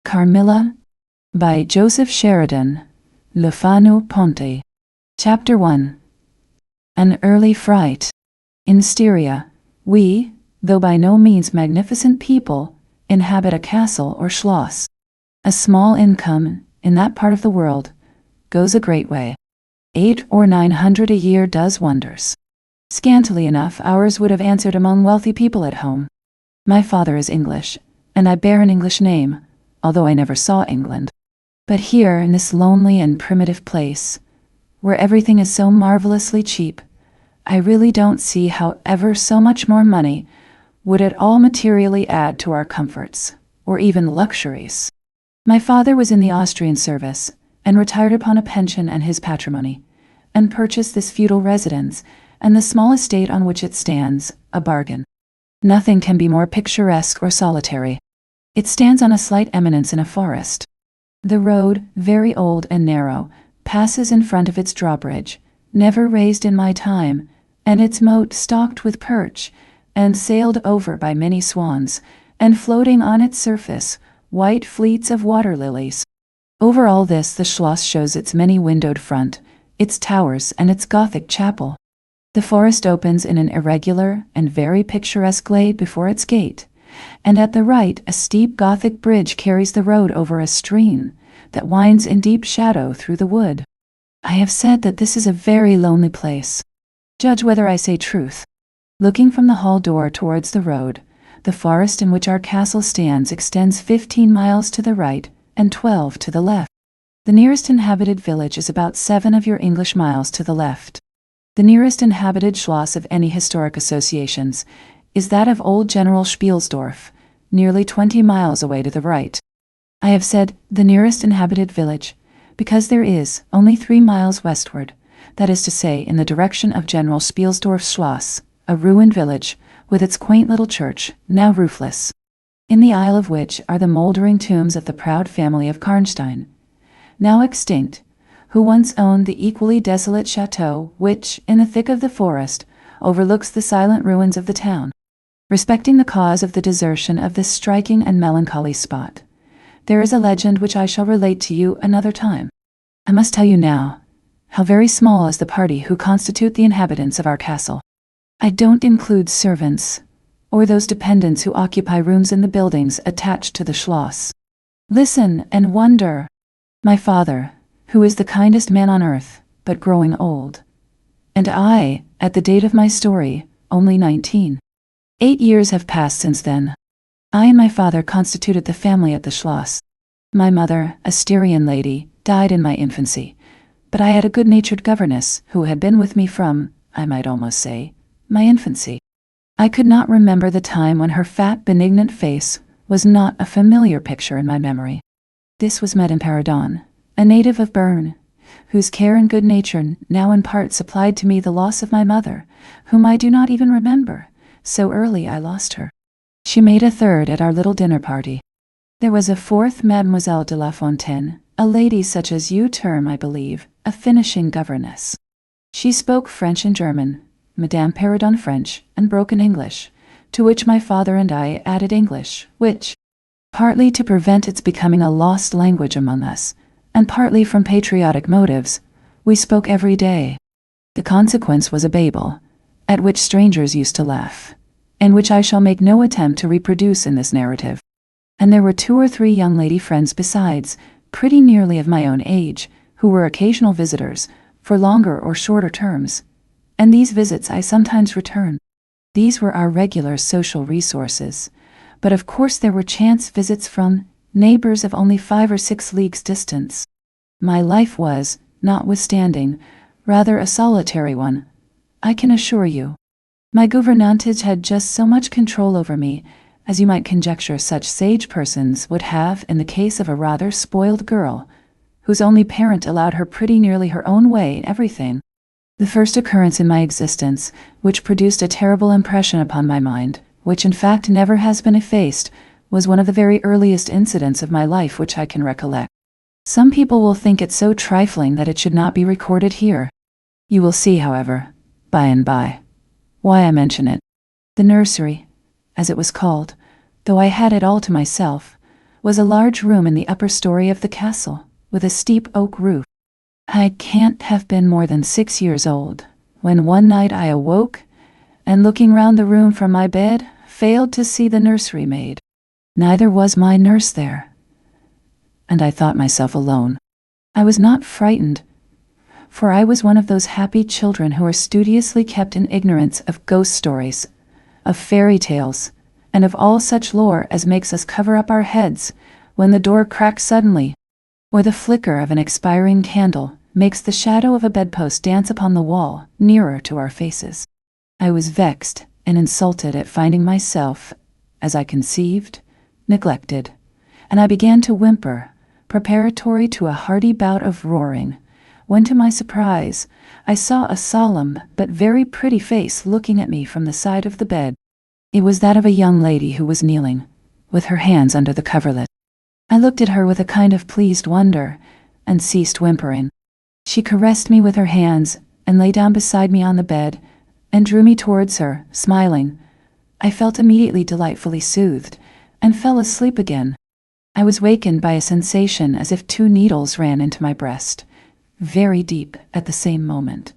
Carmilla by Joseph Sheridan Le Fanu Ponte. Chapter 1. An Early Fright. In Styria, we, though by no means magnificent people, inhabit a castle or schloss. A small income, in that part of the world, goes a great way. 800 or 900 a year does wonders. Scantily enough, ours would have answered among wealthy people at home. My father is English, and I bear an English name, although I never saw England. But here, in this lonely and primitive place, where everything is so marvelously cheap, I really don't see how ever so much more money would at all materially add to our comforts, or even luxuries. My father was in the Austrian service, and retired upon a pension and his patrimony, and purchased this feudal residence, and the small estate on which it stands, a bargain. Nothing can be more picturesque or solitary. It stands on a slight eminence in a forest. The road, very old and narrow, passes in front of its drawbridge, never raised in my time, and its moat stocked with perch, and sailed over by many swans, and floating on its surface, white fleets of water lilies. Over all this the schloss shows its many-windowed front, its towers, and its Gothic chapel. The forest opens in an irregular and very picturesque glade before its gate, and at the right a steep Gothic bridge carries the road over a stream that winds in deep shadow through the wood. I have said that this is a very lonely place. Judge whether I say truth. Looking from the hall door towards the road, the forest in which our castle stands extends 15 miles to the right and 12 to the left. The nearest inhabited village is about 7 of your English miles to the left. The nearest inhabited schloss of any historic associations is that of old General Spielsdorf, nearly 20 miles away to the right. I have said the nearest inhabited village, because there is only 3 miles westward, that is to say, in the direction of General Spielsdorf's schloss, a ruined village, with its quaint little church, now roofless, in the aisle of which are the mouldering tombs of the proud family of Karnstein, now extinct, who once owned the equally desolate chateau which, in the thick of the forest, overlooks the silent ruins of the town. Respecting the cause of the desertion of this striking and melancholy spot, there is a legend which I shall relate to you another time. I must tell you now how very small is the party who constitute the inhabitants of our castle. I don't include servants, or those dependents who occupy rooms in the buildings attached to the schloss. Listen and wonder. My father, who is the kindest man on earth, but growing old, and I, at the date of my story, only 19. 8 years have passed since then. I and my father constituted the family at the schloss. My mother, a Styrian lady, died in my infancy, but I had a good-natured governess who had been with me from, I might almost say, my infancy. I could not remember the time when her fat, benignant face was not a familiar picture in my memory. This was Madame Paradon, a native of Bern, whose care and good nature now in part supplied to me the loss of my mother, whom I do not even remember, so early I lost her. She made a third at our little dinner party. There was a fourth, Mademoiselle de la Fontaine, a lady such as you term, I believe, a finishing governess. She spoke French and German, Madame Paradon French, and broken English, to which my father and I added English, which, partly to prevent its becoming a lost language among us, and partly from patriotic motives, we spoke every day. The consequence was a Babel, at which strangers used to laugh, and which I shall make no attempt to reproduce in this narrative. And there were 2 or 3 young lady friends besides, pretty nearly of my own age, who were occasional visitors, for longer or shorter terms, and these visits I sometimes returned. These were our regular social resources, but of course there were chance visits from neighbors of only 5 or 6 leagues distance. My life was, notwithstanding, rather a solitary one, I can assure you. My gouvernantage had just so much control over me as you might conjecture such sage persons would have in the case of a rather spoiled girl, whose only parent allowed her pretty nearly her own way in everything. The first occurrence in my existence, which produced a terrible impression upon my mind, which in fact never has been effaced, was one of the very earliest incidents of my life which I can recollect. Some people will think it so trifling that it should not be recorded here. You will see, however, by and by, why I mention it. The nursery, as it was called, though I had it all to myself, was a large room in the upper story of the castle, with a steep oak roof. I can't have been more than 6 years old, when one night I awoke, and looking round the room from my bed, failed to see the nursery maid. Neither was my nurse there, and I thought myself alone. I was not frightened, for I was one of those happy children who are studiously kept in ignorance of ghost stories, of fairy tales, and of all such lore as makes us cover up our heads when the door cracks suddenly, or the flicker of an expiring candle makes the shadow of a bedpost dance upon the wall nearer to our faces. I was vexed and insulted at finding myself, as I conceived, neglected, and I began to whimper, preparatory to a hearty bout of roaring, when to my surprise I saw a solemn but very pretty face looking at me from the side of the bed. It was that of a young lady who was kneeling, with her hands under the coverlet. I looked at her with a kind of pleased wonder, and ceased whimpering. She caressed me with her hands, and lay down beside me on the bed, and drew me towards her, smiling. I felt immediately delightfully soothed, and fell asleep again. I was wakened by a sensation as if 2 needles ran into my breast, very deep at the same moment,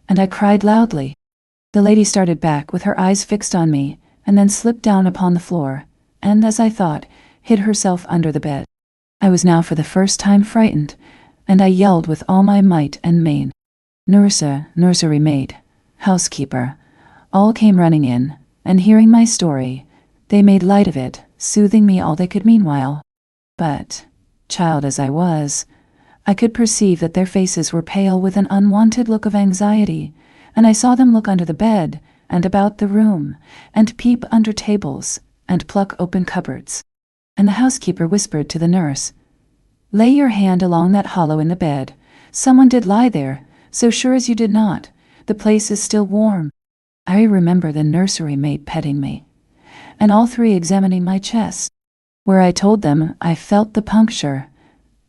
and I cried loudly. The lady started back with her eyes fixed on me, and then slipped down upon the floor, and, as I thought, hid herself under the bed. I was now for the first time frightened, and I yelled with all my might and main. Nursery maid, housekeeper, all came running in, and hearing my story, they made light of it, soothing me all they could meanwhile. But, child as I was, I could perceive that their faces were pale with an unwonted look of anxiety, and I saw them look under the bed, and about the room, and peep under tables, and pluck open cupboards. And the housekeeper whispered to the nurse, "Lay your hand along that hollow in the bed. Someone did lie there, so sure as you did not. The place is still warm." I remember the nursery maid petting me, and all 3 examining my chest, where I told them I felt the puncture,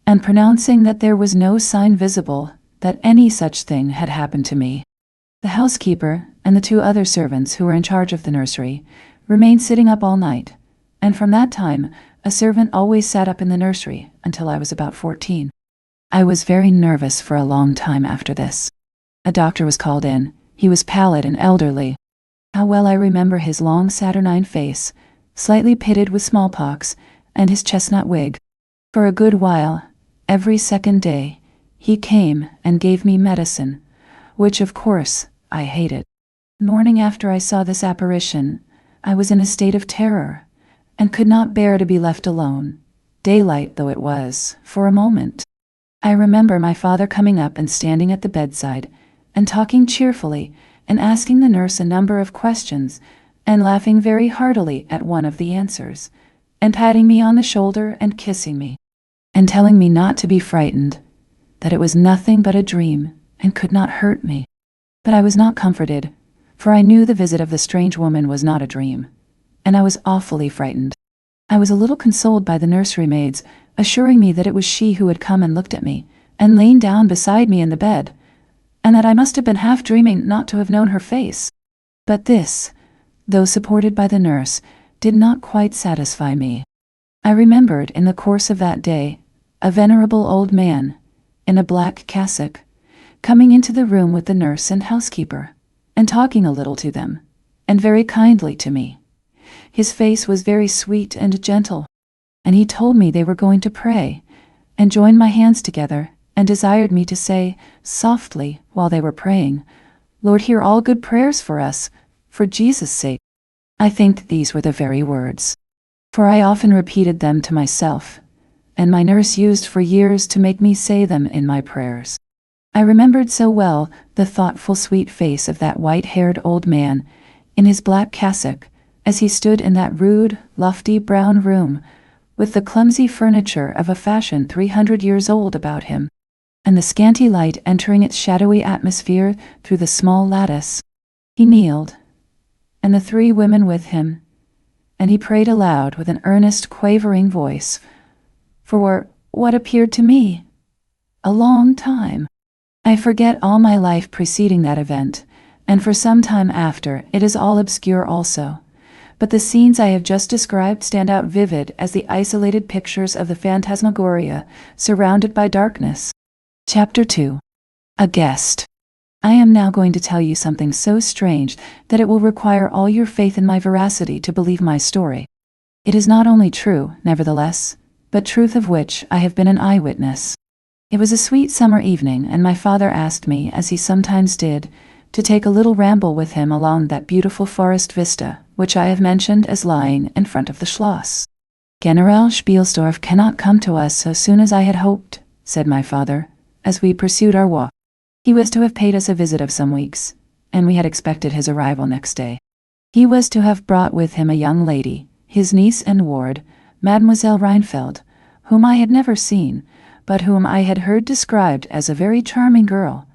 and pronouncing that there was no sign visible that any such thing had happened to me. The housekeeper and the 2 other servants who were in charge of the nursery remained sitting up all night, and from that time a servant always sat up in the nursery until I was about 14. I was very nervous for a long time after this. A doctor was called in. He was pallid and elderly. How well I remember his long saturnine face, slightly pitted with smallpox, and his chestnut wig. For a good while, every second day, he came and gave me medicine, which of course I hated. The morning after I saw this apparition, I was in a state of terror, and could not bear to be left alone, daylight though it was, for a moment. I remember my father coming up and standing at the bedside, and talking cheerfully, and asking the nurse a number of questions, and laughing very heartily at one of the answers, and patting me on the shoulder and kissing me, and telling me not to be frightened, that it was nothing but a dream, and could not hurt me. But I was not comforted, for I knew the visit of the strange woman was not a dream, and I was awfully frightened. I was a little consoled by the nursery maids, assuring me that it was she who had come and looked at me, and lain down beside me in the bed, and that I must have been half dreaming not to have known her face. But this, though supported by the nurse, did not quite satisfy me. I remembered in the course of that day a venerable old man, in a black cassock, coming into the room with the nurse and housekeeper, and talking a little to them, and very kindly to me. His face was very sweet and gentle, and he told me they were going to pray, and joined my hands together, and desired me to say, softly, while they were praying, "Lord, hear all good prayers for us, for Jesus' sake." I think these were the very words, for I often repeated them to myself, and my nurse used for years to make me say them in my prayers. I remembered so well the thoughtful sweet face of that white-haired old man, in his black cassock, as he stood in that rude, lofty brown room, with the clumsy furniture of a fashion 300 years old about him, and the scanty light entering its shadowy atmosphere through the small lattice. He kneeled, and the 3 women with him, and he prayed aloud with an earnest, quavering voice, for what appeared to me a long time. I forget all my life preceding that event, and for some time after it is all obscure also, but the scenes I have just described stand out vivid as the isolated pictures of the phantasmagoria surrounded by darkness. Chapter 2. A Guest. I am now going to tell you something so strange that it will require all your faith in my veracity to believe my story. It is not only true, nevertheless, but truth of which I have been an eyewitness. It was a sweet summer evening, and my father asked me, as he sometimes did, to take a little ramble with him along that beautiful forest vista, which I have mentioned as lying in front of the Schloss. General Spielsdorf cannot come to us so soon as I had hoped, said my father, as we pursued our walk. He was to have paid us a visit of some weeks, and we had expected his arrival next day. He was to have brought with him a young lady, his niece and ward, Mademoiselle Rheinfeldt, whom I had never seen, but whom I had heard described as a very charming girl,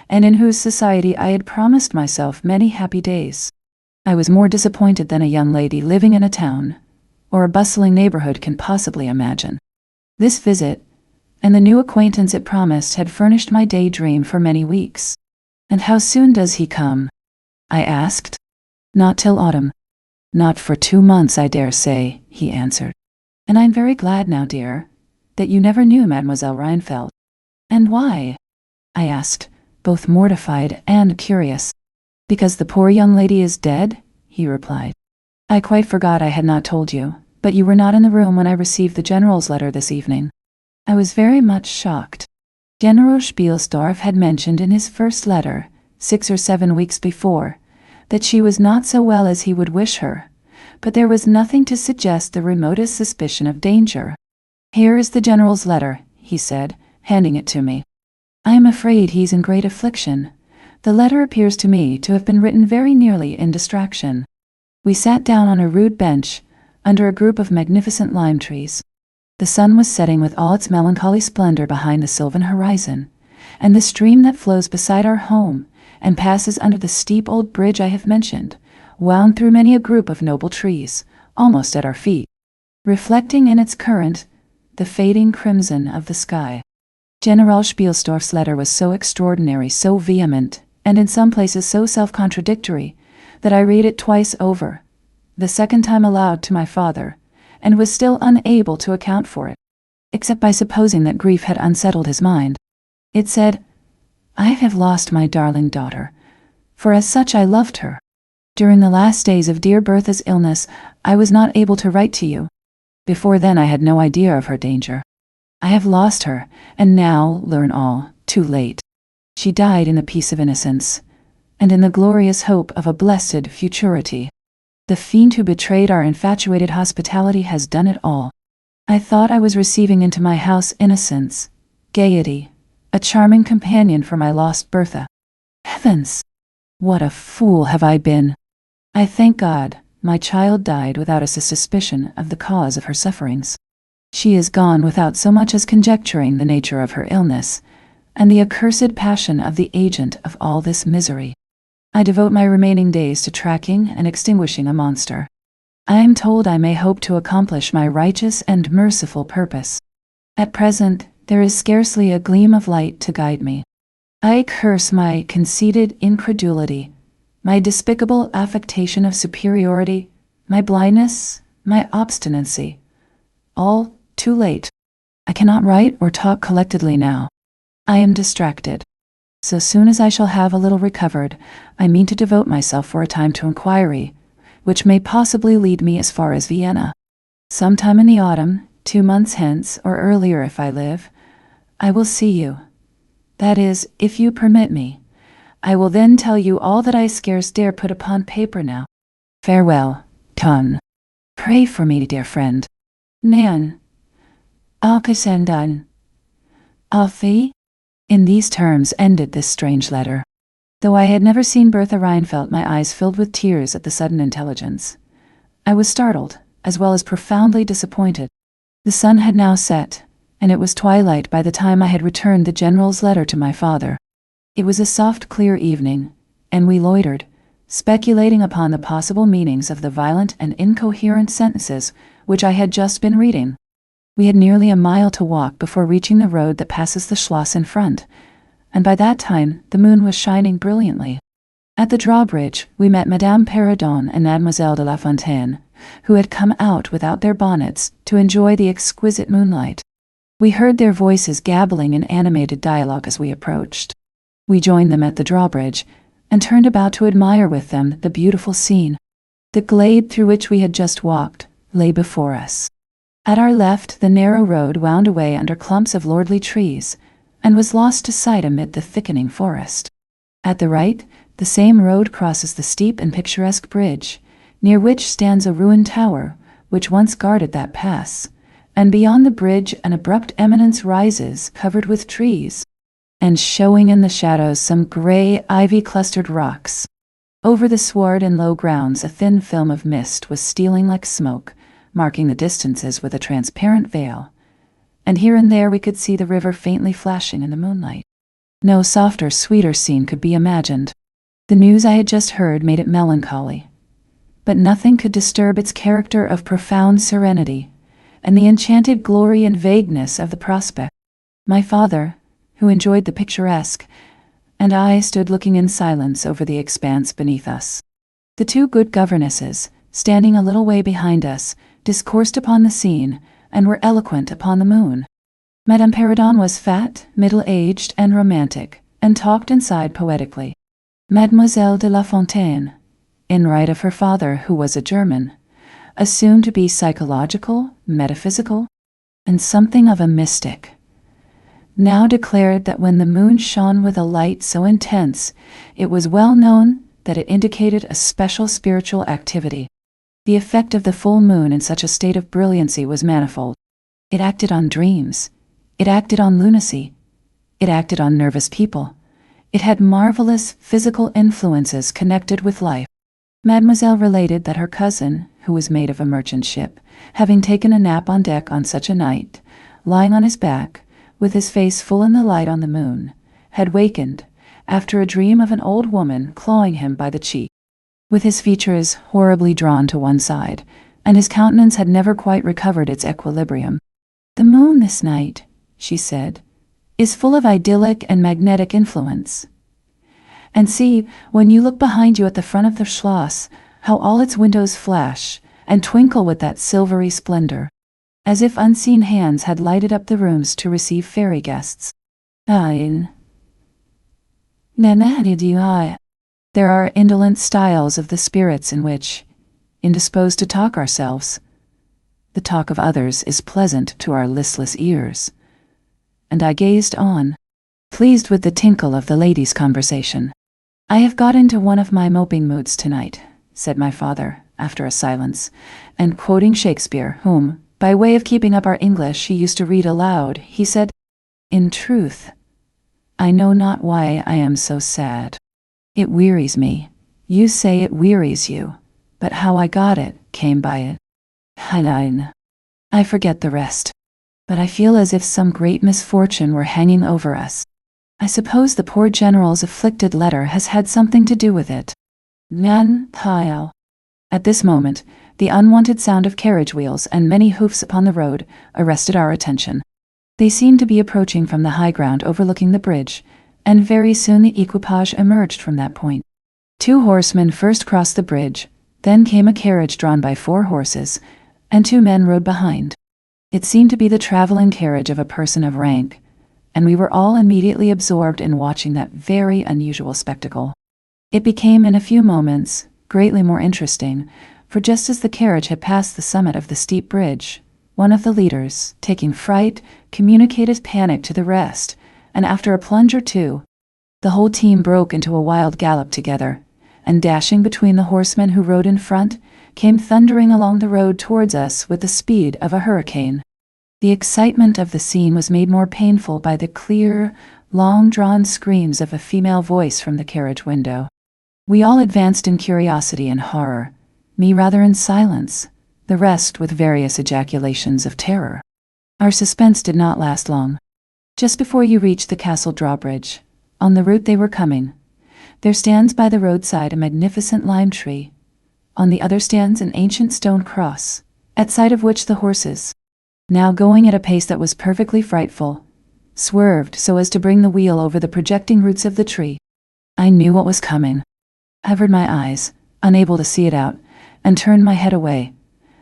and in whose society I had promised myself many happy days. I was more disappointed than a young lady living in a town, or a bustling neighborhood, can possibly imagine. This visit, and the new acquaintance it promised, had furnished my daydream for many weeks. "And how soon does he come?" I asked. "Not till autumn." "Not for 2 months, I dare say," he answered. "And I'm very glad now, dear, that you never knew Mademoiselle Rheinfeldt." "And why?" I asked, both mortified and curious. "Because the poor young lady is dead," he replied. "I quite forgot I had not told you, but you were not in the room when I received the General's letter this evening." I was very much shocked. General Spielsdorf had mentioned in his first letter, 6 or 7 weeks before, that she was not so well as he would wish her, but there was nothing to suggest the remotest suspicion of danger. "Here is the General's letter," he said, handing it to me. "I am afraid he's in great affliction. The letter appears to me to have been written very nearly in distraction." We sat down on a rude bench, under a group of magnificent lime trees. The sun was setting with all its melancholy splendor behind the sylvan horizon, and the stream that flows beside our home, and passes under the steep old bridge I have mentioned, wound through many a group of noble trees, almost at our feet, reflecting in its current the fading crimson of the sky. General Spielsdorf's letter was so extraordinary, so vehement, and in some places so self-contradictory, that I read it twice over, the second time aloud to my father, and was still unable to account for it, except by supposing that grief had unsettled his mind. It said, "I have lost my darling daughter, for as such I loved her. During the last days of dear Bertha's illness, I was not able to write to you. Before then I had no idea of her danger. I have lost her, and now learn all, too late. She died in the peace of innocence, and in the glorious hope of a blessed futurity. The fiend who betrayed our infatuated hospitality has done it all. I thought I was receiving into my house innocence, gaiety, a charming companion for my lost Bertha. Heavens! What a fool have I been! I thank God my child died without a suspicion of the cause of her sufferings. She is gone without so much as conjecturing the nature of her illness, and the accursed passion of the agent of all this misery. I devote my remaining days to tracking and extinguishing a monster. I am told I may hope to accomplish my righteous and merciful purpose. At present, there is scarcely a gleam of light to guide me. I curse my conceited incredulity, my despicable affectation of superiority, my blindness, my obstinacy. All too late. I cannot write or talk collectedly now. I am distracted. So soon as I shall have a little recovered, I mean to devote myself for a time to inquiry, which may possibly lead me as far as Vienna. Sometime in the autumn, 2 months hence, or earlier if I live, I will see you. That is, if you permit me. I will then tell you all that I scarce dare put upon paper now. Farewell, Ton. Pray for me, dear friend. Nan. Alcasendan. Alfie? In these terms ended this strange letter. Though I had never seen Bertha Rheinfeldt, my eyes filled with tears at the sudden intelligence. I was startled, as well as profoundly disappointed. The sun had now set, and it was twilight by the time I had returned the General's letter to my father. It was a soft, clear evening, and we loitered, speculating upon the possible meanings of the violent and incoherent sentences which I had just been reading. We had nearly a mile to walk before reaching the road that passes the Schloss in front, and by that time the moon was shining brilliantly. At the drawbridge, we met Madame Perrodon and Mademoiselle de La Fontaine, who had come out without their bonnets to enjoy the exquisite moonlight. We heard their voices gabbling in animated dialogue as we approached. We joined them at the drawbridge, and turned about to admire with them the beautiful scene. The glade through which we had just walked lay before us. At our left, the narrow road wound away under clumps of lordly trees, and was lost to sight amid the thickening forest. At the right, the same road crosses the steep and picturesque bridge, near which stands a ruined tower, which once guarded that pass, and beyond the bridge an abrupt eminence rises, covered with trees, and showing in the shadows some grey, ivy-clustered rocks. Over the sward and low grounds a thin film of mist was stealing like smoke, marking the distances with a transparent veil, and here and there we could see the river faintly flashing in the moonlight. No softer, sweeter scene could be imagined. The news I had just heard made it melancholy, but nothing could disturb its character of profound serenity, and the enchanted glory and vagueness of the prospect. My father, who enjoyed the picturesque, and I stood looking in silence over the expanse beneath us. The two good governesses, standing a little way behind us, discoursed upon the scene, and were eloquent upon the moon. Madame Perrodon was fat, middle-aged, and romantic, and talked and sighed poetically. Mademoiselle de La Fontaine, in right of her father, who was a German, assumed to be psychological, metaphysical, and something of a mystic, now declared that when the moon shone with a light so intense, it was well known that it indicated a special spiritual activity. The effect of the full moon in such a state of brilliancy was manifold. It acted on dreams. It acted on lunacy. It acted on nervous people. It had marvelous physical influences connected with life. Mademoiselle related that her cousin, who was mate of a merchant ship, having taken a nap on deck on such a night, lying on his back, with his face full in the light on the moon, had wakened, after a dream of an old woman clawing him by the cheek, with his features horribly drawn to one side, and his countenance had never quite recovered its equilibrium. "The moon this night," she said, "is full of idyllic and magnetic influence. And see, when you look behind you at the front of the Schloss, how all its windows flash and twinkle with that silvery splendor, as if unseen hands had lighted up the rooms to receive fairy guests. There are indolent styles of the spirits in which, indisposed to talk ourselves, the talk of others is pleasant to our listless ears." And I gazed on, pleased with the tinkle of the ladies' conversation. "I have got into one of my moping moods tonight," said my father, after a silence, and quoting Shakespeare, whom, by way of keeping up our English, he used to read aloud, he said, "In truth, I know not why I am so sad. It wearies me. You say it wearies you, but how I got it, came by it. I forget the rest, but I feel as if some great misfortune were hanging over us. I suppose the poor General's afflicted letter has had something to do with it." At this moment, the unwonted sound of carriage wheels and many hoofs upon the road arrested our attention. They seemed to be approaching from the high ground overlooking the bridge, and very soon the equipage emerged from that point. 2 horsemen first crossed the bridge, then came a carriage drawn by 4 horses, and 2 men rode behind. It seemed to be the traveling carriage of a person of rank, and we were all immediately absorbed in watching that very unusual spectacle. It became, in a few moments, greatly more interesting, for just as the carriage had passed the summit of the steep bridge, one of the leaders, taking fright, communicated panic to the rest, and after a plunge or two, the whole team broke into a wild gallop together, and dashing between the horsemen who rode in front, came thundering along the road towards us with the speed of a hurricane. The excitement of the scene was made more painful by the clear, long-drawn screams of a female voice from the carriage window. We all advanced in curiosity and horror, me rather in silence, the rest with various ejaculations of terror. Our suspense did not last long. Just before you reach the castle drawbridge, on the route they were coming, there stands by the roadside a magnificent lime tree. On the other stands an ancient stone cross, at sight of which the horses, now going at a pace that was perfectly frightful, swerved so as to bring the wheel over the projecting roots of the tree. I knew what was coming. covered my eyes, unable to see it out, and turned my head away.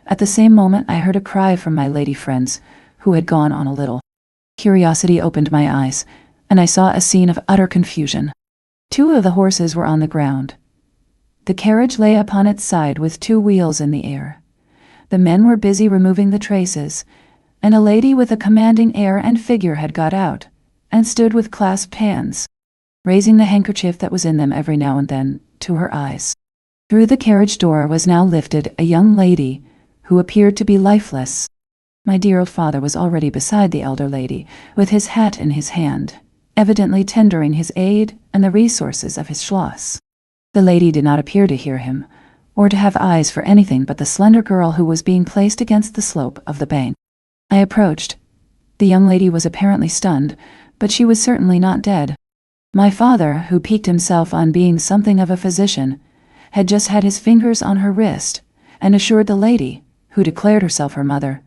At the same moment I heard a cry from my lady friends, who had gone on a little. Curiosity opened my eyes, and I saw a scene of utter confusion. 2 of the horses were on the ground. The carriage lay upon its side with 2 wheels in the air. The men were busy removing the traces, and a lady with a commanding air and figure had got out, and stood with clasped hands, raising the handkerchief that was in them every now and then to her eyes. Through the carriage door was now lifted a young lady, who appeared to be lifeless. My dear old father was already beside the elder lady, with his hat in his hand, evidently tendering his aid and the resources of his Schloss. The lady did not appear to hear him, or to have eyes for anything but the slender girl who was being placed against the slope of the bank. I approached. The young lady was apparently stunned, but she was certainly not dead. My father, who piqued himself on being something of a physician, had just had his fingers on her wrist, and assured the lady, who declared herself her mother,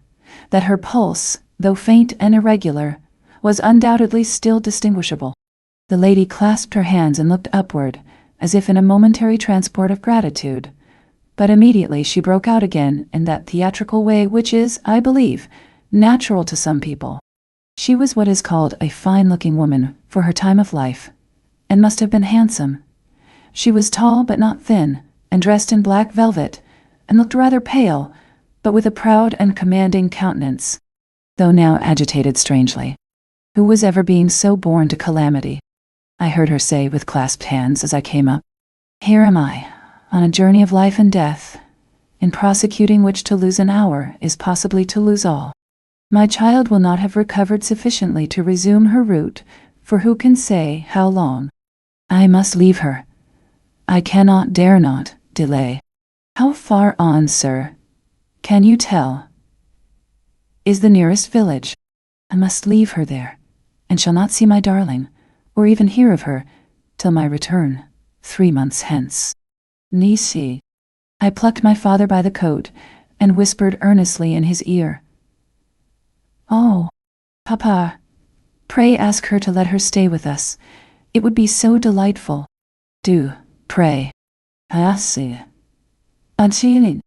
that her pulse, though faint and irregular, was undoubtedly still distinguishable. The lady clasped her hands and looked upward, as if in a momentary transport of gratitude, but immediately she broke out again in that theatrical way which is, I believe, natural to some people. She was what is called a fine-looking woman for her time of life, and must have been handsome. She was tall but not thin, and dressed in black velvet, and looked rather pale, but with a proud and commanding countenance, though now agitated strangely. Who was ever being so born to calamity? I heard her say with clasped hands as I came up. Here am I, on a journey of life and death, in prosecuting which to lose an hour is possibly to lose all. My child will not have recovered sufficiently to resume her route, for who can say how long? I must leave her. I cannot, dare not, delay. How far on, sir? Can you tell? Is the nearest village? I must leave her there, and shall not see my darling, or even hear of her, till my return, 3 months hence. Nisi. I plucked my father by the coat, and whispered earnestly in his ear. Oh, Papa, pray ask her to let her stay with us. It would be so delightful. Do, pray. Asi. Antilin.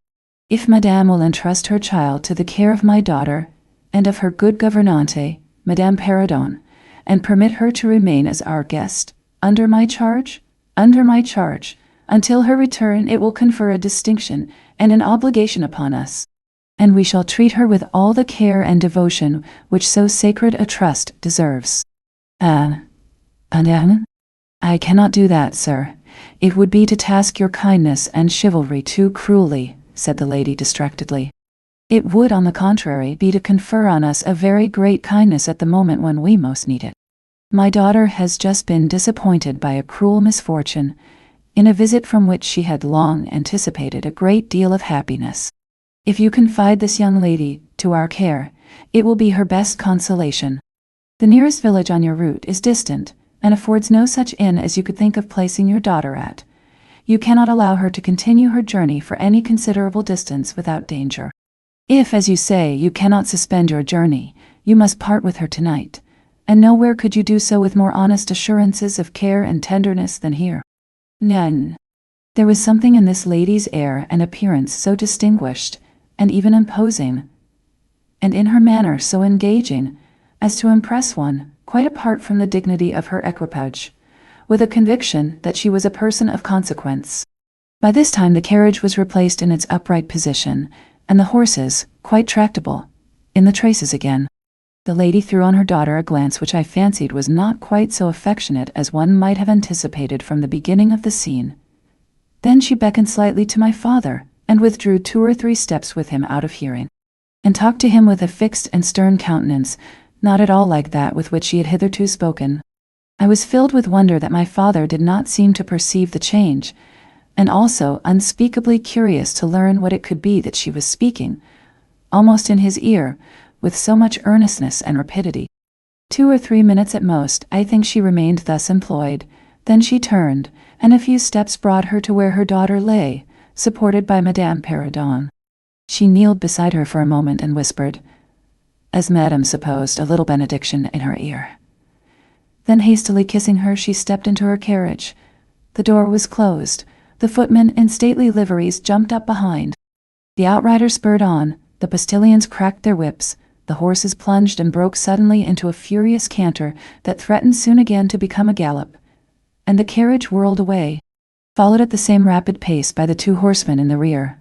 If Madame will entrust her child to the care of my daughter, and of her good gouvernante, Madame Perrodon, and permit her to remain as our guest, under my charge, until her return, it will confer a distinction and an obligation upon us, and we shall treat her with all the care and devotion which so sacred a trust deserves. I cannot do that, sir. It would be to task your kindness and chivalry too cruelly, said the lady distractedly. It would, on the contrary, be to confer on us a very great kindness at the moment when we most need it. My daughter has just been disappointed by a cruel misfortune, in a visit from which she had long anticipated a great deal of happiness. If you confide this young lady to our care, it will be her best consolation. The nearest village on your route is distant, and affords no such inn as you could think of placing your daughter at. You cannot allow her to continue her journey for any considerable distance without danger. If, as you say, you cannot suspend your journey, you must part with her tonight, and nowhere could you do so with more honest assurances of care and tenderness than here. None. There was something in this lady's air and appearance so distinguished, and even imposing, and in her manner so engaging, as to impress one, quite apart from the dignity of her equipage, with a conviction that she was a person of consequence. By this time the carriage was replaced in its upright position, and the horses, quite tractable, in the traces again. The lady threw on her daughter a glance which I fancied was not quite so affectionate as one might have anticipated from the beginning of the scene. Then she beckoned slightly to my father, and withdrew 2 or 3 steps with him out of hearing, and talked to him with a fixed and stern countenance, not at all like that with which she had hitherto spoken. I was filled with wonder that my father did not seem to perceive the change, and also unspeakably curious to learn what it could be that she was speaking, almost in his ear, with so much earnestness and rapidity. 2 or 3 minutes at most, I think she remained thus employed. Then she turned, and a few steps brought her to where her daughter lay, supported by Madame Perrodon. She kneeled beside her for a moment and whispered, as Madame supposed, a little benediction in her ear. Then hastily kissing her, she stepped into her carriage. The door was closed, The footmen in stately liveries jumped up behind. The outriders spurred on, the postilions cracked their whips, the horses plunged and broke suddenly into a furious canter that threatened soon again to become a gallop, and the carriage whirled away, followed at the same rapid pace by the two horsemen in the rear.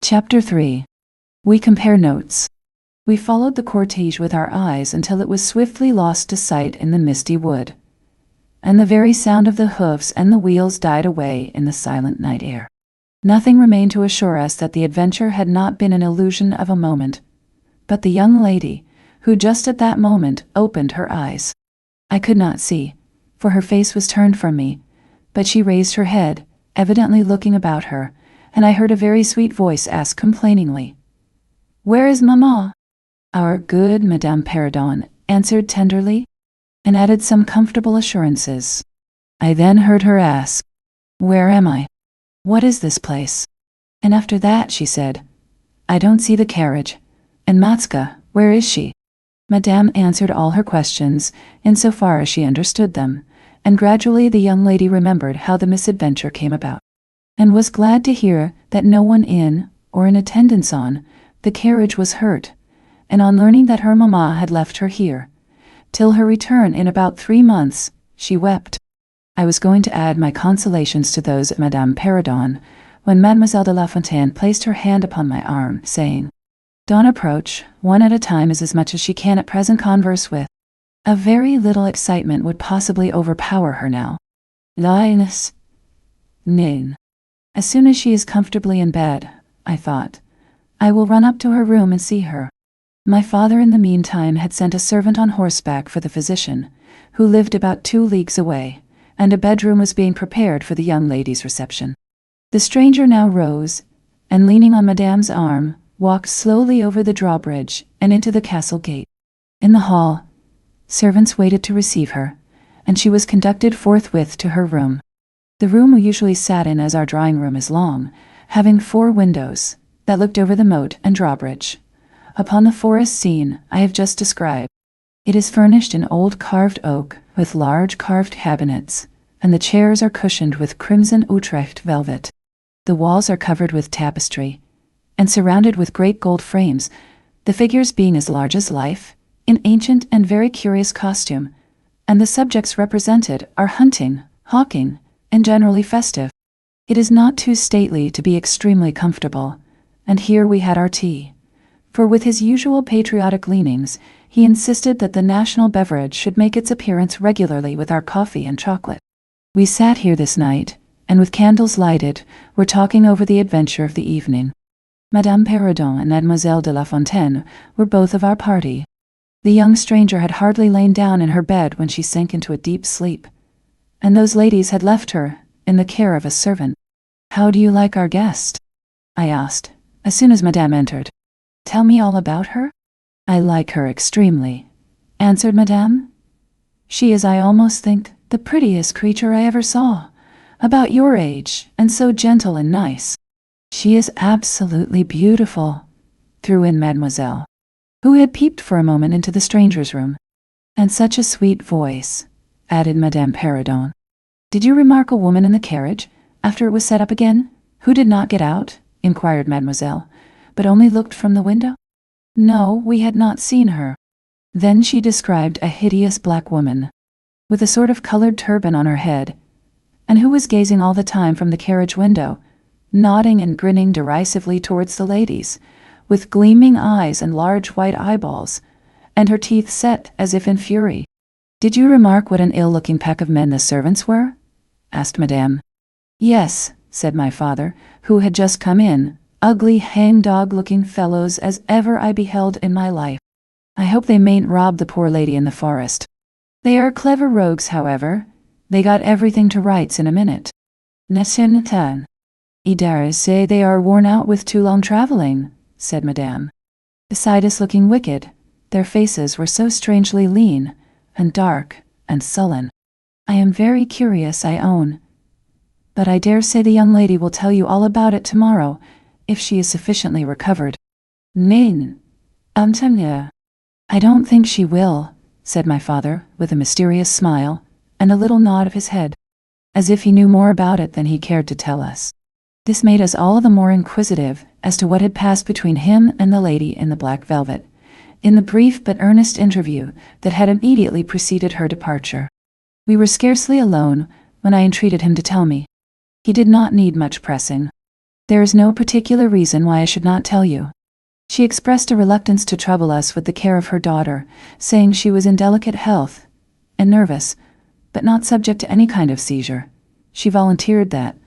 Chapter 3. We compare notes. We followed the cortege with our eyes until it was swiftly lost to sight in the misty wood, and the very sound of the hoofs and the wheels died away in the silent night air. Nothing remained to assure us that the adventure had not been an illusion of a moment, but the young lady, who just at that moment opened her eyes. I could not see, for her face was turned from me, but she raised her head, evidently looking about her, and I heard a very sweet voice ask complainingly, "Where is Mamma?" Our good Madame Perrodon answered tenderly, and added some comfortable assurances. I then heard her ask, "Where am I? What is this place?" And after that she said, "I don't see the carriage. And Matska, where is she?" Madame answered all her questions, insofar as she understood them, and gradually the young lady remembered how the misadventure came about, and was glad to hear that no one in, or in attendance on, the carriage was hurt, and on learning that her mamma had left her here, till her return in about 3 months, she wept. I was going to add my consolations to those of Madame Perrodon, when Mademoiselle de La Fontaine placed her hand upon my arm, saying, "Don't approach, one at a time is as much as she can at present converse with. A very little excitement would possibly overpower her now. Lioness. Nin. As soon as she is comfortably in bed," I thought, "I will run up to her room and see her." My father in the meantime had sent a servant on horseback for the physician, who lived about 2 leagues away, and a bedroom was being prepared for the young lady's reception. The stranger now rose, and leaning on Madame's arm, walked slowly over the drawbridge and into the castle gate. In the hall, servants waited to receive her, and she was conducted forthwith to her room. The room we usually sat in as our drawing-room is long, having 4 windows that looked over the moat and drawbridge, upon the forest scene I have just described. It is furnished in old carved oak, with large carved cabinets, and the chairs are cushioned with crimson Utrecht velvet. The walls are covered with tapestry, and surrounded with great gold frames, the figures being as large as life, in ancient and very curious costume, and the subjects represented are hunting, hawking, and generally festive. It is not too stately to be extremely comfortable, and here we had our tea, for with his usual patriotic leanings, he insisted that the national beverage should make its appearance regularly with our coffee and chocolate. We sat here this night, and with candles lighted, were talking over the adventure of the evening. Madame Perrodon and Mademoiselle de La Fontaine were both of our party. The young stranger had hardly lain down in her bed when she sank into a deep sleep, and those ladies had left her in the care of a servant. "How do you like our guest?" I asked, as soon as Madame entered. "Tell me all about her." "I like her extremely," answered Madame. "She is, I almost think, the prettiest creature I ever saw, about your age, and so gentle and nice." "She is absolutely beautiful," threw in Mademoiselle, who had peeped for a moment into the stranger's room. "And such a sweet voice," added Madame Perrodon. "Did you remark a woman in the carriage, after it was set up again, who did not get out?" inquired Mademoiselle, "but only looked from the window?" "No, we had not seen her." Then she described a hideous black woman, with a sort of colored turban on her head, and who was gazing all the time from the carriage window, nodding and grinning derisively towards the ladies, with gleaming eyes and large white eyeballs, and her teeth set as if in fury. "Did you remark what an ill-looking pack of men the servants were?" asked Madame. "Yes," said my father, who had just come in, "ugly hang-dog-looking fellows as ever I beheld in my life. I hope they mayn't rob the poor lady in the forest. They are clever rogues, however. They got everything to rights in a minute. Nessun I dare say they are worn out with too long traveling," said Madame. "Beside us looking wicked, their faces were so strangely lean, and dark, and sullen. I am very curious, I own, but I dare say the young lady will tell you all about it tomorrow, if she is sufficiently recovered." "Nein, I don't think she will," said my father, with a mysterious smile, and a little nod of his head. as if he knew more about it than he cared to tell us. This made us all the more inquisitive as to what had passed between him and the lady in the black velvet, in the brief but earnest interview that had immediately preceded her departure. We were scarcely alone when I entreated him to tell me. He did not need much pressing. There is no particular reason why I should not tell you. She expressed a reluctance to trouble us with the care of her daughter, saying she was in delicate health and nervous, but not subject to any kind of seizure. She volunteered that,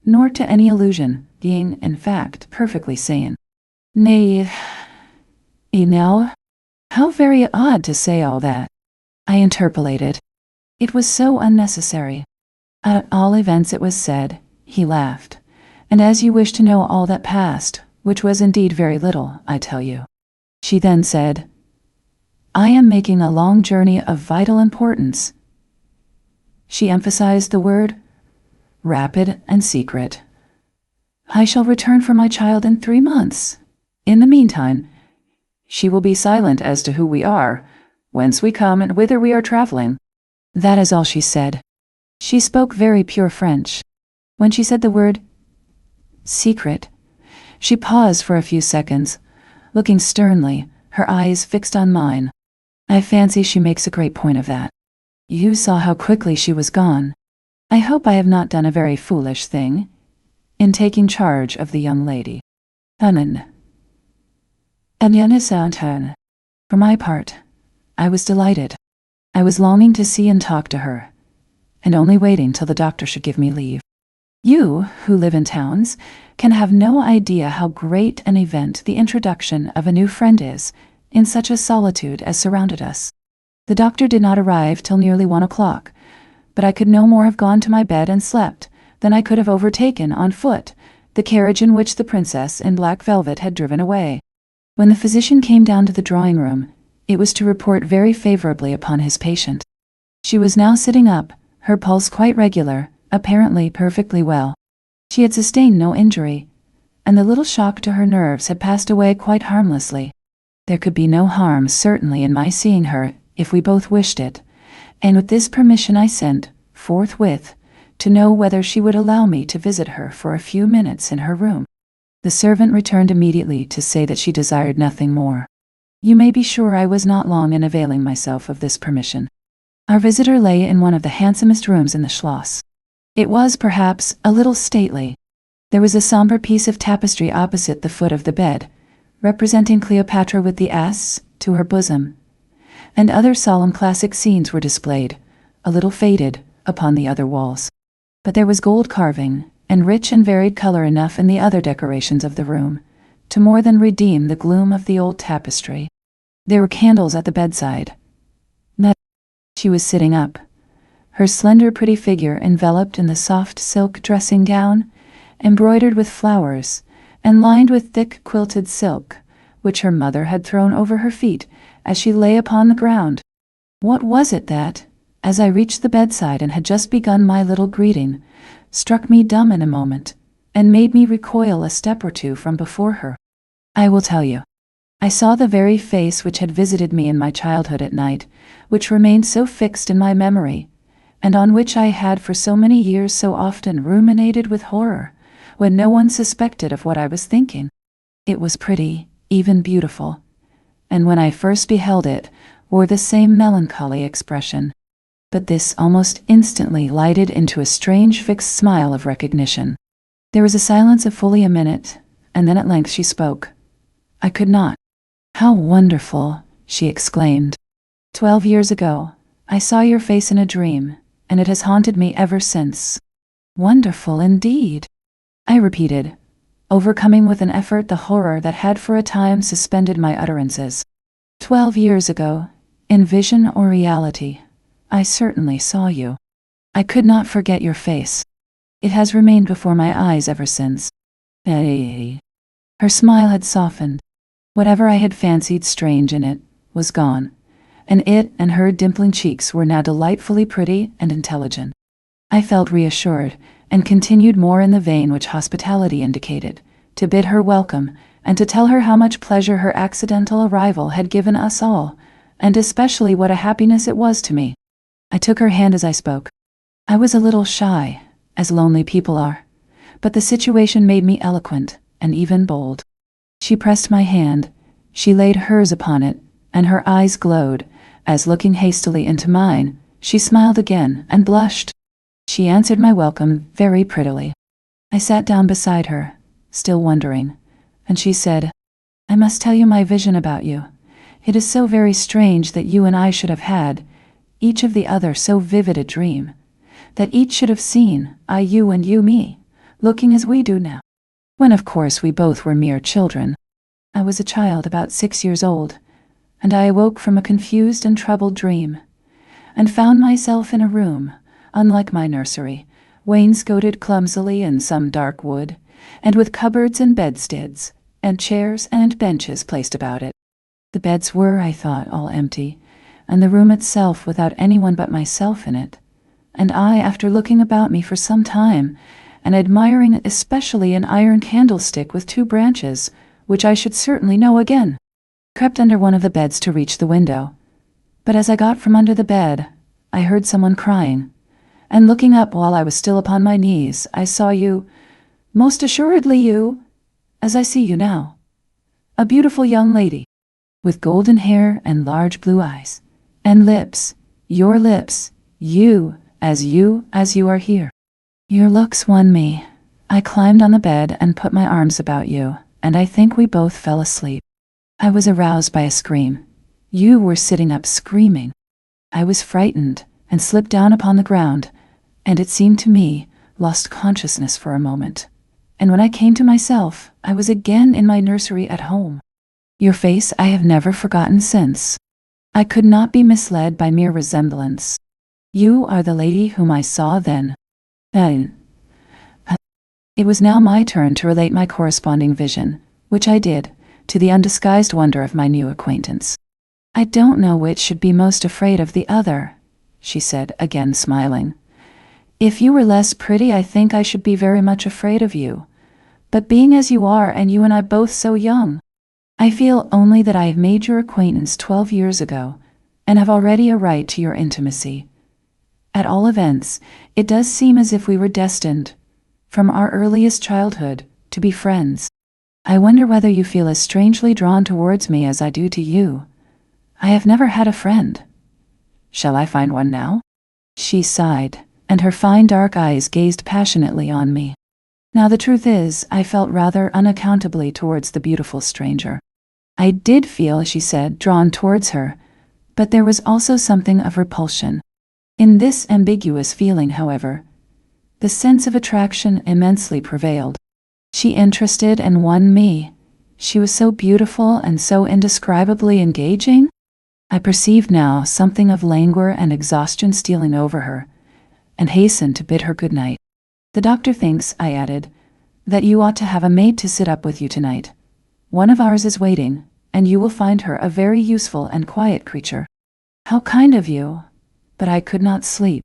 nor to any illusion, being, in fact, perfectly sane. Nay, now, how very odd to say all that, I interpolated. It was so unnecessary. At all events it was said, he laughed. And as you wish to know all that passed, which was indeed very little, I tell you. She then said, I am making a long journey of vital importance. She emphasized the word, rapid and secret. I shall return for my child in 3 months. In the meantime, she will be silent as to who we are, whence we come and whither we are traveling. That is all she said. She spoke very pure French. When she said the word secret, she paused for a few seconds, looking sternly, her eyes fixed on mine. I fancy she makes a great point of that. You saw how quickly she was gone. I hope I have not done a very foolish thing in taking charge of the young lady. For my part, I was delighted. I was longing to see and talk to her, and only waiting till the doctor should give me leave. You, who live in towns, can have no idea how great an event the introduction of a new friend is in such a solitude as surrounded us. The doctor did not arrive till nearly 1 o'clock, but I could no more have gone to my bed and slept than I could have overtaken on foot the carriage in which the princess in black velvet had driven away. When the physician came down to the drawing-room, it was to report very favorably upon his patient. She was now sitting up, her pulse quite regular, apparently perfectly well. She had sustained no injury, and the little shock to her nerves had passed away quite harmlessly. There could be no harm certainly in my seeing her if we both wished it, and with this permission I sent, forthwith, to know whether she would allow me to visit her for a few minutes in her room. The servant returned immediately to say that she desired nothing more. You may be sure I was not long in availing myself of this permission. Our visitor lay in one of the handsomest rooms in the Schloss. It was, perhaps, a little stately. There was a somber piece of tapestry opposite the foot of the bed, representing Cleopatra with the ass to her bosom, and other solemn classic scenes were displayed, a little faded, upon the other walls. But there was gold carving, and rich and varied color enough in the other decorations of the room, to more than redeem the gloom of the old tapestry. There were candles at the bedside. She was sitting up, her slender pretty figure enveloped in the soft silk dressing gown, embroidered with flowers, and lined with thick quilted silk, which her mother had thrown over her feet as she lay upon the ground. What was it that, as I reached the bedside and had just begun my little greeting, struck me dumb in a moment, and made me recoil a step or two from before her? I will tell you. I saw the very face which had visited me in my childhood at night, which remained so fixed in my memory, and on which I had for so many years so often ruminated with horror, when no one suspected of what I was thinking. It was pretty, even beautiful, and when I first beheld it, wore the same melancholy expression. But this almost instantly lighted into a strange fixed smile of recognition. There was a silence of fully a minute, and then at length she spoke. I could not. How wonderful, she exclaimed. 12 years ago, I saw your face in a dream, and it has haunted me ever since. Wonderful indeed, I repeated, overcoming with an effort the horror that had for a time suspended my utterances. 12 years ago, in vision or reality, I certainly saw you. I could not forget your face. It has remained before my eyes ever since. Her smile had softened. Whatever I had fancied strange in it was gone, and it and her dimpling cheeks were now delightfully pretty and intelligent. I felt reassured, and continued more in the vein which hospitality indicated, to bid her welcome, and to tell her how much pleasure her accidental arrival had given us all, and especially what a happiness it was to me. I took her hand as I spoke. I was a little shy, as lonely people are, but the situation made me eloquent and even bold. She pressed my hand, she laid hers upon it, and her eyes glowed, as looking hastily into mine, she smiled again and blushed. She answered my welcome very prettily. I sat down beside her, still wondering, and she said, "I must tell you my vision about you. It is so very strange that you and I should have had, each of the other so vivid a dream, that each should have seen, I you and you me, looking as we do now, when of course we both were mere children. I was a child about 6 years old, and I awoke from a confused and troubled dream, and found myself in a room, unlike my nursery, wainscoted clumsily in some dark wood, and with cupboards and bedsteads, and chairs and benches placed about it. The beds were, I thought, all empty, and the room itself without anyone but myself in it, and I, after looking about me for some time, and admiring especially an iron candlestick with 2 branches, which I should certainly know again, crept under one of the beds to reach the window. But as I got from under the bed, I heard someone crying, and looking up while I was still upon my knees, I saw you, most assuredly you, as I see you now, a beautiful young lady, with golden hair and large blue eyes, and lips, your lips, you as you are here. Your looks won me. I climbed on the bed and put my arms about you, and I think we both fell asleep. I was aroused by a scream. You were sitting up screaming. I was frightened and slipped down upon the ground, and it seemed to me, lost consciousness for a moment. And when I came to myself, I was again in my nursery at home. Your face I have never forgotten since. I could not be misled by mere resemblance. You are the lady whom I saw then. It was now my turn to relate my corresponding vision, which I did, to the undisguised wonder of my new acquaintance. I don't know which should be most afraid of the other, she said, again smiling. If you were less pretty, I think I should be very much afraid of you. But being as you are, and you and I both so young, I feel only that I have made your acquaintance 12 years ago, and have already a right to your intimacy. At all events, it does seem as if we were destined, from our earliest childhood, to be friends. I wonder whether you feel as strangely drawn towards me as I do to you. I have never had a friend. Shall I find one now? She sighed, and her fine dark eyes gazed passionately on me. Now the truth is, I felt rather unaccountably towards the beautiful stranger. I did feel, she said, drawn towards her, but there was also something of repulsion. In this ambiguous feeling, however, the sense of attraction immensely prevailed. She interested and won me. She was so beautiful and so indescribably engaging. I perceived now something of languor and exhaustion stealing over her, and hastened to bid her good night. The doctor thinks, I added, that you ought to have a maid to sit up with you tonight. One of ours is waiting, and you will find her a very useful and quiet creature. How kind of you! But I could not sleep.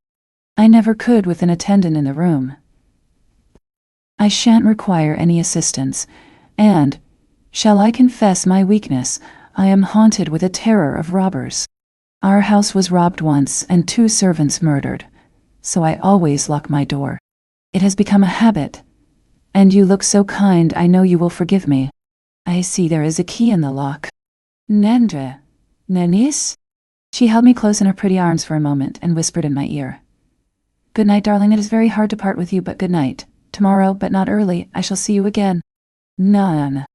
I never could with an attendant in the room. I shan't require any assistance, and, shall I confess my weakness, I am haunted with a terror of robbers. Our house was robbed once and 2 servants murdered, so I always lock my door. It has become a habit, and you look so kind I know you will forgive me. I see there is a key in the lock. Nendre, Nenis? She held me close in her pretty arms for a moment and whispered in my ear. Good night, darling, it is very hard to part with you, but good night. Tomorrow, but not early, I shall see you again. None.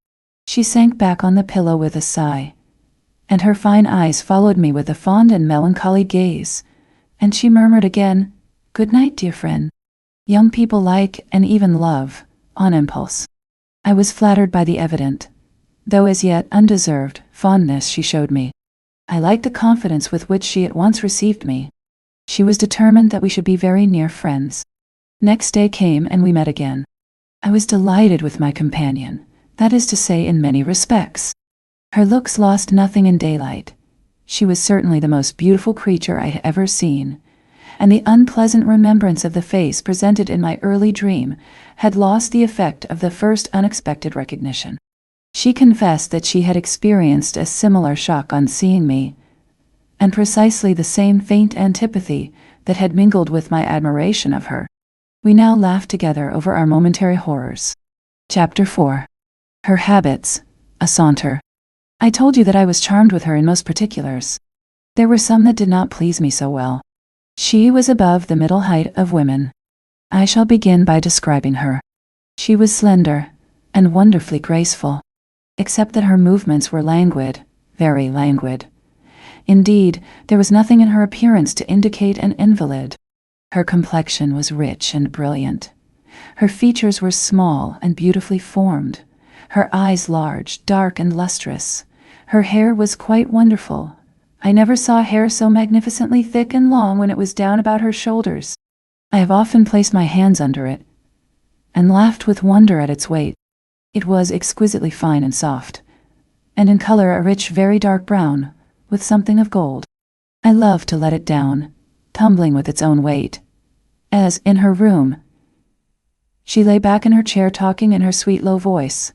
She sank back on the pillow with a sigh, and her fine eyes followed me with a fond and melancholy gaze, and she murmured again, Good night, dear friend. Young people like, and even love, on impulse. I was flattered by the evident, though as yet undeserved, fondness she showed me. I liked the confidence with which she at once received me. She was determined that we should be very near friends. Next day came and we met again. I was delighted with my companion, that is to say, in many respects. Her looks lost nothing in daylight. She was certainly the most beautiful creature I had ever seen, and the unpleasant remembrance of the face presented in my early dream had lost the effect of the first unexpected recognition. She confessed that she had experienced a similar shock on seeing me, and precisely the same faint antipathy that had mingled with my admiration of her. We now laughed together over our momentary horrors. Chapter 4. Her habits. A saunter. I told you that I was charmed with her in most particulars. There were some that did not please me so well. She was above the middle height of women. I shall begin by describing her. She was slender, and wonderfully graceful, except that her movements were languid, very languid. Indeed, there was nothing in her appearance to indicate an invalid. Her complexion was rich and brilliant. Her features were small and beautifully formed. Her eyes large, dark, and lustrous. Her hair was quite wonderful. I never saw hair so magnificently thick and long when it was down about her shoulders. I have often placed my hands under it, and laughed with wonder at its weight. It was exquisitely fine and soft, and in color a rich, very dark brown, with something of gold. I loved to let it down, tumbling with its own weight. As, in her room, she lay back in her chair talking in her sweet low voice,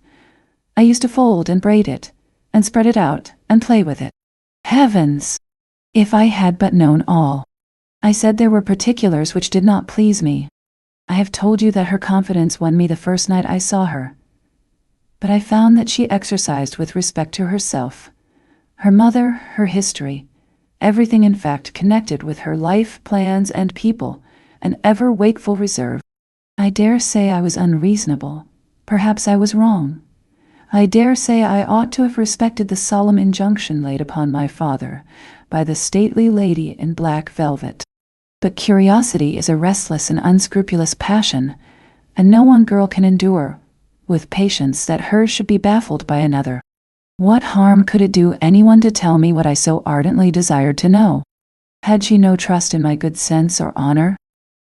I used to fold and braid it, and spread it out, and play with it. Heavens! If I had but known all! I said there were particulars which did not please me. I have told you that her confidence won me the first night I saw her. But I found that she exercised with respect to herself, her mother, her history, everything in fact connected with her life, plans, and people, an ever-wakeful reserve. I dare say I was unreasonable. Perhaps I was wrong. I dare say I ought to have respected the solemn injunction laid upon my father by the stately lady in black velvet. But curiosity is a restless and unscrupulous passion, and no one girl can endure with patience that hers should be baffled by another. What harm could it do anyone to tell me what I so ardently desired to know? Had she no trust in my good sense or honor?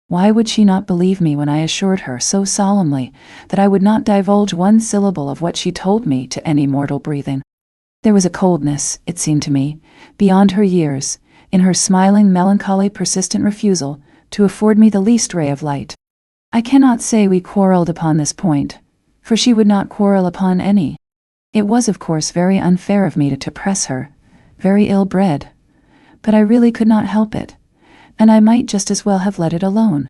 Why would she not believe me when I assured her so solemnly that I would not divulge one syllable of what she told me to any mortal breathing? There was a coldness, it seemed to me, beyond her years, in her smiling, melancholy, persistent refusal to afford me the least ray of light. I cannot say we quarreled upon this point, for she would not quarrel upon any. It was, of course, very unfair of me to press her, very ill-bred, but I really could not help it, and I might just as well have let it alone.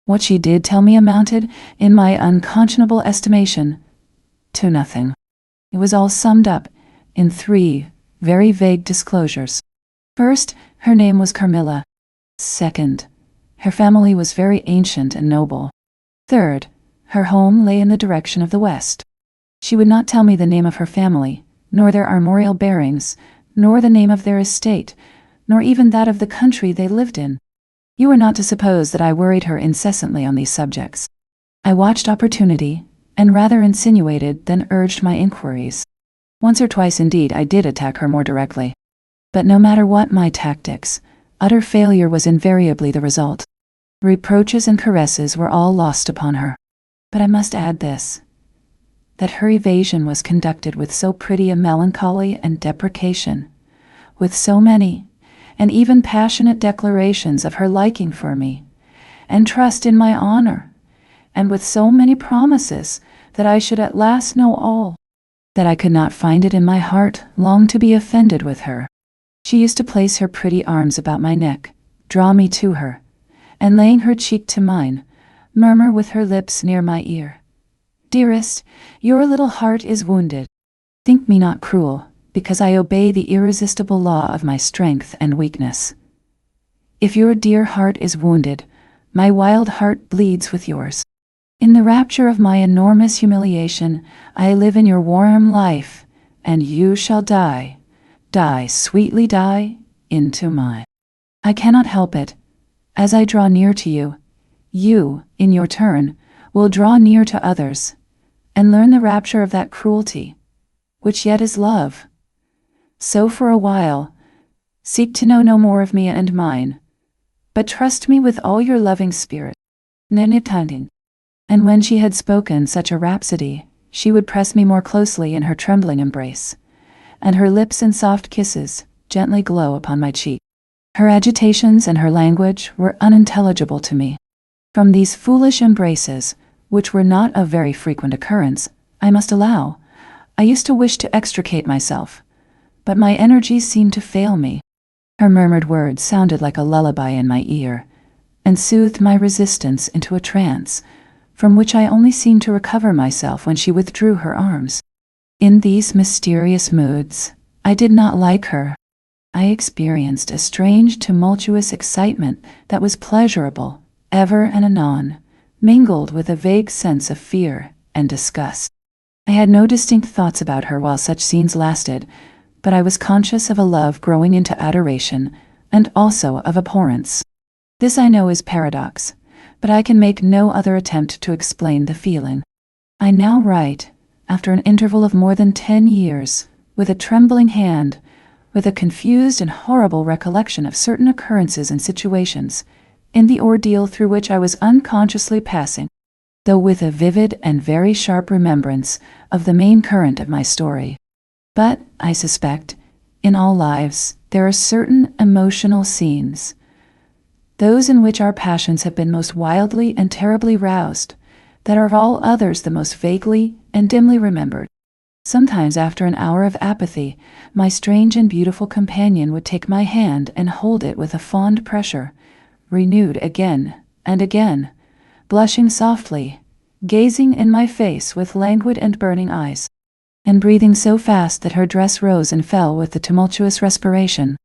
What she did tell me amounted, in my unconscionable estimation, to nothing. It was all summed up in 3 very vague disclosures. First, her name was Carmilla. Second, her family was very ancient and noble. Third, her home lay in the direction of the west. She would not tell me the name of her family, nor their armorial bearings, nor the name of their estate, nor even that of the country they lived in. You are not to suppose that I worried her incessantly on these subjects. I watched opportunity, and rather insinuated than urged my inquiries. Once or twice, indeed, I did attack her more directly. But no matter what my tactics, utter failure was invariably the result. Reproaches and caresses were all lost upon her. But I must add this, that her evasion was conducted with so pretty a melancholy and deprecation, with so many, and even passionate declarations of her liking for me, and trust in my honor, and with so many promises that I should at last know all, that I could not find it in my heart long to be offended with her. She used to place her pretty arms about my neck, draw me to her, and laying her cheek to mine, murmur with her lips near my ear, "Dearest, your little heart is wounded. Think me not cruel, because I obey the irresistible law of my strength and weakness. If your dear heart is wounded, my wild heart bleeds with yours. In the rapture of my enormous humiliation, I live in your warm life, and you shall die, sweetly die, into mine. I cannot help it. As I draw near to you, you, in your turn, will draw near to others, and learn the rapture of that cruelty, which yet is love. So for a while, seek to know no more of me and mine, but trust me with all your loving spirit." And when she had spoken such a rhapsody, she would press me more closely in her trembling embrace, and her lips in soft kisses gently glow upon my cheek. Her agitations and her language were unintelligible to me. From these foolish embraces, which were not of very frequent occurrence, I must allow, I used to wish to extricate myself, but my energies seemed to fail me. Her murmured words sounded like a lullaby in my ear, and soothed my resistance into a trance, from which I only seemed to recover myself when she withdrew her arms. In these mysterious moods, I did not like her. I experienced a strange, tumultuous excitement that was pleasurable, ever and anon, mingled with a vague sense of fear and disgust. I had no distinct thoughts about her while such scenes lasted, but I was conscious of a love growing into adoration, and also of abhorrence. This I know is paradox, but I can make no other attempt to explain the feeling. I now write, after an interval of more than 10 years, with a trembling hand, with a confused and horrible recollection of certain occurrences and situations, in the ordeal through which I was unconsciously passing, though with a vivid and very sharp remembrance of the main current of my story. But, I suspect, in all lives, there are certain emotional scenes, those in which our passions have been most wildly and terribly roused, that are of all others the most vaguely and dimly remembered. Sometimes after an hour of apathy, my strange and beautiful companion would take my hand and hold it with a fond pressure, renewed again and again, blushing softly, gazing in my face with languid and burning eyes, and breathing so fast that her dress rose and fell with the tumultuous respiration.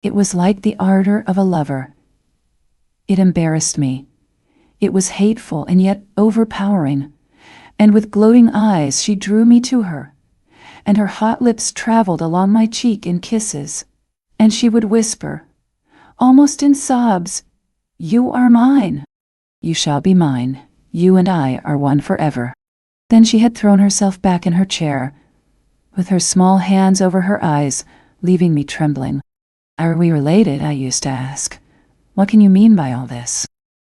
It was like the ardor of a lover. It embarrassed me. It was hateful and yet overpowering, and with gloating eyes she drew me to her, and her hot lips traveled along my cheek in kisses, and she would whisper, almost in sobs, "You are mine. You shall be mine. You and I are one forever." Then she had thrown herself back in her chair, with her small hands over her eyes, leaving me trembling. "Are we related?" I used to ask. "What can you mean by all this?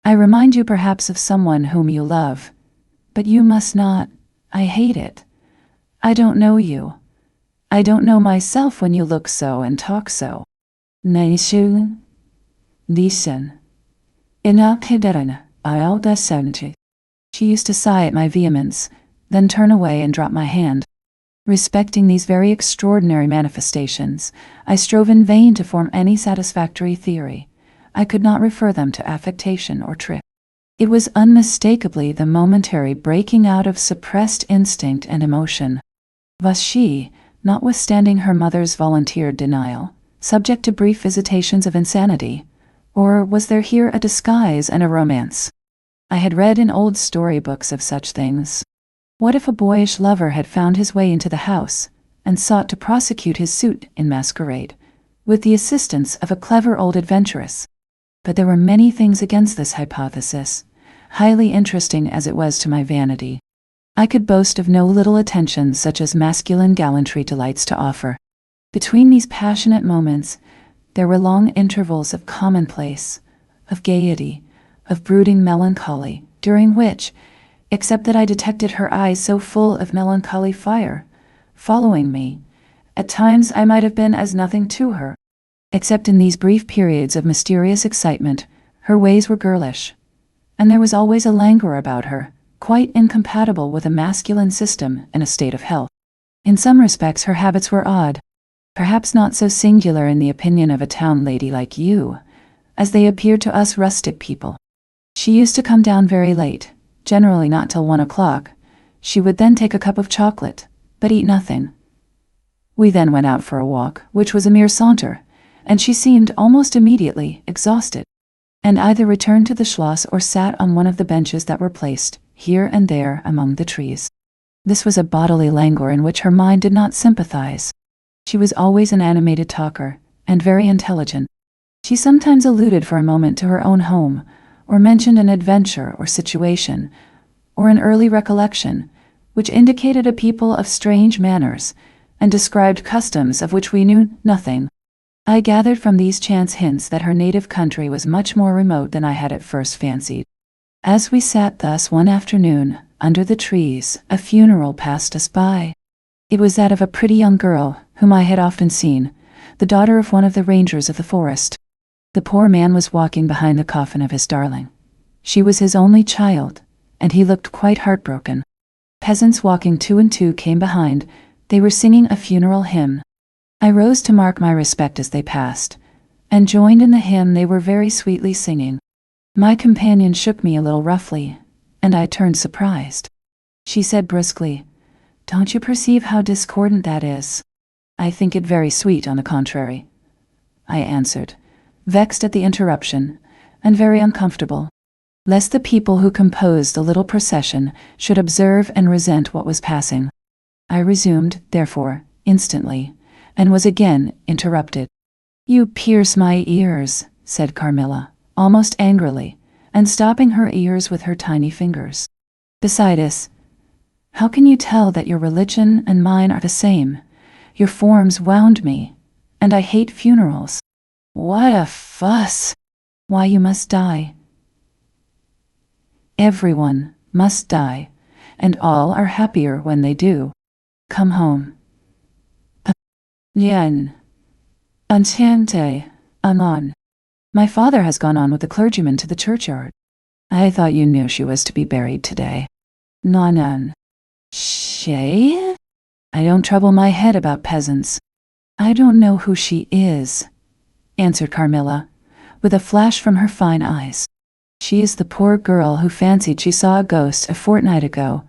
I remind you perhaps of someone whom you love, but you must not. I hate it. I don't know you. I don't know myself when you look so and talk so." Listen. She used to sigh at my vehemence, then turn away and drop my hand. Respecting these very extraordinary manifestations, I strove in vain to form any satisfactory theory. I could not refer them to affectation or trick. It was unmistakably the momentary breaking out of suppressed instinct and emotion. Was she, notwithstanding her mother's volunteered denial, subject to brief visitations of insanity, or was there here a disguise and a romance? I had read in old storybooks of such things. What if a boyish lover had found his way into the house, and sought to prosecute his suit in masquerade, with the assistance of a clever old adventuress? But there were many things against this hypothesis, highly interesting as it was to my vanity. I could boast of no little attentions such as masculine gallantry delights to offer. Between these passionate moments, there were long intervals of commonplace, of gaiety, of brooding melancholy, during which, except that I detected her eyes so full of melancholy fire, following me, at times I might have been as nothing to her. Except in these brief periods of mysterious excitement, her ways were girlish, and there was always a languor about her, quite incompatible with a masculine system in a state of health. In some respects her habits were odd, perhaps not so singular in the opinion of a town lady like you, as they appeared to us rustic people. She used to come down very late, generally not till 1 o'clock. She would then take a cup of chocolate, but eat nothing. We then went out for a walk, which was a mere saunter, and she seemed almost immediately exhausted, and either returned to the Schloss or sat on one of the benches that were placed here and there among the trees. This was a bodily languor in which her mind did not sympathize. She was always an animated talker, and very intelligent. She sometimes alluded for a moment to her own home, or mentioned an adventure or situation, or an early recollection, which indicated a people of strange manners, and described customs of which we knew nothing. I gathered from these chance hints that her native country was much more remote than I had at first fancied. As we sat thus one afternoon, under the trees, a funeral passed us by. It was that of a pretty young girl, whom I had often seen, the daughter of one of the rangers of the forest. The poor man was walking behind the coffin of his darling. She was his only child, and he looked quite heartbroken. Peasants walking 2 and 2 came behind. They were singing a funeral hymn. I rose to mark my respect as they passed, and joined in the hymn they were very sweetly singing. My companion shook me a little roughly, and I turned surprised. She said briskly, "Don't you perceive how discordant that is?" "I think it very sweet, on the contrary," I answered, vexed at the interruption, and very uncomfortable, lest the people who composed the little procession should observe and resent what was passing. I resumed, therefore, instantly, and was again interrupted. "You pierce my ears," said Carmilla, almost angrily, and stopping her ears with her tiny fingers. "Besides, how can you tell that your religion and mine are the same? Your forms wound me, and I hate funerals." "What a fuss!" "Why, you must die. Everyone must die, and all are happier when they do. Come home." "Yen. Antiente. Anon. My father has gone on with the clergyman to the churchyard." "I thought you knew she was to be buried today." "Nonon. She? I don't trouble my head about peasants." "I don't know who she is," answered Carmilla, with a flash from her fine eyes. "She is the poor girl who fancied she saw a ghost a fortnight ago,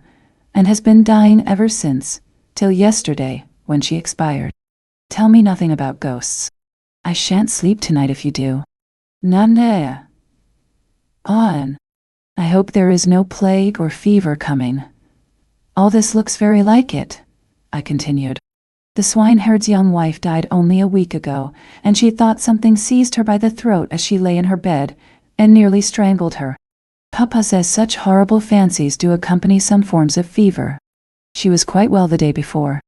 and has been dying ever since, till yesterday, when she expired. Tell me nothing about ghosts. I shan't sleep tonight if you do." "Nane. On. I hope there is no plague or fever coming." "All this looks very like it," I continued. "The swineherd's young wife died only a week ago, and she thought something seized her by the throat as she lay in her bed, and nearly strangled her. Papa says such horrible fancies do accompany some forms of fever. She was quite well the day before.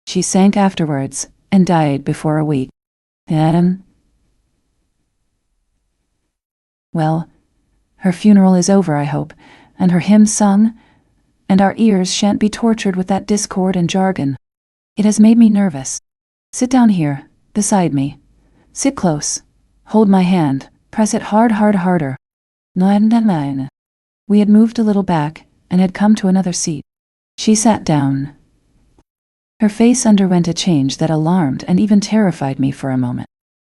She sank afterwards, and died before a week." "Adam?" "Well, her funeral is over, I hope, and her hymn sung, and our ears shan't be tortured with that discord and jargon. It has made me nervous. Sit down here, beside me. Sit close. Hold my hand. Press it harder. Nine. We had moved a little back, and had come to another seat. She sat down. Her face underwent a change that alarmed and even terrified me for a moment.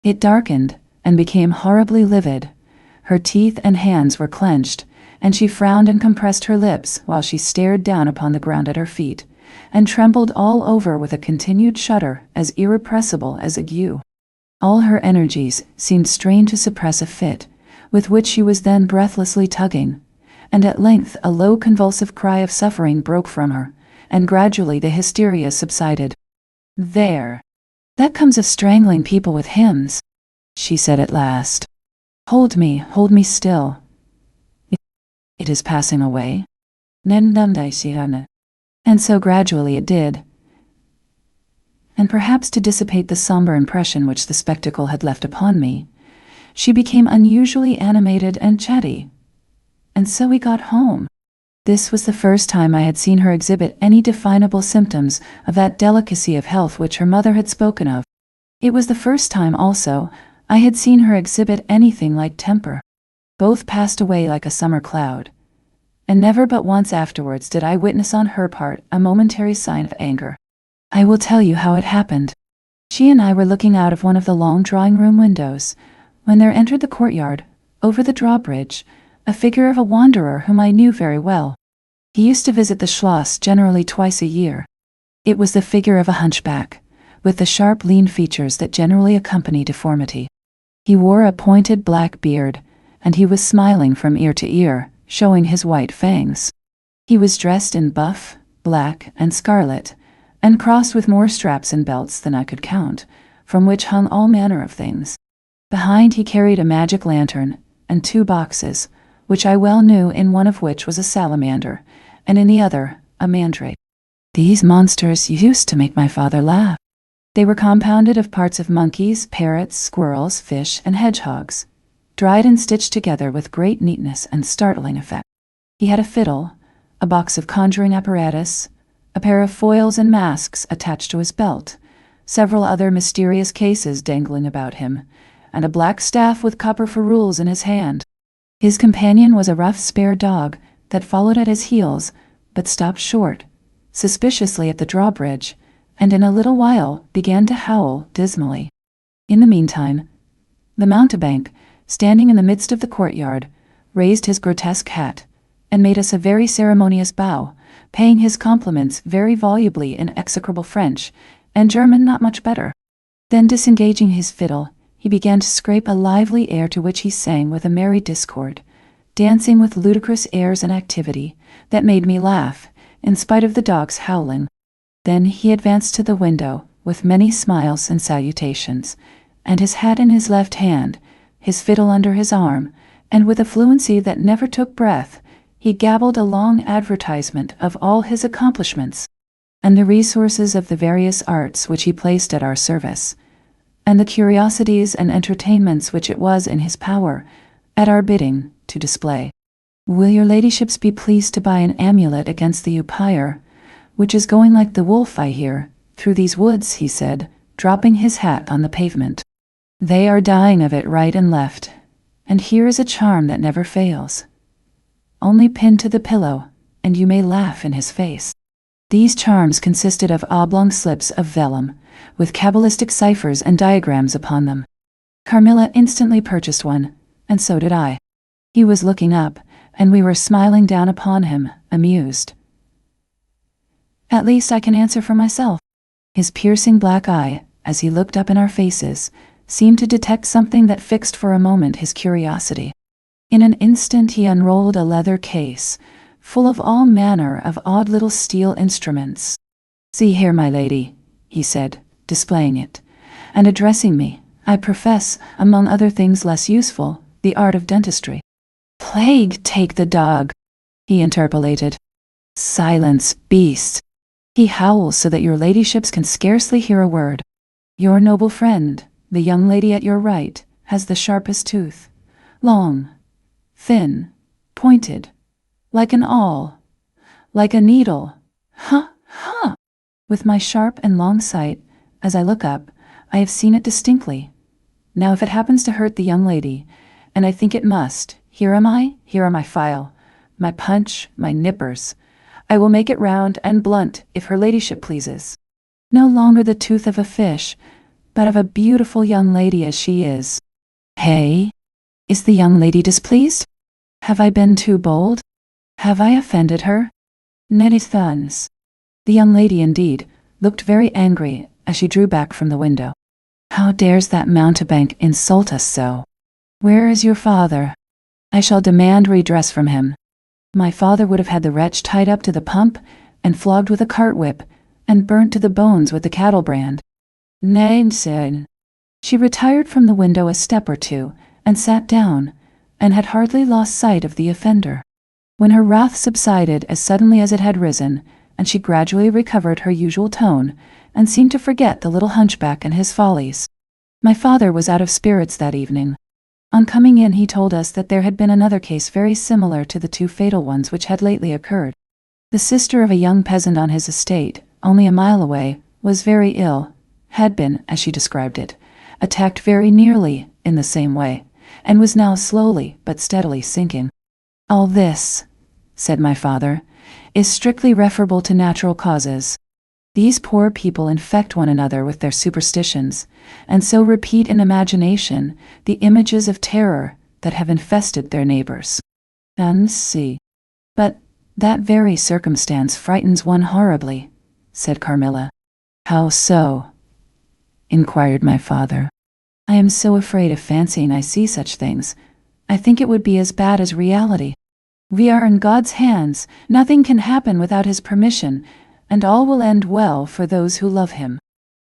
It darkened, and became horribly livid. Her teeth and hands were clenched, and she frowned and compressed her lips while she stared down upon the ground at her feet, and trembled all over with a continued shudder as irrepressible as ague. All her energies seemed strained to suppress a fit, with which she was then breathlessly tugging, and at length a low convulsive cry of suffering broke from her, and gradually the hysteria subsided. "There! That comes of strangling people with hymns," she said at last. Hold me still. It is passing away." And so gradually it did, and perhaps to dissipate the somber impression which the spectacle had left upon me, she became unusually animated and chatty. And so we got home. This was the first time I had seen her exhibit any definable symptoms of that delicacy of health which her mother had spoken of. It was the first time, also, I had seen her exhibit anything like temper. Both passed away like a summer cloud, and never but once afterwards did I witness on her part a momentary sign of anger. I will tell you how it happened. She and I were looking out of one of the long drawing-room windows, when there entered the courtyard, over the drawbridge, a figure of a wanderer whom I knew very well. He used to visit the Schloss generally twice a year. It was the figure of a hunchback, with the sharp lean features that generally accompany deformity. He wore a pointed black beard, and he was smiling from ear to ear, showing his white fangs. He was dressed in buff, black, and scarlet, and crossed with more straps and belts than I could count, from which hung all manner of things. Behind he carried a magic lantern, and 2 boxes, which I well knew, in one of which was a salamander, and in the other a mandrake. These monsters used to make my father laugh. They were compounded of parts of monkeys, parrots, squirrels, fish, and hedgehogs, dried and stitched together with great neatness and startling effect. He had a fiddle, a box of conjuring apparatus, a pair of foils and masks attached to his belt, several other mysterious cases dangling about him, and a black staff with copper ferrules in his hand. His companion was a rough spare dog that followed at his heels, but stopped short, suspiciously, at the drawbridge, and in a little while began to howl dismally. In the meantime, the mountebank, standing in the midst of the courtyard, raised his grotesque hat, and made us a very ceremonious bow, paying his compliments very volubly in execrable French, and German not much better. Then, disengaging his fiddle, he began to scrape a lively air to which he sang with a merry discord, dancing with ludicrous airs and activity that made me laugh, in spite of the dogs howling. Then he advanced to the window, with many smiles and salutations, and his hat in his left hand, his fiddle under his arm, and with a fluency that never took breath, he gabbled a long advertisement of all his accomplishments, and the resources of the various arts which he placed at our service, and the curiosities and entertainments which it was in his power, at our bidding, to display. "Will your ladyships be pleased to buy an amulet against the upire, which is going like the wolf, I hear, through these woods," he said, dropping his hat on the pavement. "They are dying of it right and left, and here is a charm that never fails. Only pinned to the pillow, and you may laugh in his face." These charms consisted of oblong slips of vellum, with cabalistic ciphers and diagrams upon them. Carmilla instantly purchased one, and so did I. He was looking up, and we were smiling down upon him, amused. At least I can answer for myself. His piercing black eye, as he looked up in our faces, seemed to detect something that fixed for a moment his curiosity. In an instant he unrolled a leather case, full of all manner of odd little steel instruments. "See here, my lady," he said, displaying it, and addressing me. "I profess, among other things less useful, the art of dentistry." "Plague take the dog," he interpolated. "Silence, beast. He howls so that your ladyships can scarcely hear a word. Your noble friend, the young lady at your right, has the sharpest tooth, long, thin, pointed, like an awl, like a needle. Ha, ha! With my sharp and long sight, as I look up, I have seen it distinctly. Now if it happens to hurt the young lady, and I think it must, here am I, here are my file, my punch, my nippers. I will make it round and blunt, if her ladyship pleases. No longer the tooth of a fish, but of a beautiful young lady as she is. Hey? Is the young lady displeased? Have I been too bold? Have I offended her? Netty thuns. The young lady, indeed, looked very angry as she drew back from the window. How dares that mountebank insult us so? Where is your father? I shall demand redress from him. My father would have had the wretch tied up to the pump and flogged with a cart whip and burnt to the bones with the cattle brand. Nay, said. She retired from the window a step or two and sat down, and had hardly lost sight of the offender, when her wrath subsided as suddenly as it had risen, and she gradually recovered her usual tone, and seemed to forget the little hunchback and his follies. My father was out of spirits that evening. On coming in he told us that there had been another case very similar to the two fatal ones which had lately occurred. The sister of a young peasant on his estate, only a mile away, was very ill, had been, as she described it, attacked very nearly in the same way, and was now slowly but steadily sinking. All this, said my father, is strictly referable to natural causes. These poor people infect one another with their superstitions, and so repeat in imagination the images of terror that have infested their neighbors. And see. But that very circumstance frightens one horribly, said Carmilla. How so? Inquired my father. I am so afraid of fancying I see such things. I think it would be as bad as reality. We are in God's hands. Nothing can happen without his permission, and all will end well for those who love him.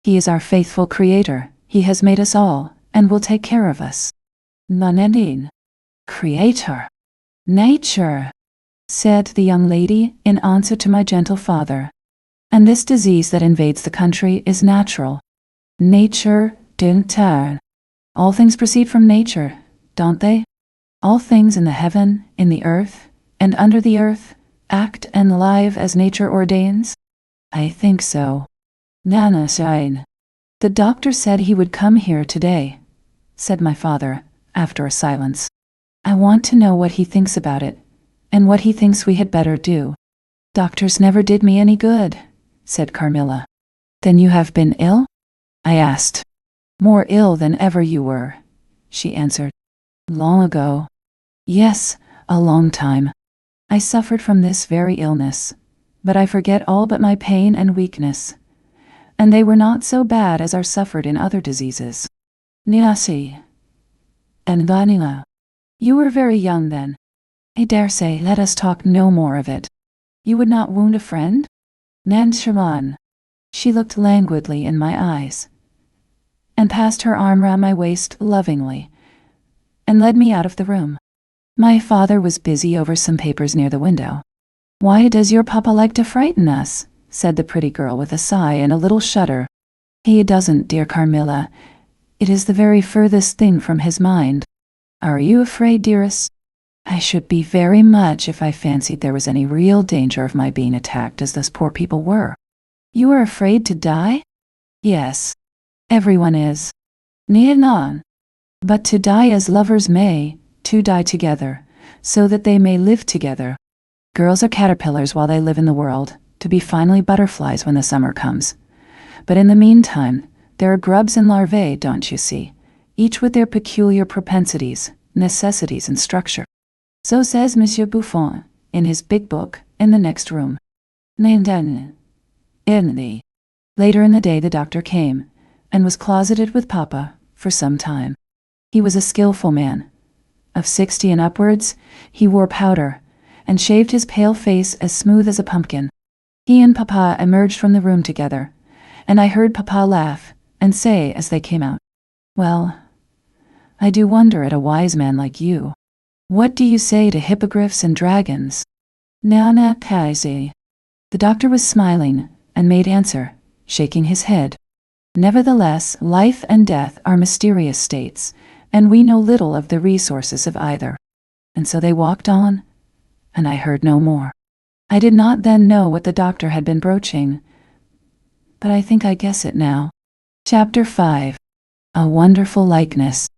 He is our faithful creator. He has made us all, and will take care of us. Nanedin. Creator. Nature, said the young lady in answer to my gentle father. And this disease that invades the country is natural. Nature, dinter. All things proceed from nature, don't they? All things in the heaven, in the earth, and under the earth, act and live as nature ordains? I think so. Nana shine. The doctor said he would come here today, said my father, after a silence. I want to know what he thinks about it, and what he thinks we had better do. Doctors never did me any good, said Carmilla. Then you have been ill? I asked. More ill than ever you were, she answered. Long ago. Yes, a long time. I suffered from this very illness, but I forget all but my pain and weakness, and they were not so bad as are suffered in other diseases. Niasi. And Vanilla. You were very young then. I dare say, let us talk no more of it. You would not wound a friend? Nanshaman. She looked languidly in my eyes, and passed her arm round my waist lovingly, and led me out of the room. My father was busy over some papers near the window. Why does your papa like to frighten us? Said the pretty girl with a sigh and a little shudder. He doesn't, dear Carmilla. It is the very furthest thing from his mind. Are you afraid, dearest? I should be very much if I fancied there was any real danger of my being attacked as those poor people were. You are afraid to die? Yes. Everyone is. Nianan. But to die as lovers may, to die together, so that they may live together. Girls are caterpillars while they live in the world, to be finally butterflies when the summer comes. But in the meantime, there are grubs and larvae, don't you see, each with their peculiar propensities, necessities, and structure. So says Monsieur Buffon, in his big book, in the next room. Later in the day the doctor came, and was closeted with Papa for some time. He was a skillful man. Of 60 and upwards, he wore powder, and shaved his pale face as smooth as a pumpkin. He and Papa emerged from the room together, and I heard Papa laugh, and say as they came out, "Well, I do wonder at a wise man like you. What do you say to hippogriffs and dragons?" Nana Kaise. The doctor was smiling, and made answer, shaking his head. Nevertheless, life and death are mysterious states, and we know little of the resources of either. And so they walked on, and I heard no more. I did not then know what the doctor had been broaching, but I think I guess it now. Chapter 5. A Wonderful Likeness.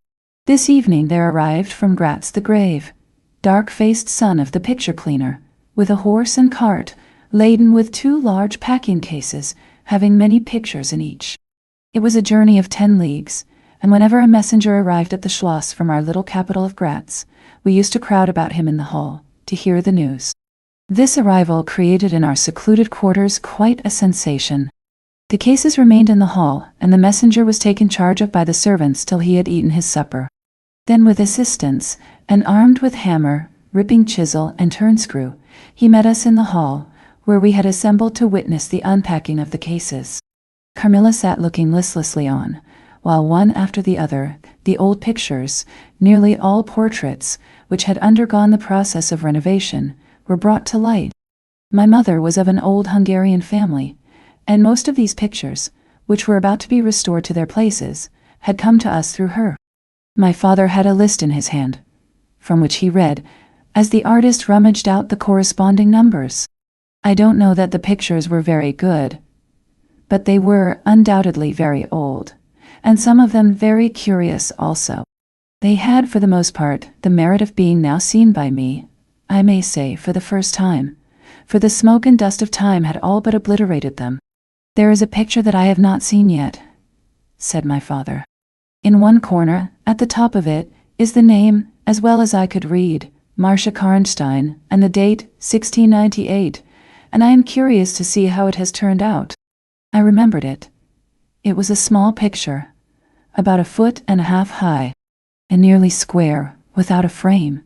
This evening there arrived from Gratz the grave, dark-faced son of the picture cleaner, with a horse and cart, laden with 2 large packing cases, having many pictures in each. It was a journey of 10 leagues, and whenever a messenger arrived at the Schloss from our little capital of Gratz, we used to crowd about him in the hall, to hear the news. This arrival created in our secluded quarters quite a sensation. The cases remained in the hall, and the messenger was taken charge of by the servants till he had eaten his supper. Then with assistants, and armed with hammer, ripping chisel, and turnscrew, he met us in the hall, where we had assembled to witness the unpacking of the cases. Carmilla sat looking listlessly on, while one after the other, the old pictures, nearly all portraits, which had undergone the process of renovation, were brought to light. My mother was of an old Hungarian family, and most of these pictures, which were about to be restored to their places, had come to us through her. My father had a list in his hand, from which he read, as the artist rummaged out the corresponding numbers. I don't know that the pictures were very good, but they were undoubtedly very old, and some of them very curious also. They had, for the most part, the merit of being now seen by me, I may say, for the first time, for the smoke and dust of time had all but obliterated them. "There is a picture that I have not seen yet," said my father. "In one corner, at the top of it, is the name, as well as I could read, Marcia Karnstein, and the date, 1698, and I am curious to see how it has turned out." I remembered it. It was a small picture, about 1.5 feet high, and nearly square, without a frame,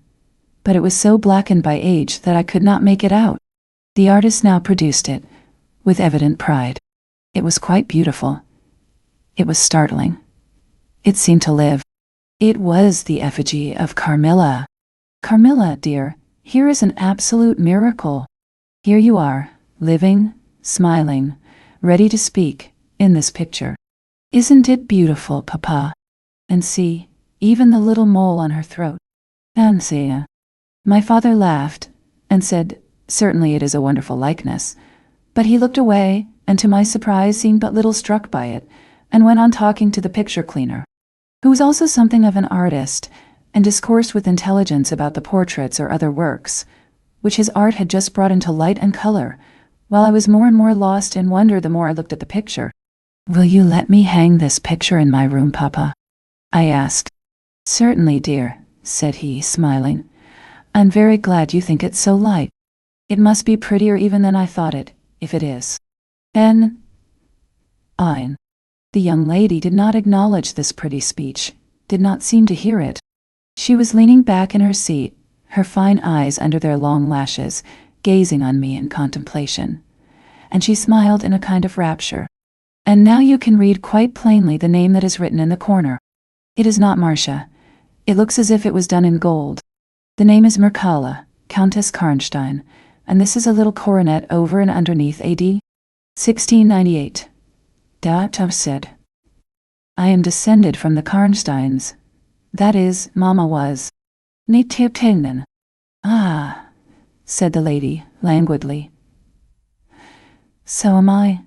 but it was so blackened by age that I could not make it out. The artist now produced it, with evident pride. It was quite beautiful. It was startling. It seemed to live. It was the effigy of Carmilla. "Carmilla, dear, here is an absolute miracle. Here you are, living, smiling, ready to speak, in this picture. Isn't it beautiful, Papa? And see, even the little mole on her throat. Fancy." My father laughed, and said, "Certainly it is a wonderful likeness," but he looked away, and to my surprise seemed but little struck by it, and went on talking to the picture cleaner, who was also something of an artist, and discoursed with intelligence about the portraits or other works, which his art had just brought into light and color, while I was more and more lost in wonder the more I looked at the picture. "Will you let me hang this picture in my room, Papa?" I asked. "Certainly, dear," said he, smiling. I'm very glad you think it's so light. It must be prettier even than I thought it, if it is. And Ein. The young lady did not acknowledge this pretty speech, did not seem to hear it. She was leaning back in her seat, her fine eyes under their long lashes, gazing on me in contemplation. And she smiled in a kind of rapture. And now you can read quite plainly the name that is written in the corner. It is not Marcia. It looks as if it was done in gold. The name is Mircalla, Countess Karnstein, and this is a little coronet over and underneath AD 1698. Da'Tov said. I am descended from the Karnsteins. That is, Mama was. Nitiptengnen. Ah, said the lady, languidly. So am I.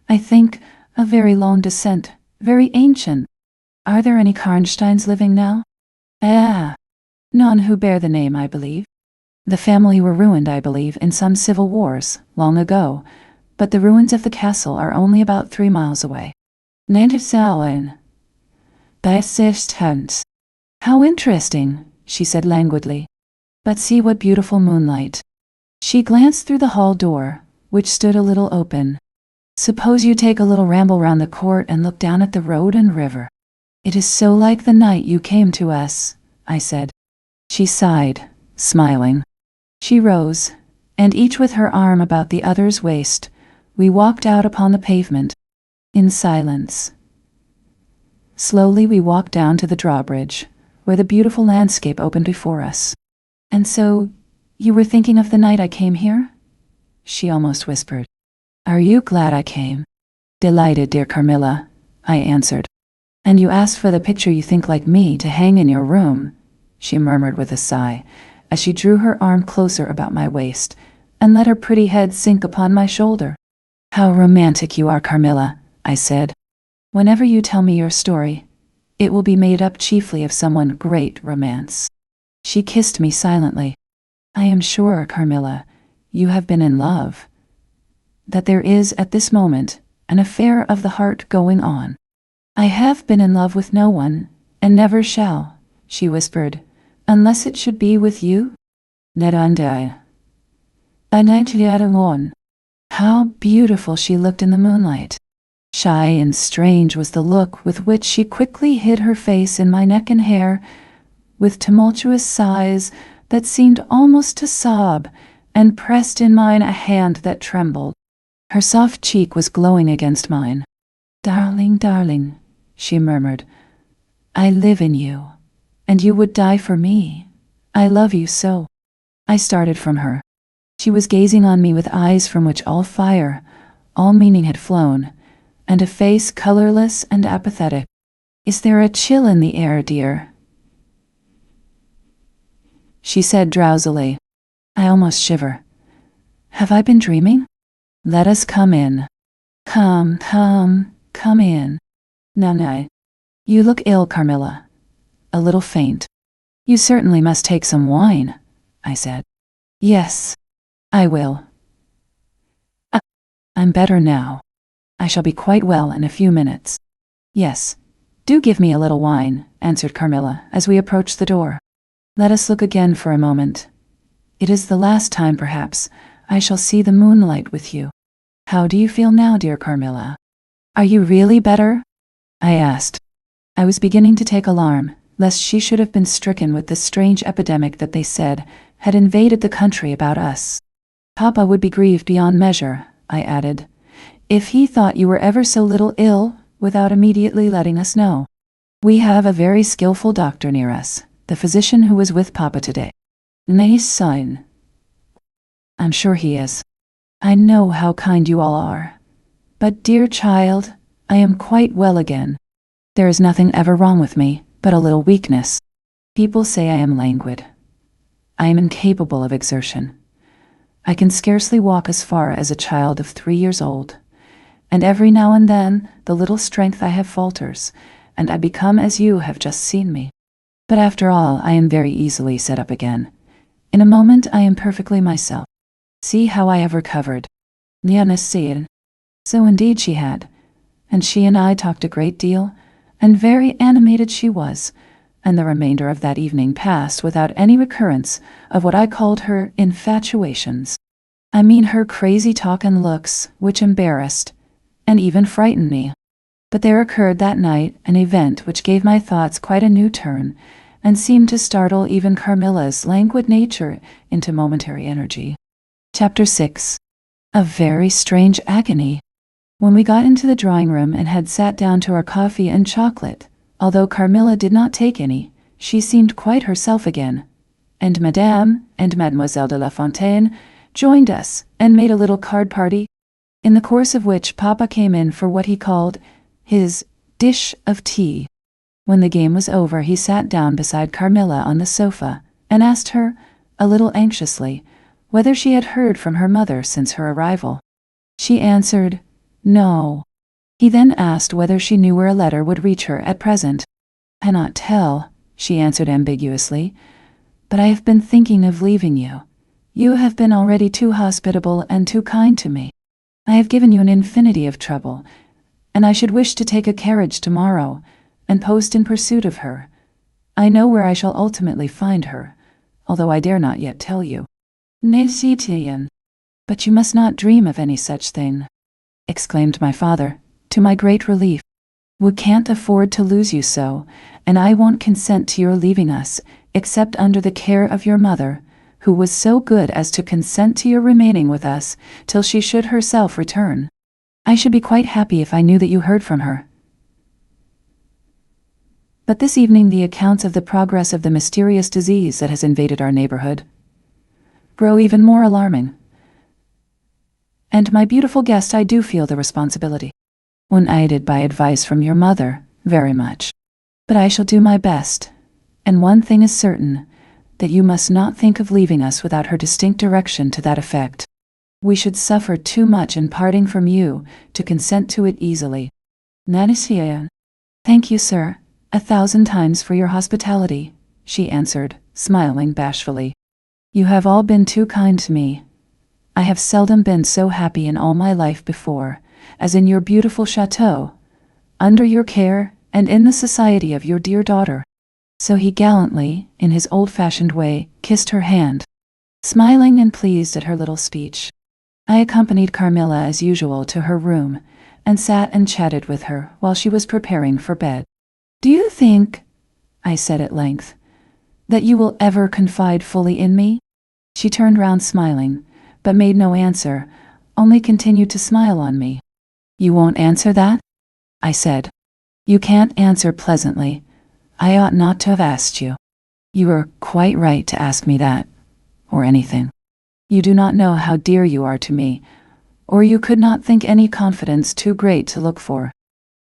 I think a very long descent, very ancient. Are there any Karnsteins living now? Ah, none who bear the name, I believe. The family were ruined, I believe, in some civil wars, long ago, but the ruins of the castle are only about 3 miles away. Nantisauen. Basistent. How interesting, she said languidly. But see what beautiful moonlight. She glanced through the hall door, which stood a little open. Suppose you take a little ramble round the court and look down at the road and river. It is so like the night you came to us, I said. She sighed, smiling. She rose, and each with her arm about the other's waist, we walked out upon the pavement, in silence. Slowly we walked down to the drawbridge, where the beautiful landscape opened before us. And so, you were thinking of the night I came here? She almost whispered. Are you glad I came? Delighted, dear Carmilla, I answered. And you asked for the picture you think like me to hang in your room, she murmured with a sigh, as she drew her arm closer about my waist, and let her pretty head sink upon my shoulder. How romantic you are, Carmilla, I said. Whenever you tell me your story, it will be made up chiefly of someone great romance. She kissed me silently. I am sure, Carmilla, you have been in love. That there is, at this moment, an affair of the heart going on. I have been in love with no one, and never shall, she whispered, unless it should be with you. Nedandai. Anantliadamon. How beautiful she looked in the moonlight. Shy and strange was the look with which she quickly hid her face in my neck and hair, with tumultuous sighs that seemed almost to sob, and pressed in mine a hand that trembled. Her soft cheek was glowing against mine. Darling, darling, she murmured, I live in you, and you would die for me. I love you so. I started from her. She was gazing on me with eyes from which all fire, all meaning had flown, and a face colorless and apathetic. Is there a chill in the air, dear? She said drowsily. I almost shiver. Have I been dreaming? Let us come in. Come in. Nanai. You look ill, Carmilla. A little faint. You certainly must take some wine, I said. Yes, I will. I'm better now. I shall be quite well in a few minutes. Yes, do give me a little wine, answered Carmilla, as we approached the door. Let us look again for a moment. It is the last time, perhaps, I shall see the moonlight with you. How do you feel now, dear Carmilla? Are you really better? I asked. I was beginning to take alarm, lest she should have been stricken with this strange epidemic that they said had invaded the country about us. Papa would be grieved beyond measure, I added, if he thought you were ever so little ill without immediately letting us know. We have a very skillful doctor near us, the physician who was with Papa today. Nice sign. I'm sure he is. I know how kind you all are. But, dear child, I am quite well again. There is nothing ever wrong with me, but a little weakness. People say I am languid. I am incapable of exertion. I can scarcely walk as far as a child of 3 years old, and every now and then the little strength I have falters, and I become as you have just seen me. But after all, I am very easily set up again. In a moment I am perfectly myself. See how I have recovered. Nianasean. So indeed she had, and she and I talked a great deal, and very animated she was, and the remainder of that evening passed without any recurrence of what I called her infatuations. I mean her crazy talk and looks, which embarrassed and even frightened me. But there occurred that night an event which gave my thoughts quite a new turn, and seemed to startle even Carmilla's languid nature into momentary energy. Chapter 6. A very strange agony. When we got into the drawing room and had sat down to our coffee and chocolate, although Carmilla did not take any, she seemed quite herself again, and Madame and Mademoiselle de la Fontaine joined us and made a little card party, in the course of which Papa came in for what he called his dish of tea. When the game was over, he sat down beside Carmilla on the sofa and asked her, a little anxiously, whether she had heard from her mother since her arrival. She answered, no. He then asked whether she knew where a letter would reach her at present. I cannot tell, she answered ambiguously, but I have been thinking of leaving you. You have been already too hospitable and too kind to me. I have given you an infinity of trouble, and I should wish to take a carriage tomorrow and post in pursuit of her. I know where I shall ultimately find her, although I dare not yet tell you. Nécitian. But you must not dream of any such thing, exclaimed my father, to my great relief. We can't afford to lose you so, and I won't consent to your leaving us, except under the care of your mother, who was so good as to consent to your remaining with us till she should herself return. I should be quite happy if I knew that you heard from her. But this evening the accounts of the progress of the mysterious disease that has invaded our neighborhood grow even more alarming. And my beautiful guest, I do feel the responsibility, unaided by advice from your mother, very much. But I shall do my best, and one thing is certain, that you must not think of leaving us without her distinct direction to that effect. We should suffer too much in parting from you to consent to it easily. Nanisia. Thank you, sir, 1,000 times for your hospitality, she answered, smiling bashfully. You have all been too kind to me. I have seldom been so happy in all my life before, as in your beautiful chateau, under your care and in the society of your dear daughter. So he gallantly, in his old-fashioned way, kissed her hand, smiling and pleased at her little speech. I accompanied Carmilla as usual to her room, and sat and chatted with her while she was preparing for bed. Do you think, I said at length, that you will ever confide fully in me? She turned round smiling, but made no answer, only continued to smile on me. You won't answer that? I said. You can't answer pleasantly. I ought not to have asked you. You were quite right to ask me that, or anything. You do not know how dear you are to me, or you could not think any confidence too great to look for.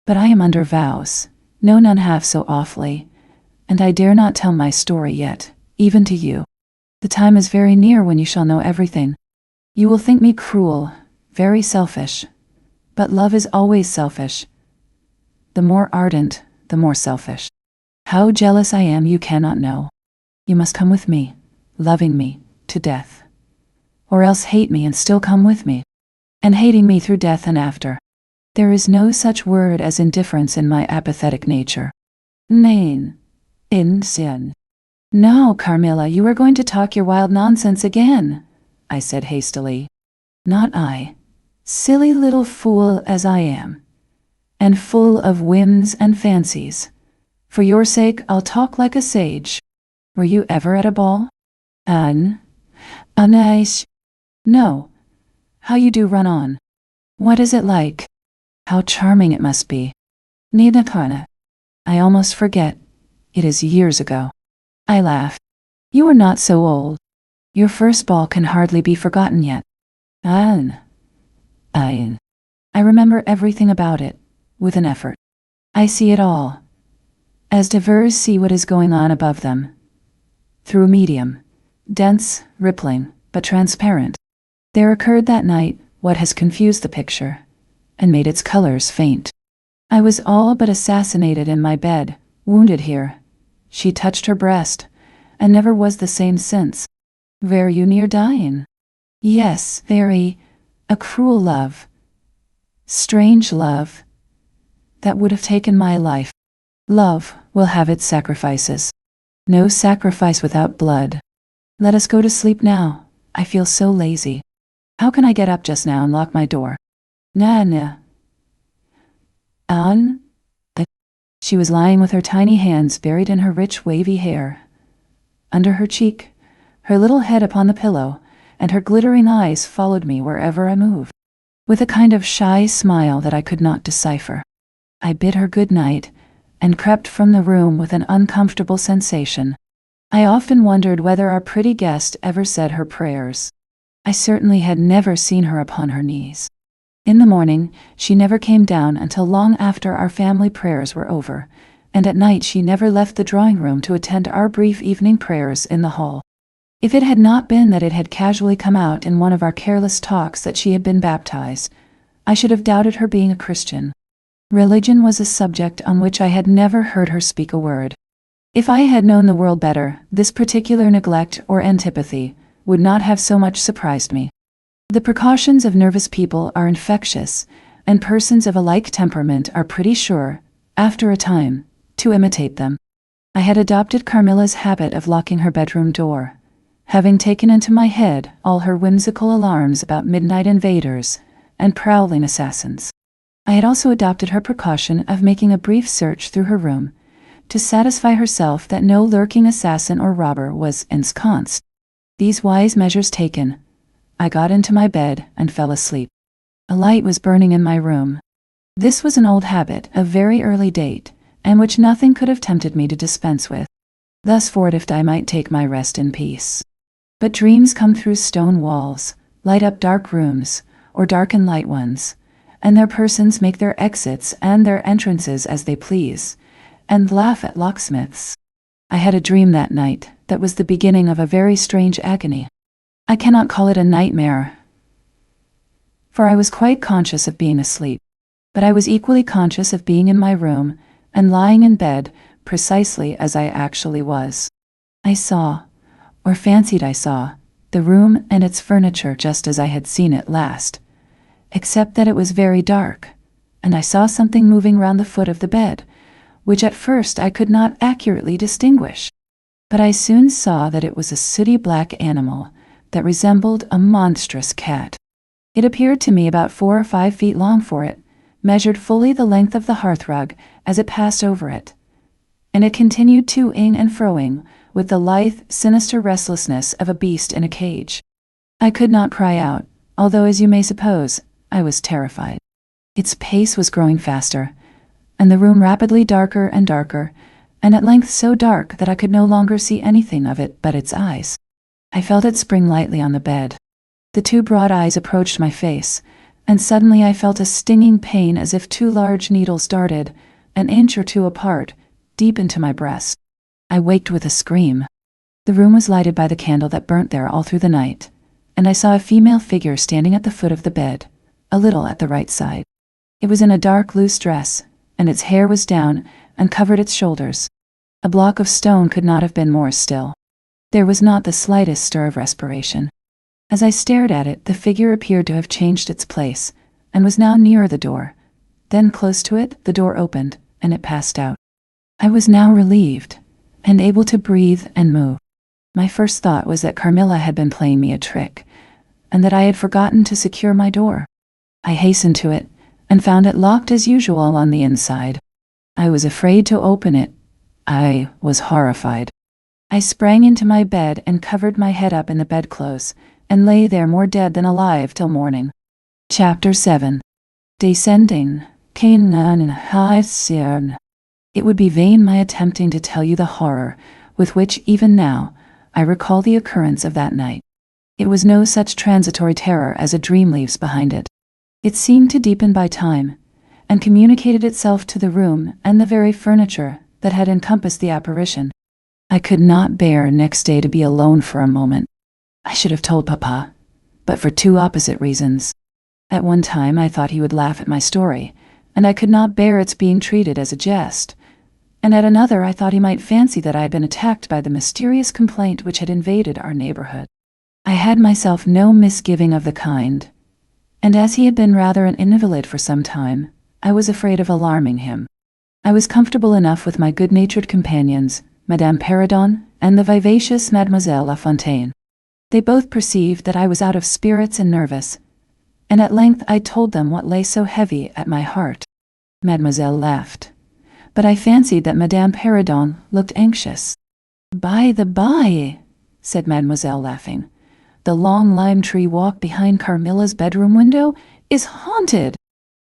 But I am under vows, no none half so awfully, and I dare not tell my story yet, even to you. The time is very near when you shall know everything. You will think me cruel, very selfish, but love is always selfish. The more ardent, the more selfish. How jealous I am you cannot know. You must come with me, loving me, to death. Or else hate me and still come with me, and hating me through death and after. There is no such word as indifference in my apathetic nature. Nein. In sin. No, Carmilla, you are going to talk your wild nonsense again, I said hastily. Not I. Silly little fool as I am, and full of whims and fancies. For your sake, I'll talk like a sage. Were you ever at a ball? Nice. No. How you do run on. What is it like? How charming it must be. Nidakana. I almost forget. It is years ago. I laughed. You are not so old. Your first ball can hardly be forgotten yet. I remember everything about it, with an effort. I see it all, as divers see what is going on above them, through a medium, dense, rippling, but transparent. There occurred that night what has confused the picture, and made its colors faint. I was all but assassinated in my bed, wounded here. She touched her breast, and never was the same since. Were you near dying? Yes, very. A cruel love. Strange love. That would have taken my life. Love will have its sacrifices. No sacrifice without blood. Let us go to sleep now. I feel so lazy. How can I get up just now and lock my door? Nah. Anne? She was lying with her tiny hands buried in her rich wavy hair. Under her cheek, her little head upon the pillow, and her glittering eyes followed me wherever I moved, with a kind of shy smile that I could not decipher. I bid her good night, and crept from the room with an uncomfortable sensation. I often wondered whether our pretty guest ever said her prayers. I certainly had never seen her upon her knees. In the morning, she never came down until long after our family prayers were over, and at night she never left the drawing room to attend our brief evening prayers in the hall. If it had not been that it had casually come out in one of our careless talks that she had been baptized, I should have doubted her being a Christian. Religion was a subject on which I had never heard her speak a word. If I had known the world better, this particular neglect or antipathy would not have so much surprised me. The precautions of nervous people are infectious, and persons of a like temperament are pretty sure, after a time, to imitate them. I had adopted Carmilla's habit of locking her bedroom door, having taken into my head all her whimsical alarms about midnight invaders and prowling assassins. I had also adopted her precaution of making a brief search through her room, to satisfy herself that no lurking assassin or robber was ensconced. These wise measures taken, I got into my bed and fell asleep. A light was burning in my room. This was an old habit of very early date, and which nothing could have tempted me to dispense with. Thus forth I might take my rest in peace. But dreams come through stone walls, light up dark rooms, or darken light ones, and their persons make their exits and their entrances as they please, and laugh at locksmiths. I had a dream that night that was the beginning of a very strange agony. I cannot call it a nightmare, for I was quite conscious of being asleep, but I was equally conscious of being in my room and lying in bed precisely as I actually was. I saw, or fancied I saw, the room and its furniture just as I had seen it last, except that it was very dark, and I saw something moving round the foot of the bed, which at first I could not accurately distinguish. But I soon saw that it was a sooty black animal that resembled a monstrous cat. It appeared to me about 4 or 5 feet long for it, measured fully the length of the hearthrug as it passed over it, and it continued to-ing and fro-ing with the lithe, sinister restlessness of a beast in a cage. I could not cry out, although, as you may suppose, I was terrified. Its pace was growing faster, and the room rapidly darker and darker, and at length so dark that I could no longer see anything of it but its eyes. I felt it spring lightly on the bed. The 2 broad eyes approached my face, and suddenly I felt a stinging pain as if 2 large needles darted, an inch or 2 apart, deep into my breast. I waked with a scream. The room was lighted by the candle that burnt there all through the night, and I saw a female figure standing at the foot of the bed, a little at the right side. It was in a dark, loose dress, and its hair was down and covered its shoulders. A block of stone could not have been more still. There was not the slightest stir of respiration. As I stared at it, the figure appeared to have changed its place, and was now nearer the door. Then close to it, the door opened, and it passed out. I was now relieved, and able to breathe and move. My first thought was that Carmilla had been playing me a trick, and that I had forgotten to secure my door. I hastened to it, and found it locked as usual on the inside. I was afraid to open it. I was horrified. I sprang into my bed and covered my head up in the bedclothes, and lay there more dead than alive till morning. Chapter 7. Descending. It would be vain my attempting to tell you the horror with which, even now, I recall the occurrence of that night. It was no such transitory terror as a dream leaves behind it. It seemed to deepen by time, and communicated itself to the room and the very furniture that had encompassed the apparition. I could not bear next day to be alone for a moment. I should have told Papa, but for 2 opposite reasons. At one time I thought he would laugh at my story, and I could not bear its being treated as a jest, and at another I thought he might fancy that I had been attacked by the mysterious complaint which had invaded our neighborhood. I had myself no misgiving of the kind, and as he had been rather an invalid for some time, I was afraid of alarming him. I was comfortable enough with my good-natured companions, Madame Perrodon and the vivacious Mademoiselle La Fontaine. They both perceived that I was out of spirits and nervous, and at length I told them what lay so heavy at my heart. Mademoiselle laughed, but I fancied that Madame Perrodon looked anxious. "By the by," said Mademoiselle, laughing, "the long lime tree walk behind Carmilla's bedroom window is haunted."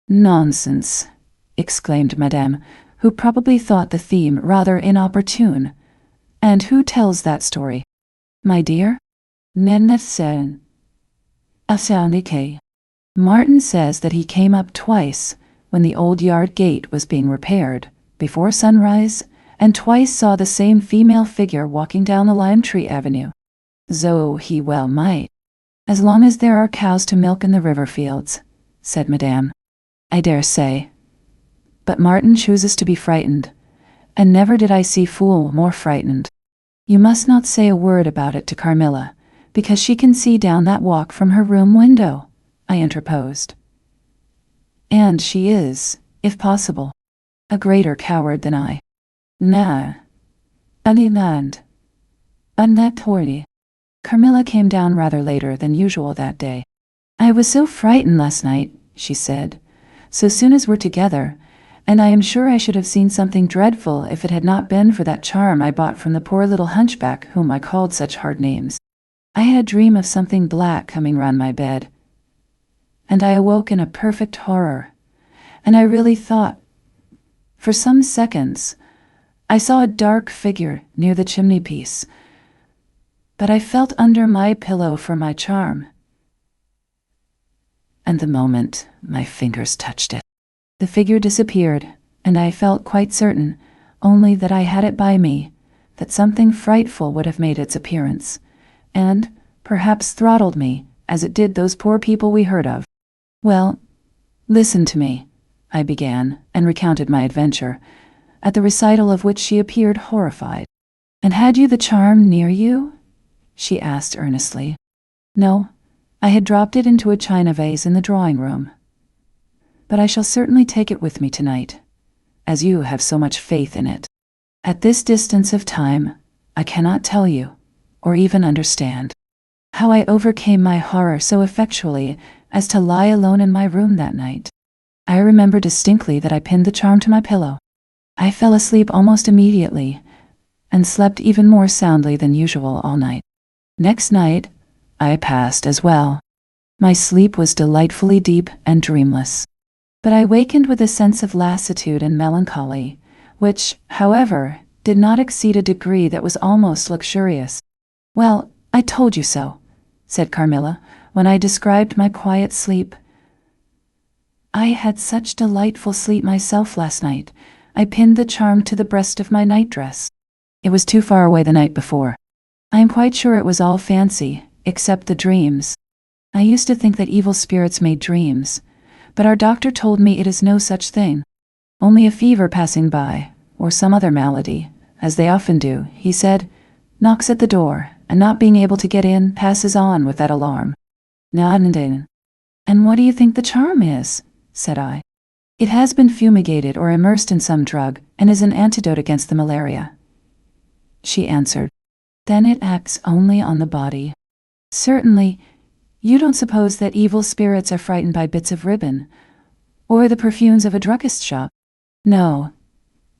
"Nonsense," exclaimed Madame, who probably thought the theme rather inopportune. "And who tells that story?" "My dear, Nenetsen Asanike. Martin says that he came up twice when the old yard gate was being repaired, before sunrise, and twice saw the same female figure walking down the lime tree avenue. So he well might, as long as there are cows to milk in the river fields," said Madame. "I dare say. But Martin chooses to be frightened, and never did I see fool more frightened." "You must not say a word about it to Carmilla, because she can see down that walk from her room window," I interposed. "And she is, if possible, a greater coward than I." "Nah. Aninand. Annatori." Carmilla came down rather later than usual that day. "I was so frightened last night," she said, "so soon as we're together, and I am sure I should have seen something dreadful if it had not been for that charm I bought from the poor little hunchback whom I called such hard names. I had a dream of something black coming round my bed, and I awoke in a perfect horror, and I really thought, for some seconds, I saw a dark figure near the chimney-piece, but I felt under my pillow for my charm, and the moment my fingers touched it, the figure disappeared, and I felt quite certain, only that I had it by me, that something frightful would have made its appearance, and perhaps throttled me, as it did those poor people we heard of. "Well, listen to me," I began, and recounted my adventure, at the recital of which she appeared horrified. "And had you the charm near you?" she asked earnestly. "No, I had dropped it into a china vase in the drawing-room. But I shall certainly take it with me tonight, as you have so much faith in it. At this distance of time, I cannot tell you, or even understand, how I overcame my horror so effectually as to lie alone in my room that night. I remember distinctly that I pinned the charm to my pillow. I fell asleep almost immediately, and slept even more soundly than usual all night. Next night, I passed as well. My sleep was delightfully deep and dreamless. But I wakened with a sense of lassitude and melancholy, which, however, did not exceed a degree that was almost luxurious. "Well, I told you so," said Carmilla, when I described my quiet sleep. "I had such delightful sleep myself last night. I pinned the charm to the breast of my nightdress. It was too far away the night before. I am quite sure it was all fancy, except the dreams. I used to think that evil spirits made dreams, but our doctor told me it is no such thing. Only a fever passing by, or some other malady, as they often do, he said, knocks at the door, and not being able to get in, passes on with that alarm." "And what do you think the charm is?" said I. "It has been fumigated or immersed in some drug, and is an antidote against the malaria," she answered. "Then it acts only on the body. Certainly, you don't suppose that evil spirits are frightened by bits of ribbon, or the perfumes of a druggist's shop? No.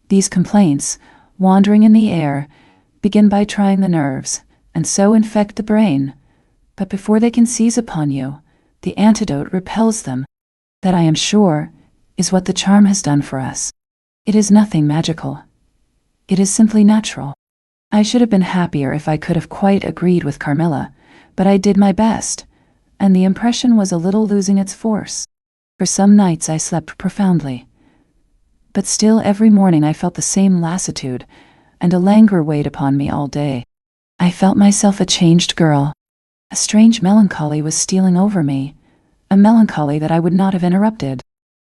These complaints, wandering in the air, begin by trying the nerves, and so infect the brain. But before they can seize upon you, the antidote repels them. That, I am sure, is what the charm has done for us. It is nothing magical. It is simply natural. I should have been happier if I could have quite agreed with Carmilla, but I did my best, and the impression was a little losing its force. For some nights I slept profoundly, but still every morning I felt the same lassitude, and a languor weighed upon me all day. I felt myself a changed girl. A strange melancholy was stealing over me, a melancholy that I would not have interrupted.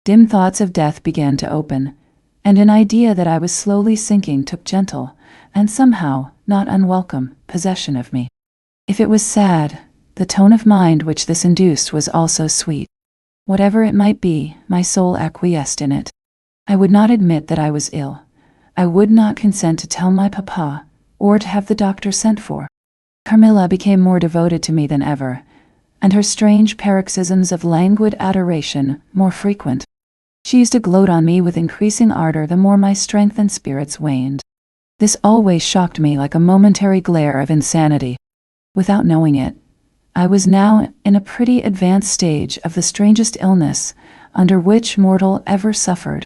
Dim thoughts of death began to open, and an idea that I was slowly sinking took gentle, and somehow not unwelcome, possession of me. If it was sad, the tone of mind which this induced was also sweet. Whatever it might be, my soul acquiesced in it. I would not admit that I was ill. I would not consent to tell my papa, or to have the doctor sent for. Carmilla became more devoted to me than ever, and her strange paroxysms of languid adoration more frequent. She used to gloat on me with increasing ardor the more my strength and spirits waned. This always shocked me like a momentary glare of insanity. Without knowing it, I was now in a pretty advanced stage of the strangest illness under which mortal ever suffered.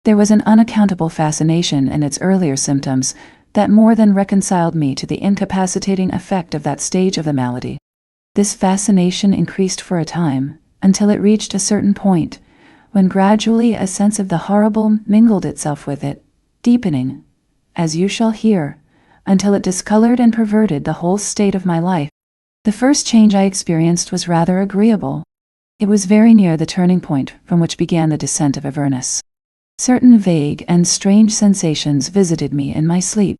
There was an unaccountable fascination in its earlier symptoms that more than reconciled me to the incapacitating effect of that stage of the malady. This fascination increased for a time, until it reached a certain point, when gradually a sense of the horrible mingled itself with it, deepening, as you shall hear, until it discolored and perverted the whole state of my life. The first change I experienced was rather agreeable. It was very near the turning point from which began the descent of Avernus. Certain vague and strange sensations visited me in my sleep.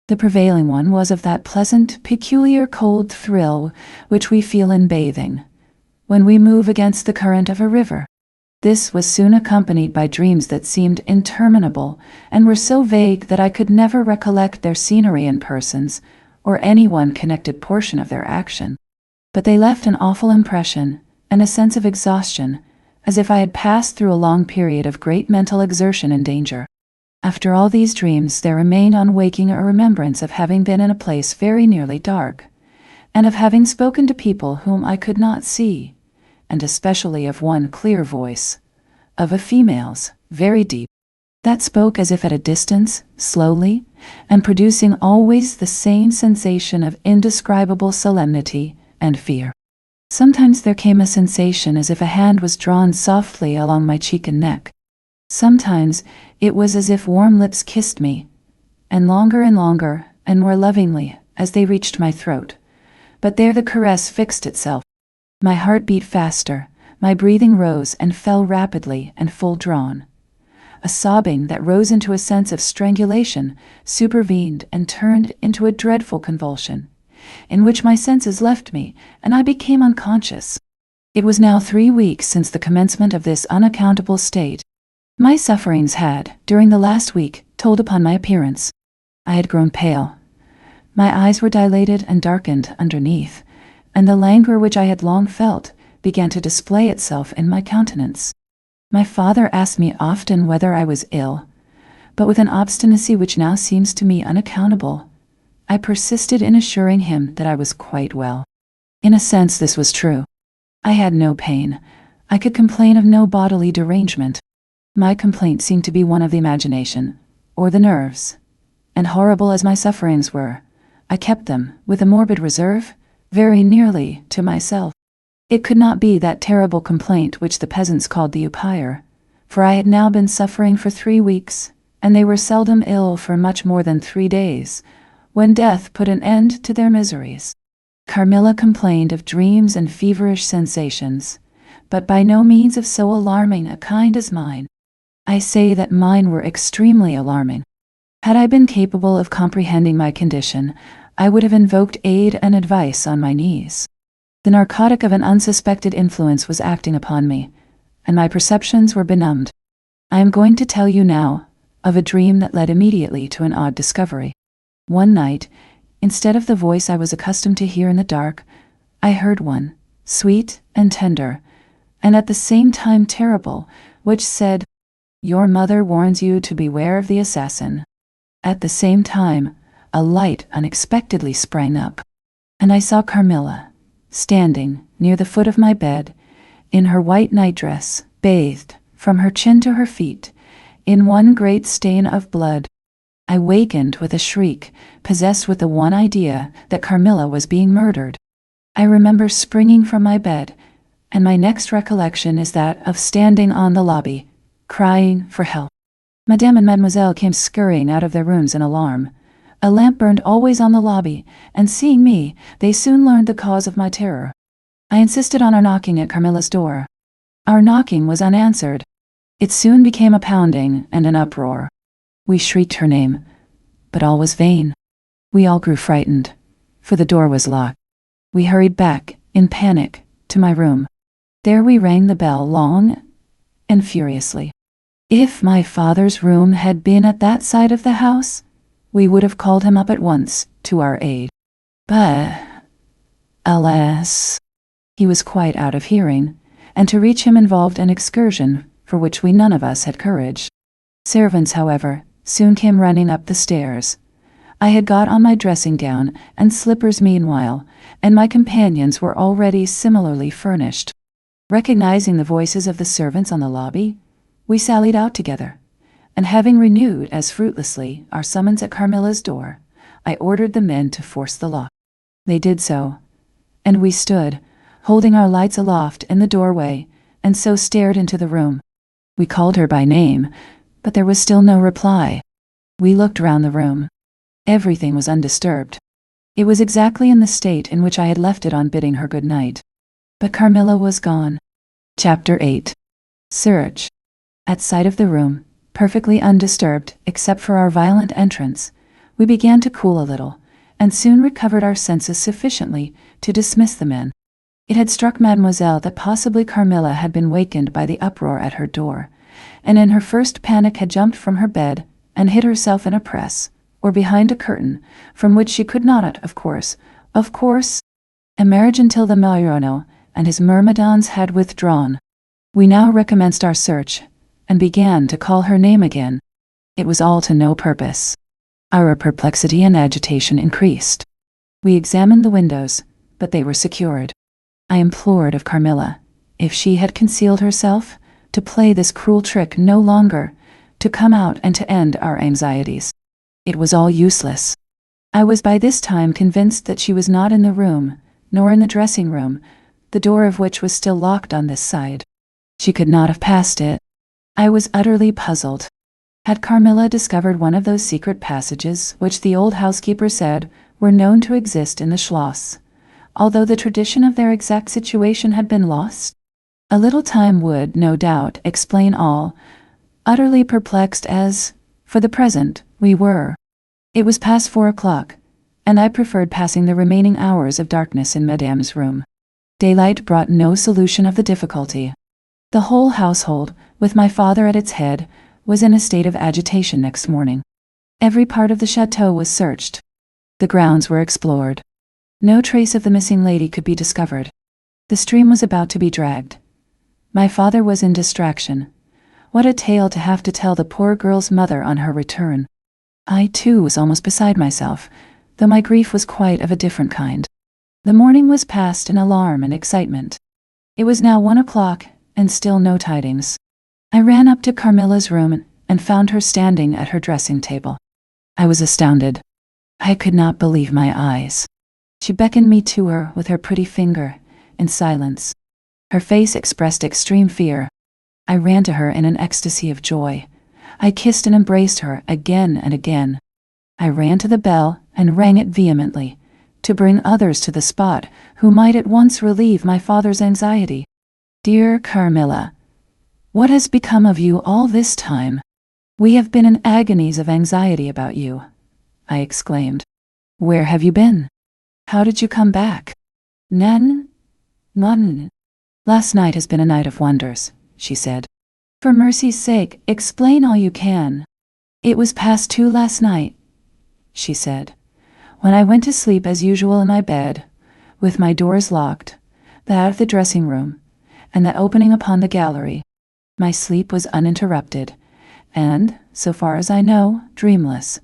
The prevailing one was of that pleasant, peculiar cold thrill which we feel in bathing, when we move against the current of a river. This was soon accompanied by dreams that seemed interminable, and were so vague that I could never recollect their scenery and persons, or any one connected portion of their action. But they left an awful impression, and a sense of exhaustion, as if I had passed through a long period of great mental exertion and danger. After all these dreams, there remained on waking a remembrance of having been in a place very nearly dark, and of having spoken to people whom I could not see, and especially of one clear voice, of a female's, very deep, that spoke as if at a distance, slowly, and producing always the same sensation of indescribable solemnity and fear. Sometimes there came a sensation as if a hand was drawn softly along my cheek and neck. Sometimes it was as if warm lips kissed me, and longer and more lovingly as they reached my throat. But there the caress fixed itself. My heart beat faster, my breathing rose and fell rapidly and full-drawn. A sobbing that rose into a sense of strangulation supervened and turned into a dreadful convulsion, in which my senses left me, and I became unconscious. It was now 3 weeks since the commencement of this unaccountable state. My sufferings had, during the last week, told upon my appearance. I had grown pale. My eyes were dilated and darkened underneath, and the languor which I had long felt began to display itself in my countenance. My father asked me often whether I was ill, but with an obstinacy which now seems to me unaccountable, I persisted in assuring him that I was quite well. In a sense this was true. I had no pain. I could complain of no bodily derangement. My complaint seemed to be one of the imagination, or the nerves, and horrible as my sufferings were, I kept them, with a morbid reserve, very nearly to myself. It could not be that terrible complaint which the peasants called the upire, for I had now been suffering for 3 weeks, and they were seldom ill for much more than 3 days, when death put an end to their miseries. Carmilla complained of dreams and feverish sensations, but by no means of so alarming a kind as mine. I say that mine were extremely alarming. Had I been capable of comprehending my condition, I would have invoked aid and advice on my knees. The narcotic of an unsuspected influence was acting upon me, and my perceptions were benumbed. I am going to tell you now of a dream that led immediately to an odd discovery. One night, instead of the voice I was accustomed to hear in the dark, I heard one, sweet and tender, and at the same time terrible, which said, "Your mother warns you to beware of the assassin." At the same time, a light unexpectedly sprang up, and I saw Carmilla, standing near the foot of my bed, in her white nightdress, bathed, from her chin to her feet, in one great stain of blood. I wakened with a shriek, possessed with the one idea that Carmilla was being murdered. I remember springing from my bed, and my next recollection is that of standing on the lobby, crying for help. Madame and Mademoiselle came scurrying out of their rooms in alarm. A lamp burned always on the lobby, and seeing me, they soon learned the cause of my terror. I insisted on our knocking at Carmilla's door. Our knocking was unanswered. It soon became a pounding and an uproar. We shrieked her name, but all was vain. We all grew frightened, for the door was locked. We hurried back, in panic, to my room. There we rang the bell long and furiously. If my father's room had been at that side of the house, we would have called him up at once to our aid. But, alas, he was quite out of hearing, and to reach him involved an excursion for which we none of us had courage. Servants, however, soon came running up the stairs. I had got on my dressing gown and slippers meanwhile, and my companions were already similarly furnished. Recognizing the voices of the servants on the lobby, we sallied out together, and having renewed as fruitlessly our summons at Carmilla's door, I ordered the men to force the lock. They did so, and we stood, holding our lights aloft in the doorway, and so stared into the room. We called her by name, but there was still no reply. We looked round the room. Everything was undisturbed. It was exactly in the state in which I had left it on bidding her good night. But Carmilla was gone. Chapter 8. Search. At sight of the room, perfectly undisturbed except for our violent entrance, we began to cool a little, and soon recovered our senses sufficiently to dismiss the men. It had struck Mademoiselle that possibly Carmilla had been wakened by the uproar at her door, and in her first panic had jumped from her bed and hid herself in a press, or behind a curtain, from which she could not, of course, emerge until the Maiorano and his myrmidons had withdrawn. We now recommenced our search, and began to call her name again. It was all to no purpose. Our perplexity and agitation increased. We examined the windows, but they were secured. I implored of Carmilla, if she had concealed herself, to play this cruel trick no longer, to come out and to end our anxieties. It was all useless. I was by this time convinced that she was not in the room, nor in the dressing room, the door of which was still locked on this side. She could not have passed it. I was utterly puzzled. Had Carmilla discovered one of those secret passages which the old housekeeper said were known to exist in the Schloss, although the tradition of their exact situation had been lost? A little time would, no doubt, explain all, utterly perplexed as, for the present, we were. It was past 4 o'clock, and I preferred passing the remaining hours of darkness in Madame's room. Daylight brought no solution of the difficulty. The whole household, with my father at its head, was in a state of agitation next morning. Every part of the chateau was searched. The grounds were explored. No trace of the missing lady could be discovered. The stream was about to be dragged. My father was in distraction. What a tale to have to tell the poor girl's mother on her return. I, too, was almost beside myself, though my grief was quite of a different kind. The morning was passed in alarm and excitement. It was now 1 o'clock, and still no tidings. I ran up to Carmilla's room and found her standing at her dressing table. I was astounded. I could not believe my eyes. She beckoned me to her with her pretty finger, in silence. Her face expressed extreme fear. I ran to her in an ecstasy of joy. I kissed and embraced her again and again. I ran to the bell and rang it vehemently, to bring others to the spot who might at once relieve my father's anxiety. Dear Carmilla, what has become of you all this time? We have been in agonies of anxiety about you, I exclaimed. Where have you been? How did you come back? None. Last night has been a night of wonders, she said. For mercy's sake, explain all you can. It was past 2 last night, she said, when I went to sleep as usual in my bed, with my doors locked, that of the dressing room, and that opening upon the gallery. My sleep was uninterrupted, and, so far as I know, dreamless.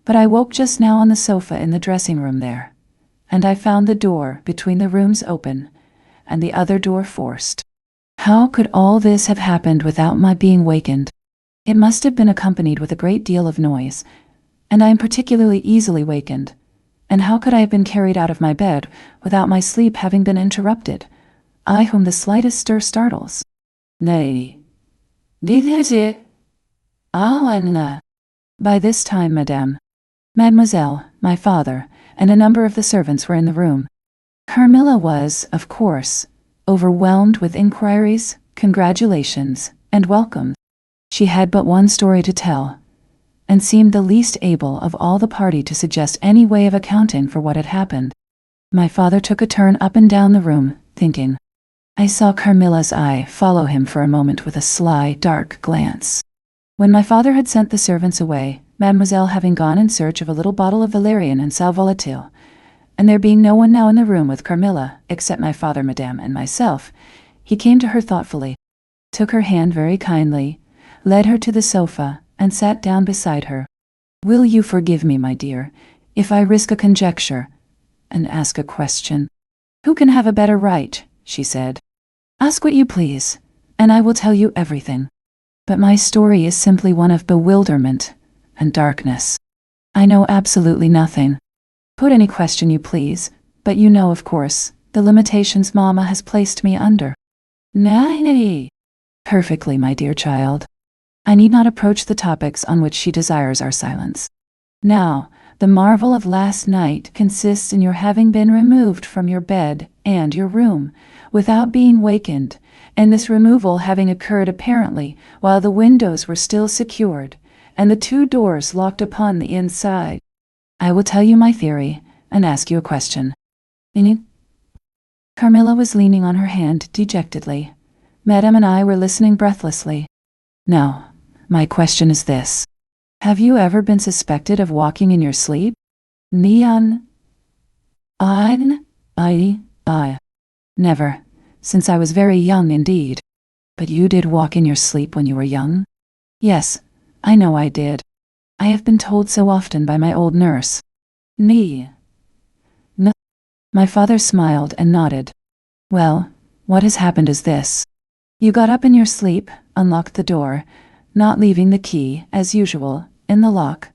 But I woke just now on the sofa in the dressing room there, and I found the door between the rooms open, and the other door forced. How could all this have happened without my being wakened? It must have been accompanied with a great deal of noise, and I am particularly easily wakened. And how could I have been carried out of my bed without my sleep having been interrupted, I whom the slightest stir startles? Nay, did it? Ah, by this time, madame, Mademoiselle, my father, and a number of the servants were in the room. Carmilla was, of course, overwhelmed with inquiries, congratulations, and welcomes. She had but one story to tell, and seemed the least able of all the party to suggest any way of accounting for what had happened. My father took a turn up and down the room, thinking. I saw Carmilla's eye follow him for a moment with a sly, dark glance. When my father had sent the servants away, Mademoiselle having gone in search of a little bottle of valerian and sal volatile, and there being no one now in the room with Carmilla, except my father, Madame, and myself, he came to her thoughtfully, took her hand very kindly, led her to the sofa, and sat down beside her. "Will you forgive me, my dear, if I risk a conjecture and ask a question?" "Who can have a better right?" she said. "Ask what you please, and I will tell you everything. But my story is simply one of bewilderment and darkness. I know absolutely nothing. Put any question you please, but you know, of course, the limitations Mamma has placed me under." "Nay." "Perfectly, my dear child. I need not approach the topics on which she desires our silence. Now, the marvel of last night consists in your having been removed from your bed and your room, without being wakened, and this removal having occurred apparently while the windows were still secured, and the 2 doors locked upon the inside. I will tell you my theory, and ask you a question." Carmilla was leaning on her hand dejectedly. Madame and I were listening breathlessly. "Now, my question is this. Have you ever been suspected of walking in your sleep?" "Neon. I. Never, since I was very young indeed." "But you did walk in your sleep when you were young?" "Yes, I know I did. I have been told so often by my old nurse." "No." My father smiled and nodded. "Well, what has happened is this. You got up in your sleep, unlocked the door, not leaving the key, as usual, in the lock,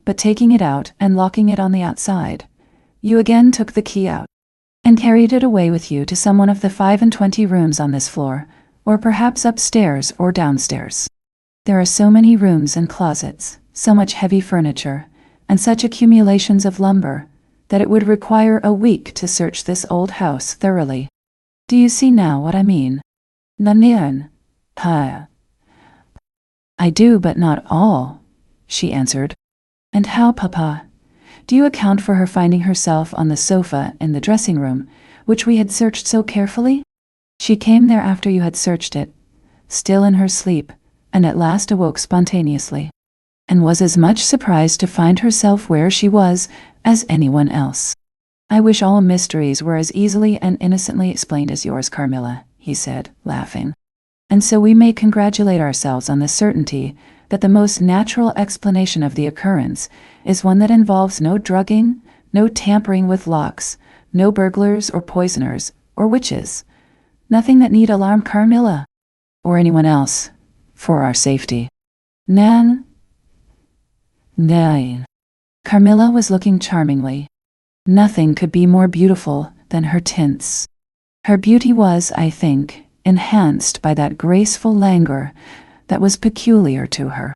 but taking it out and locking it on the outside. You again took the key out, and carried it away with you to some one of the 25 rooms on this floor, or perhaps upstairs or downstairs. There are so many rooms and closets, so much heavy furniture, and such accumulations of lumber, that it would require a week to search this old house thoroughly. Do you see now what I mean?" "Nanian. Ha." "I do, but not all," she answered. "And how, Papa? Do you account for her finding herself on the sofa in the dressing room, which we had searched so carefully? She came there after you had searched it, still in her sleep, and at last awoke spontaneously, and was as much surprised to find herself where she was as anyone else." "I wish all mysteries were as easily and innocently explained as yours, Carmilla," he said, laughing. "And so we may congratulate ourselves on the certainty that the most natural explanation of the occurrence is one that involves no drugging, no tampering with locks, no burglars or poisoners or witches, nothing that need alarm Carmilla or anyone else, for our safety." "Nan." Carmilla was looking charmingly. Nothing could be more beautiful than her tints. Her beauty was, I think, enhanced by that graceful languor that was peculiar to her.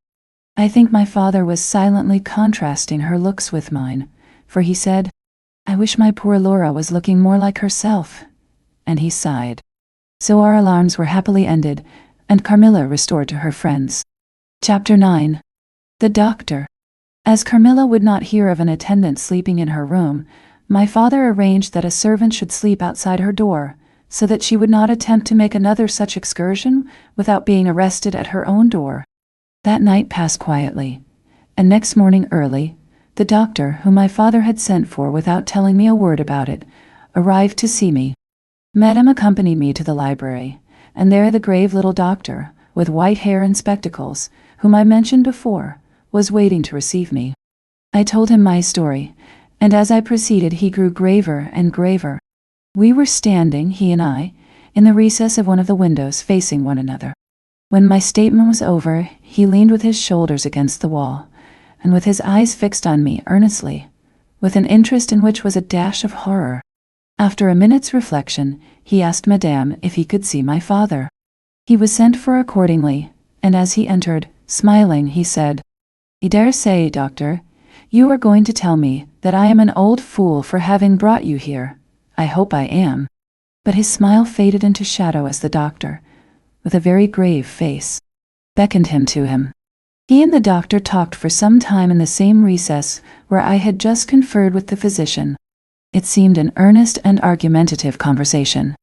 I think my father was silently contrasting her looks with mine, for he said, "I wish my poor Laura was looking more like herself," and he sighed. So our alarms were happily ended, and Carmilla restored to her friends. Chapter 9. The Doctor. As Carmilla would not hear of an attendant sleeping in her room, my father arranged that a servant should sleep outside her door, so that she would not attempt to make another such excursion without being arrested at her own door. That night passed quietly, and next morning early, the doctor, whom my father had sent for without telling me a word about it, arrived to see me. Madame accompanied me to the library, and there the grave little doctor, with white hair and spectacles, whom I mentioned before, was waiting to receive me. I told him my story, and as I proceeded he grew graver and graver. We were standing, he and I, in the recess of one of the windows facing one another. When my statement was over, he leaned with his shoulders against the wall, and with his eyes fixed on me earnestly, with an interest in which was a dash of horror. After a minute's reflection, he asked Madame if he could see my father. He was sent for accordingly, and as he entered, smiling, he said, "I dare say, doctor, you are going to tell me that I am an old fool for having brought you here. I hope I am." But his smile faded into shadow as the doctor, with a very grave face, beckoned him to him. He and the doctor talked for some time in the same recess where I had just conferred with the physician. It seemed an earnest and argumentative conversation.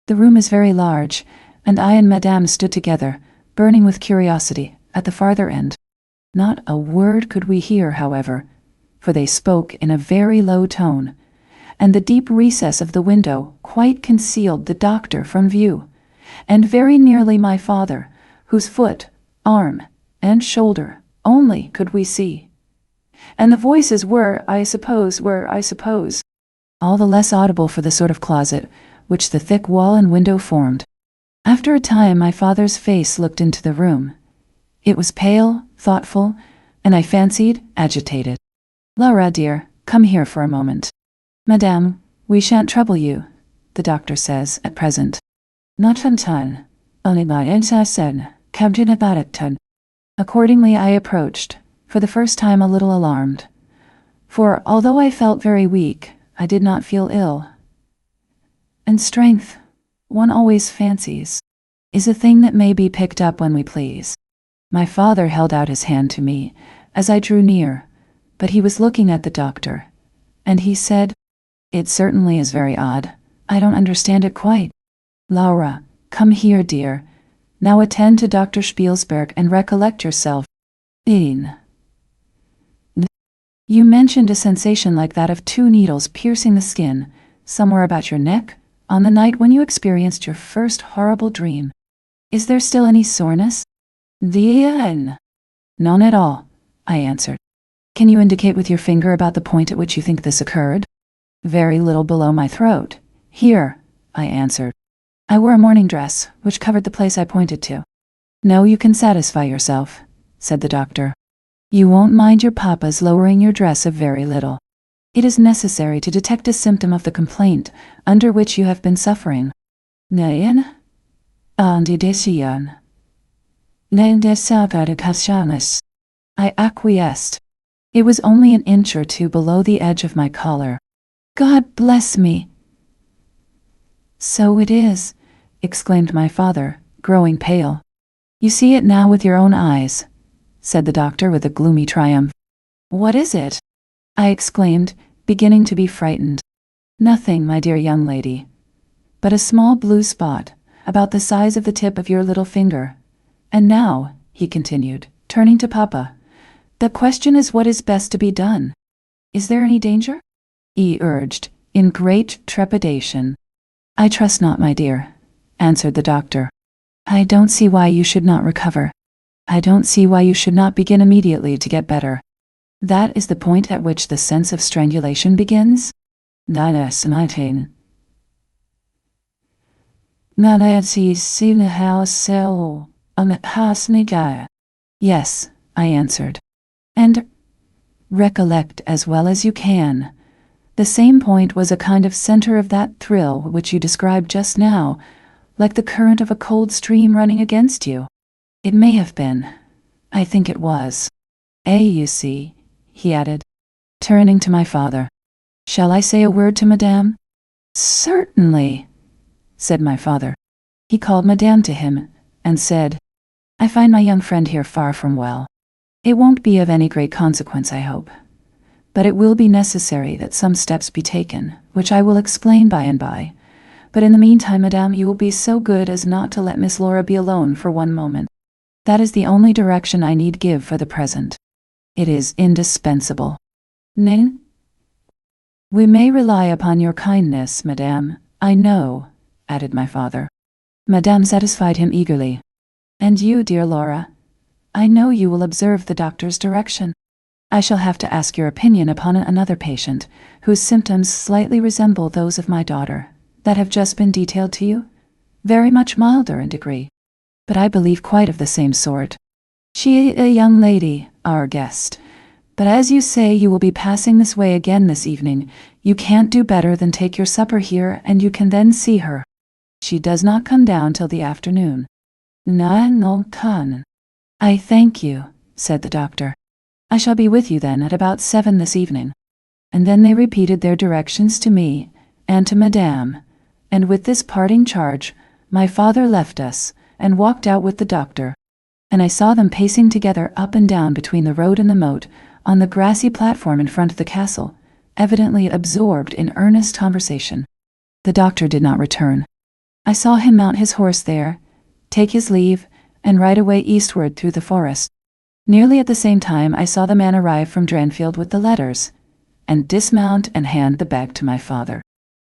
The room is very large, and I and Madame stood together, burning with curiosity, at the farther end. Not a word could we hear, however, for they spoke in a very low tone, and the deep recess of the window quite concealed the doctor from view, and very nearly my father, whose foot, arm, and shoulder only could we see. And the voices were, I suppose, all the less audible for the sort of closet which the thick wall and window formed. After a time my father's face looked into the room. It was pale, thoughtful, and I fancied agitated. "Laura, dear, come here for a moment." "Madame, we shan't trouble you," the doctor says, "at present." "Not a ton. Only my insassin, Captain about a ton." Accordingly I approached, for the first time a little alarmed. For although I felt very weak, I did not feel ill. And strength, one always fancies, is a thing that may be picked up when we please. My father held out his hand to me as I drew near, but he was looking at the doctor, and he said, "It certainly is very odd. I don't understand it quite. Laura, come here, dear. Now attend to Dr. Spielsberg and recollect yourself. You mentioned a sensation like that of 2 needles piercing the skin, somewhere about your neck, on the night when you experienced your first horrible dream. Is there still any soreness?" "None at all," I answered. "Can you indicate with your finger about the point at which you think this occurred?" "Very little below my throat. Here," I answered. I wore a morning dress, which covered the place I pointed to. "No, you can satisfy yourself," said the doctor. "You won't mind your papa's lowering your dress a very little. It is necessary to detect a symptom of the complaint under which you have been suffering." "Nein? Antidesion. Nein desabadicationis." I acquiesced. It was only an inch or 2 below the edge of my collar. "God bless me!" "So it is," exclaimed my father, growing pale. "You see it now with your own eyes," said the doctor with a gloomy triumph. "What is it?" I exclaimed, beginning to be frightened. "Nothing, my dear young lady, but a small blue spot, about the size of the tip of your little finger. And now," he continued, turning to Papa, "the question is what is best to be done. Is there any danger?" he urged, in great trepidation. "I trust not, my dear," answered the doctor. "I don't see why you should not recover. I don't see why you should not begin immediately to get better. That is the point at which the sense of strangulation begins?" "Yes, 19. Yes," I answered. "And recollect as well as you can. The same point was a kind of center of that thrill which you described just now, like the current of a cold stream running against you. It may have been. I think it was. You see," he added, turning to my father. "Shall I say a word to Madame?" "Certainly," said my father. He called Madame to him, and said, "I find my young friend here far from well. It won't be of any great consequence, I hope. But it will be necessary that some steps be taken, which I will explain by and by. But in the meantime, Madame, you will be so good as not to let Miss Laura be alone for one moment. That is the only direction I need give for the present. It is indispensable." "Nen? We may rely upon your kindness, Madame, I know," added my father. Madame satisfied him eagerly. "And you, dear Laura, I know you will observe the doctor's direction. I shall have to ask your opinion upon another patient, whose symptoms slightly resemble those of my daughter, that have just been detailed to you, very much milder in degree, but I believe quite of the same sort. She is a young lady, our guest, but as you say you will be passing this way again this evening, you can't do better than take your supper here, and you can then see her. She does not come down till the afternoon." "No, can." "I thank you," said the doctor. "I shall be with you then at about 7 this evening." And then they repeated their directions to me and to Madame, and with this parting charge, my father left us and walked out with the doctor, and I saw them pacing together up and down between the road and the moat, on the grassy platform in front of the castle, evidently absorbed in earnest conversation. The doctor did not return. I saw him mount his horse there, take his leave, and ride away eastward through the forest. Nearly at the same time I saw the man arrive from Dranfield with the letters, and dismount and hand the bag to my father.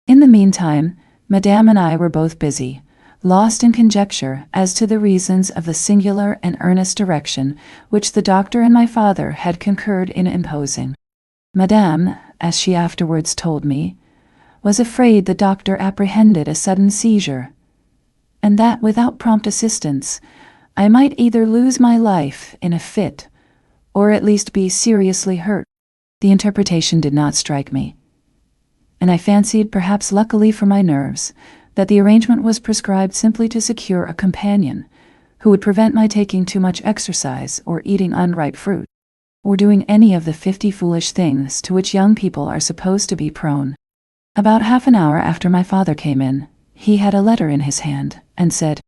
In the meantime, Madame and I were both busy, lost in conjecture as to the reasons of the singular and earnest direction which the doctor and my father had concurred in imposing. Madame, as she afterwards told me, was afraid the doctor apprehended a sudden seizure, and that without prompt assistance I might either lose my life in a fit, or at least be seriously hurt. The interpretation did not strike me, and I fancied, perhaps luckily for my nerves, that the arrangement was prescribed simply to secure a companion who would prevent my taking too much exercise or eating unripe fruit, or doing any of the 50 foolish things to which young people are supposed to be prone. About half an hour after my father came in, he had a letter in his hand, and said,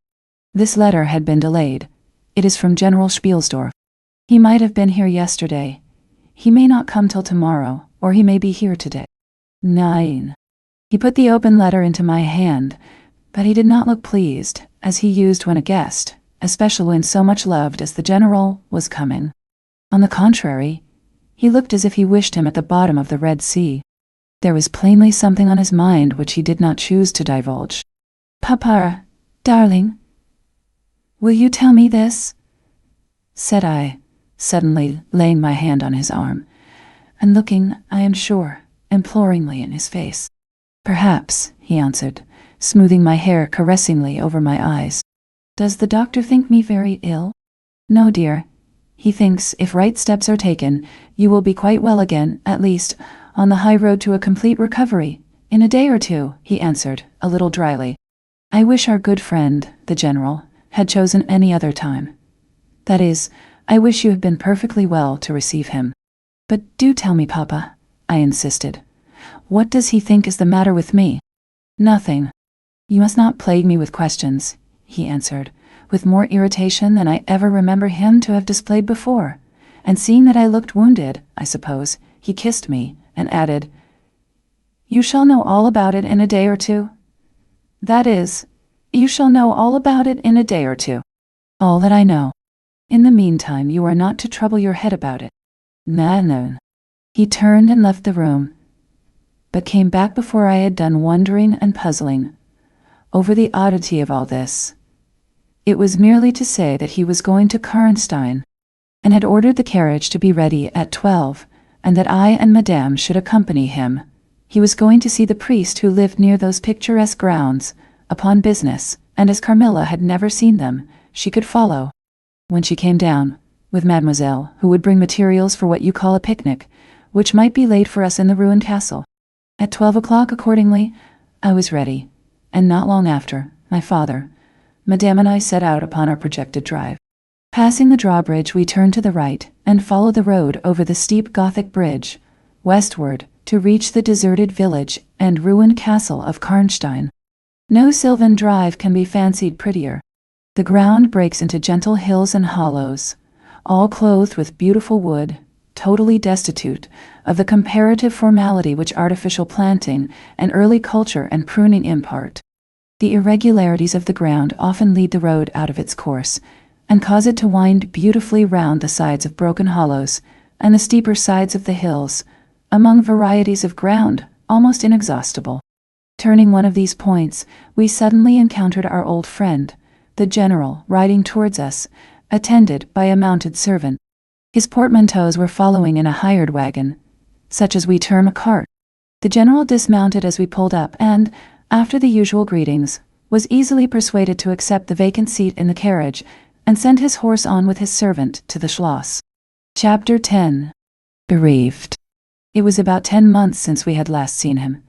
"This letter had been delayed. It is from General Spielsdorf. He might have been here yesterday. He may not come till tomorrow, or he may be here today." 9. He put the open letter into my hand, but he did not look pleased, as he used when a guest, especially when so much loved as the General, was coming. On the contrary, he looked as if he wished him at the bottom of the Red Sea. There was plainly something on his mind which he did not choose to divulge. "Papa, darling, will you tell me this?" said I, suddenly laying my hand on his arm, and looking, I am sure, imploringly in his face. "Perhaps," he answered, smoothing my hair caressingly over my eyes. "Does the doctor think me very ill?" "No, dear. He thinks, if right steps are taken, you will be quite well again, at least, on the high road to a complete recovery, in a day or two," he answered, a little dryly. "I wish our good friend, the General, had chosen any other time. That is, I wish you had been perfectly well to receive him." "But do tell me, Papa," I insisted. "What does he think is the matter with me?" "Nothing. You must not plague me with questions," he answered, with more irritation than I ever remember him to have displayed before, and seeing that I looked wounded, I suppose, he kissed me, and added, "You shall know all about it in a day or two. That is, you shall know all about it in a day or two. All that I know. In the meantime you are not to trouble your head about it." "No." He turned and left the room, but came back before I had done wondering and puzzling over the oddity of all this. It was merely to say that he was going to Karnstein, and had ordered the carriage to be ready at 12, and that I and Madame should accompany him. He was going to see the priest who lived near those picturesque grounds, upon business, and as Carmilla had never seen them, she could follow, when she came down, with Mademoiselle, who would bring materials for what you call a picnic, which might be laid for us in the ruined castle. At 12 o'clock, accordingly, I was ready, and not long after, my father, Madame and I set out upon our projected drive. Passing the drawbridge, we turned to the right, and followed the road over the steep Gothic bridge, westward, to reach the deserted village and ruined castle of Karnstein. No sylvan drive can be fancied prettier. The ground breaks into gentle hills and hollows, all clothed with beautiful wood, totally destitute of the comparative formality which artificial planting and early culture and pruning impart. The irregularities of the ground often lead the road out of its course, and cause it to wind beautifully round the sides of broken hollows and the steeper sides of the hills, among varieties of ground almost inexhaustible. Turning one of these points, we suddenly encountered our old friend, the General, riding towards us, attended by a mounted servant. His portmanteaus were following in a hired wagon, such as we term a cart. The General dismounted as we pulled up and, after the usual greetings, was easily persuaded to accept the vacant seat in the carriage and send his horse on with his servant to the Schloss. Chapter 10. Bereaved. It was about 10 months since we had last seen him,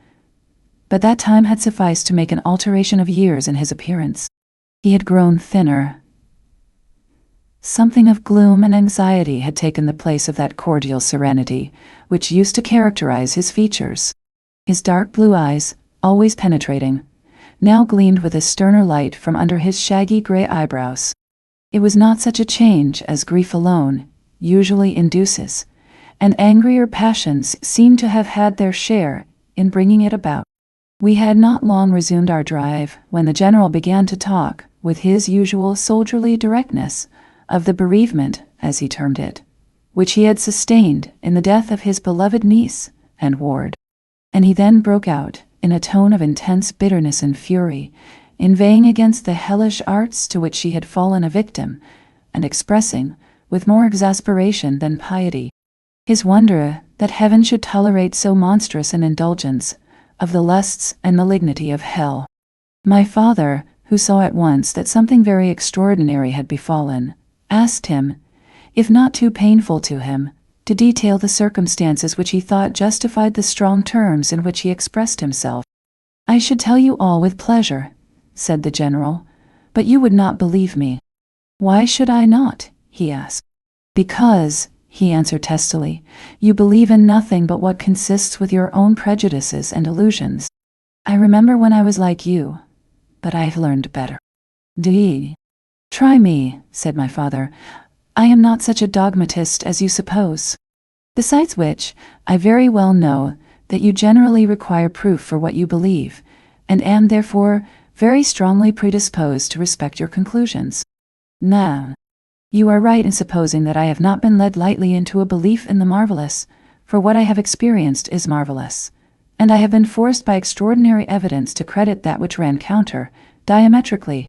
but that time had sufficed to make an alteration of years in his appearance. He had grown thinner. Something of gloom and anxiety had taken the place of that cordial serenity which used to characterize his features. His dark blue eyes, always penetrating, now gleamed with a sterner light from under his shaggy gray eyebrows. It was not such a change as grief alone usually induces, and angrier passions seem to have had their share in bringing it about. We had not long resumed our drive when the general began to talk, with his usual soldierly directness, of the bereavement, as he termed it, which he had sustained in the death of his beloved niece and ward. And he then broke out, in a tone of intense bitterness and fury, inveighing against the hellish arts to which she had fallen a victim, and expressing, with more exasperation than piety, his wonder that heaven should tolerate so monstrous an indulgence of the lusts and malignity of hell. My father, who saw at once that something very extraordinary had befallen, asked him, if not too painful to him, to detail the circumstances which he thought justified the strong terms in which he expressed himself. "I should tell you all with pleasure," said the general, "but you would not believe me." "Why should I not?" he asked. "Because," he answered testily, "you believe in nothing but what consists with your own prejudices and illusions. I remember when I was like you, but I have learned better." "Dee. Try me," said my father. "I am not such a dogmatist as you suppose. Besides which, I very well know that you generally require proof for what you believe, and am therefore very strongly predisposed to respect your conclusions. Now, you are right in supposing that I have not been led lightly into a belief in the marvelous, for what I have experienced is marvelous, and I have been forced by extraordinary evidence to credit that which ran counter, diametrically,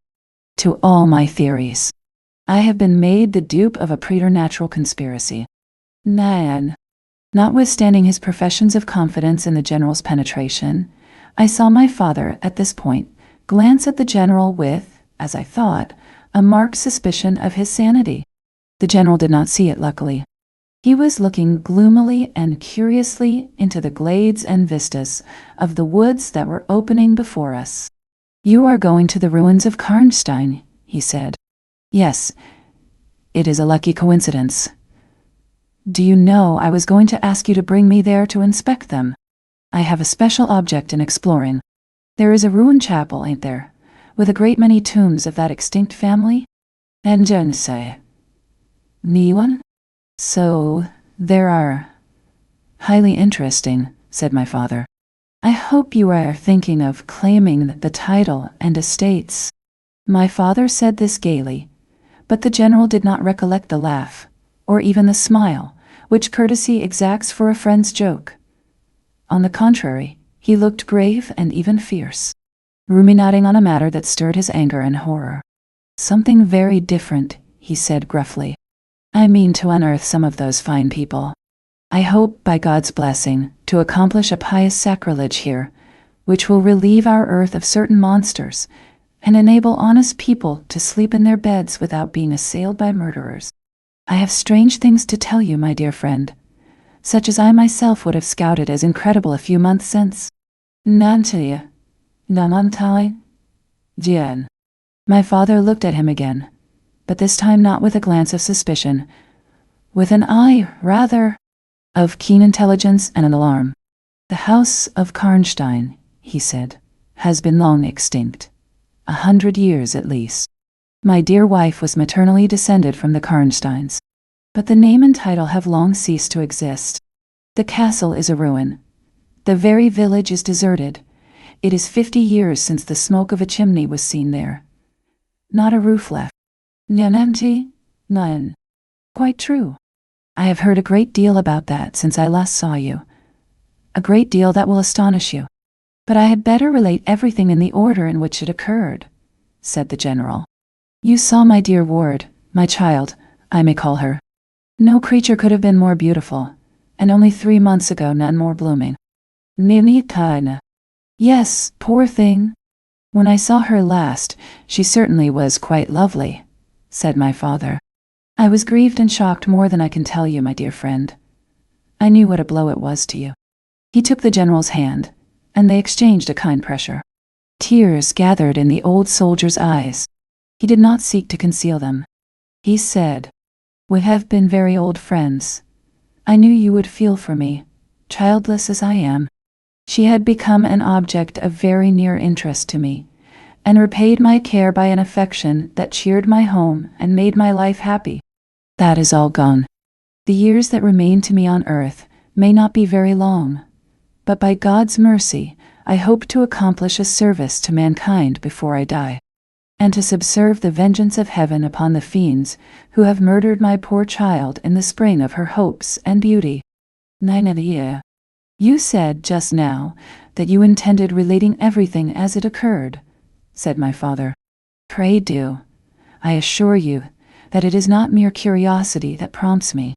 to all my theories. I have been made the dupe of a preternatural conspiracy." Nan. Notwithstanding his professions of confidence in the general's penetration, I saw my father, at this point, glance at the general with, as I thought, a marked suspicion of his sanity. The general did not see it, luckily. He was looking gloomily and curiously into the glades and vistas of the woods that were opening before us. "You are going to the ruins of Karnstein," he said. "Yes, it is a lucky coincidence. Do you know, I was going to ask you to bring me there to inspect them. I have a special object in exploring. There is a ruined chapel, ain't there, with a great many tombs of that extinct family? And je say, one? So, there are. Highly interesting," said my father. "I hope you are thinking of claiming the title and estates." My father said this gaily, but the general did not recollect the laugh, or even the smile, which courtesy exacts for a friend's joke. On the contrary, he looked grave and even fierce, ruminating on a matter that stirred his anger and horror. "Something very different," he said gruffly. "I mean to unearth some of those fine people. I hope, by God's blessing, to accomplish a pious sacrilege here, which will relieve our earth of certain monsters, and enable honest people to sleep in their beds without being assailed by murderers. I have strange things to tell you, my dear friend, such as I myself would have scouted as incredible a few months since." "Nantia, Namantai, Jian." My father looked at him again, but this time not with a glance of suspicion, with an eye, rather, of keen intelligence and an alarm. "The house of Karnstein," he said, "has been long extinct. 100 years at least. My dear wife was maternally descended from the Karnsteins, but the name and title have long ceased to exist. The castle is a ruin. The very village is deserted. It is 50 years since the smoke of a chimney was seen there. Not a roof left. Nyananti? None. Quite true. I have heard a great deal about that since I last saw you. A great deal that will astonish you. But I had better relate everything in the order in which it occurred," said the general. "You saw my dear ward, my child, I may call her. No creature could have been more beautiful, and only 3 months ago none more blooming. Nini Kaina. Yes, poor thing. When I saw her last, she certainly was quite lovely," said my father. "I was grieved and shocked more than I can tell you, my dear friend. I knew what a blow it was to you." He took the general's hand, and they exchanged a kind pressure. Tears gathered in the old soldier's eyes. He did not seek to conceal them. He said, "We have been very old friends. I knew you would feel for me, childless as I am." She had become an object of very near interest to me, and repaid my care by an affection that cheered my home and made my life happy. That is all gone. The years that remain to me on earth may not be very long, but by God's mercy I hope to accomplish a service to mankind before I die, and to subserve the vengeance of heaven upon the fiends who have murdered my poor child in the spring of her hopes and beauty. Nine. You said just now that you intended relating everything as it occurred, said my father. Pray do. I assure you that it is not mere curiosity that prompts me.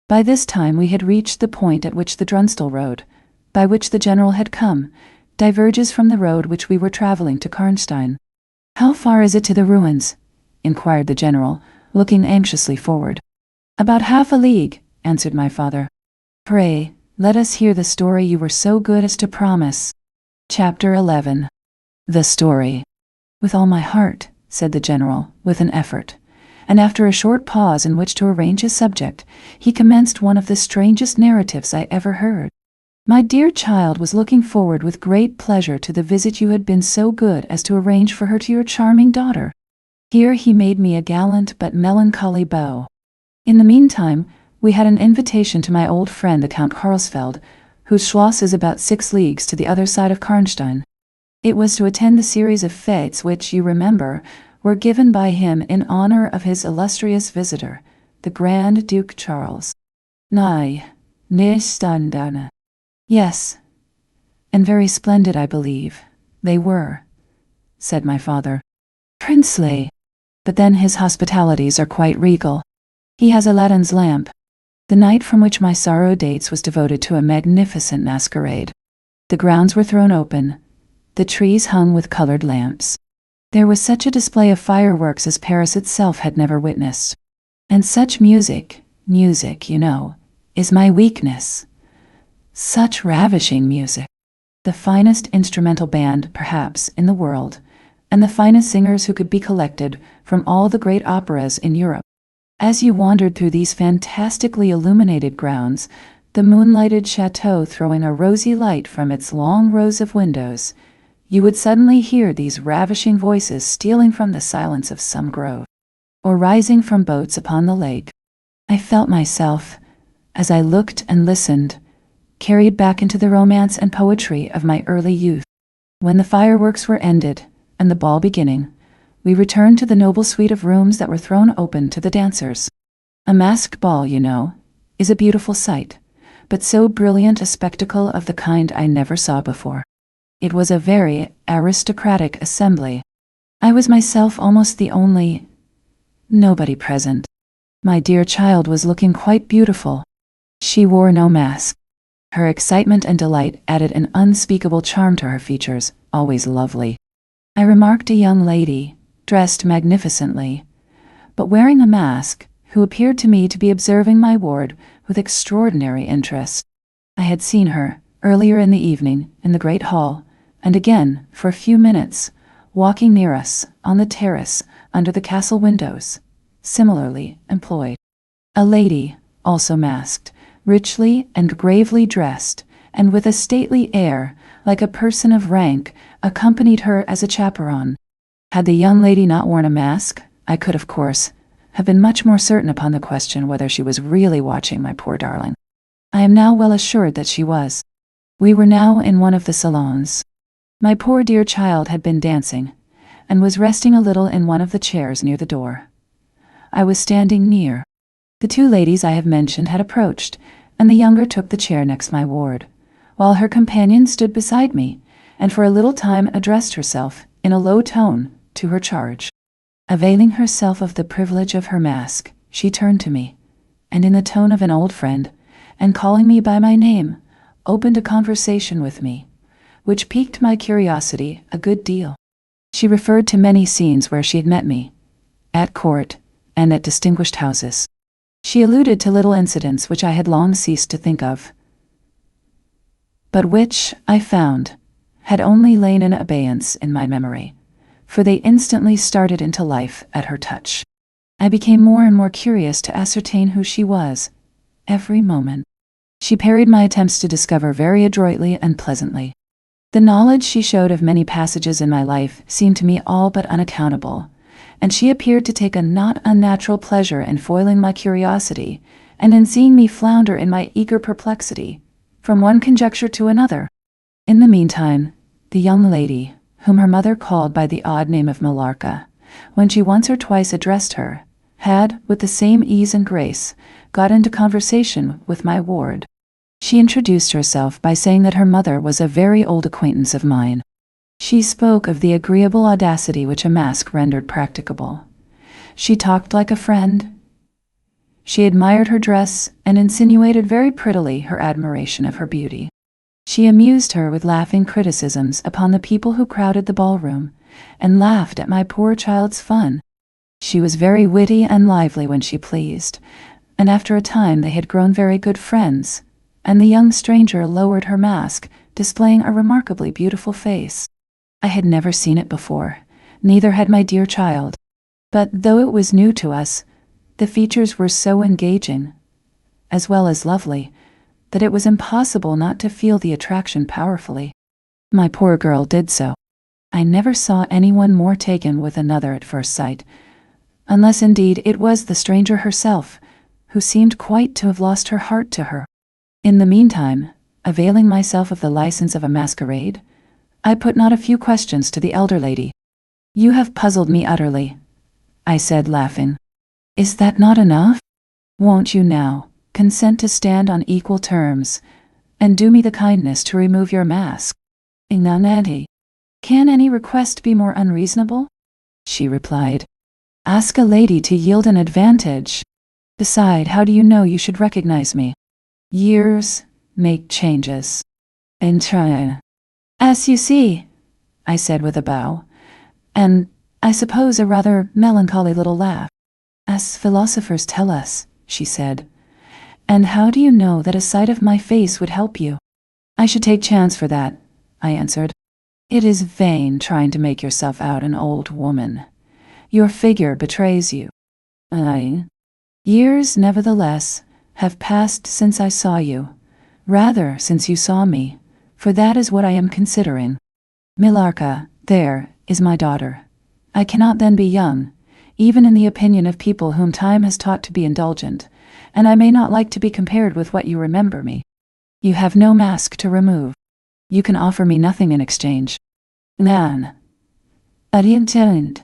By this time we had reached the point at which the Drunstel road, by which the general had come, diverges from the road which we were traveling to Karnstein. How far is it to the ruins? Inquired the general, looking anxiously forward. About half a league, answered my father. Pray, let us hear the story you were so good as to promise. Chapter 11. The story. With all my heart, said the general, with an effort, and after a short pause in which to arrange his subject, he commenced one of the strangest narratives I ever heard. My dear child was looking forward with great pleasure to the visit you had been so good as to arrange for her to your charming daughter. Here he made me a gallant but melancholy bow. In the meantime, we had an invitation to my old friend the Count Karlsfeld, whose schloss is about 6 leagues to the other side of Karnstein. It was to attend the series of fêtes which, you remember, were given by him in honor of his illustrious visitor, the Grand Duke Charles. Standana. Yes, and very splendid, I believe, they were, said my father. Princely, but then his hospitalities are quite regal. He has Aladdin's lamp. The night from which my sorrow dates was devoted to a magnificent masquerade. The grounds were thrown open, the trees hung with colored lamps. There was such a display of fireworks as Paris itself had never witnessed. And such music, you know, is my weakness. Such ravishing music. The finest instrumental band, perhaps, in the world, and the finest singers who could be collected from all the great operas in Europe. As you wandered through these fantastically illuminated grounds, the moonlighted chateau throwing a rosy light from its long rows of windows, you would suddenly hear these ravishing voices stealing from the silence of some grove, or rising from boats upon the lake. I felt myself, as I looked and listened, carried back into the romance and poetry of my early youth. When the fireworks were ended, and the ball beginning, we returned to the noble suite of rooms that were thrown open to the dancers. A masked ball, you know, is a beautiful sight, but so brilliant a spectacle of the kind I never saw before. It was a very aristocratic assembly. I was myself almost the only nobody present. My dear child was looking quite beautiful. She wore no mask. Her excitement and delight added an unspeakable charm to her features, always lovely. I remarked a young lady, dressed magnificently, but wearing a mask, who appeared to me to be observing my ward with extraordinary interest. I had seen her, earlier in the evening, in the great hall, and again, for a few minutes, walking near us, on the terrace, under the castle windows, similarly employed. A lady, also masked, richly and gravely dressed, and with a stately air, like a person of rank, accompanied her as a chaperon. Had the young lady not worn a mask, I could, of course, have been much more certain upon the question whether she was really watching my poor darling. I am now well assured that she was. We were now in one of the salons. My poor dear child had been dancing, and was resting a little in one of the chairs near the door. I was standing near. The 2 ladies I have mentioned had approached, and the younger took the chair next my ward, while her companion stood beside me, and for a little time addressed herself, in a low tone, to her charge. Availing herself of the privilege of her mask, she turned to me, and in the tone of an old friend, and calling me by my name, opened a conversation with me, which piqued my curiosity a good deal. She referred to many scenes where she had met me, at court, and at distinguished houses. She alluded to little incidents which I had long ceased to think of, but which, I found, had only lain in abeyance in my memory, for they instantly started into life at her touch. I became more and more curious to ascertain who she was, every moment. She parried my attempts to discover very adroitly and pleasantly. The knowledge she showed of many passages in my life seemed to me all but unaccountable, and she appeared to take a not unnatural pleasure in foiling my curiosity, and in seeing me flounder in my eager perplexity, from one conjecture to another. In the meantime, the young lady, whom her mother called by the odd name of Millarca, when she once or twice addressed her, had, with the same ease and grace, got into conversation with my ward. She introduced herself by saying that her mother was a very old acquaintance of mine. She spoke of the agreeable audacity which a mask rendered practicable. She talked like a friend. She admired her dress and insinuated very prettily her admiration of her beauty. She amused her with laughing criticisms upon the people who crowded the ballroom, and laughed at my poor child's fun. She was very witty and lively when she pleased, and after a time they had grown very good friends, and the young stranger lowered her mask, displaying a remarkably beautiful face. I had never seen it before, neither had my dear child, but though it was new to us, the features were so engaging, as well as lovely, that it was impossible not to feel the attraction powerfully. My poor girl did so. I never saw anyone more taken with another at first sight, unless indeed it was the stranger herself, who seemed quite to have lost her heart to her. In the meantime, availing myself of the license of a masquerade, I put not a few questions to the elder lady. "You have puzzled me utterly," I said, laughing. "Is that not enough? Won't you now consent to stand on equal terms, and do me the kindness to remove your mask?" "Inanity, can any request be more unreasonable?" she replied. "Ask a lady to yield an advantage. Beside, how do you know you should recognize me? Years make changes. And try. As you see," I said with a bow, and, I suppose, a rather melancholy little laugh. "As philosophers tell us," she said. "And how do you know that a sight of my face would help you?" "I should take chance for that," I answered. "It is vain trying to make yourself out an old woman. Your figure betrays you." "Years, nevertheless, have passed since I saw you, rather since you saw me, for that is what I am considering. Millarca, there, is my daughter. I cannot then be young, even in the opinion of people whom time has taught to be indulgent, and I may not like to be compared with what you remember me. You have no mask to remove. You can offer me nothing in exchange. Nan. Adiantend.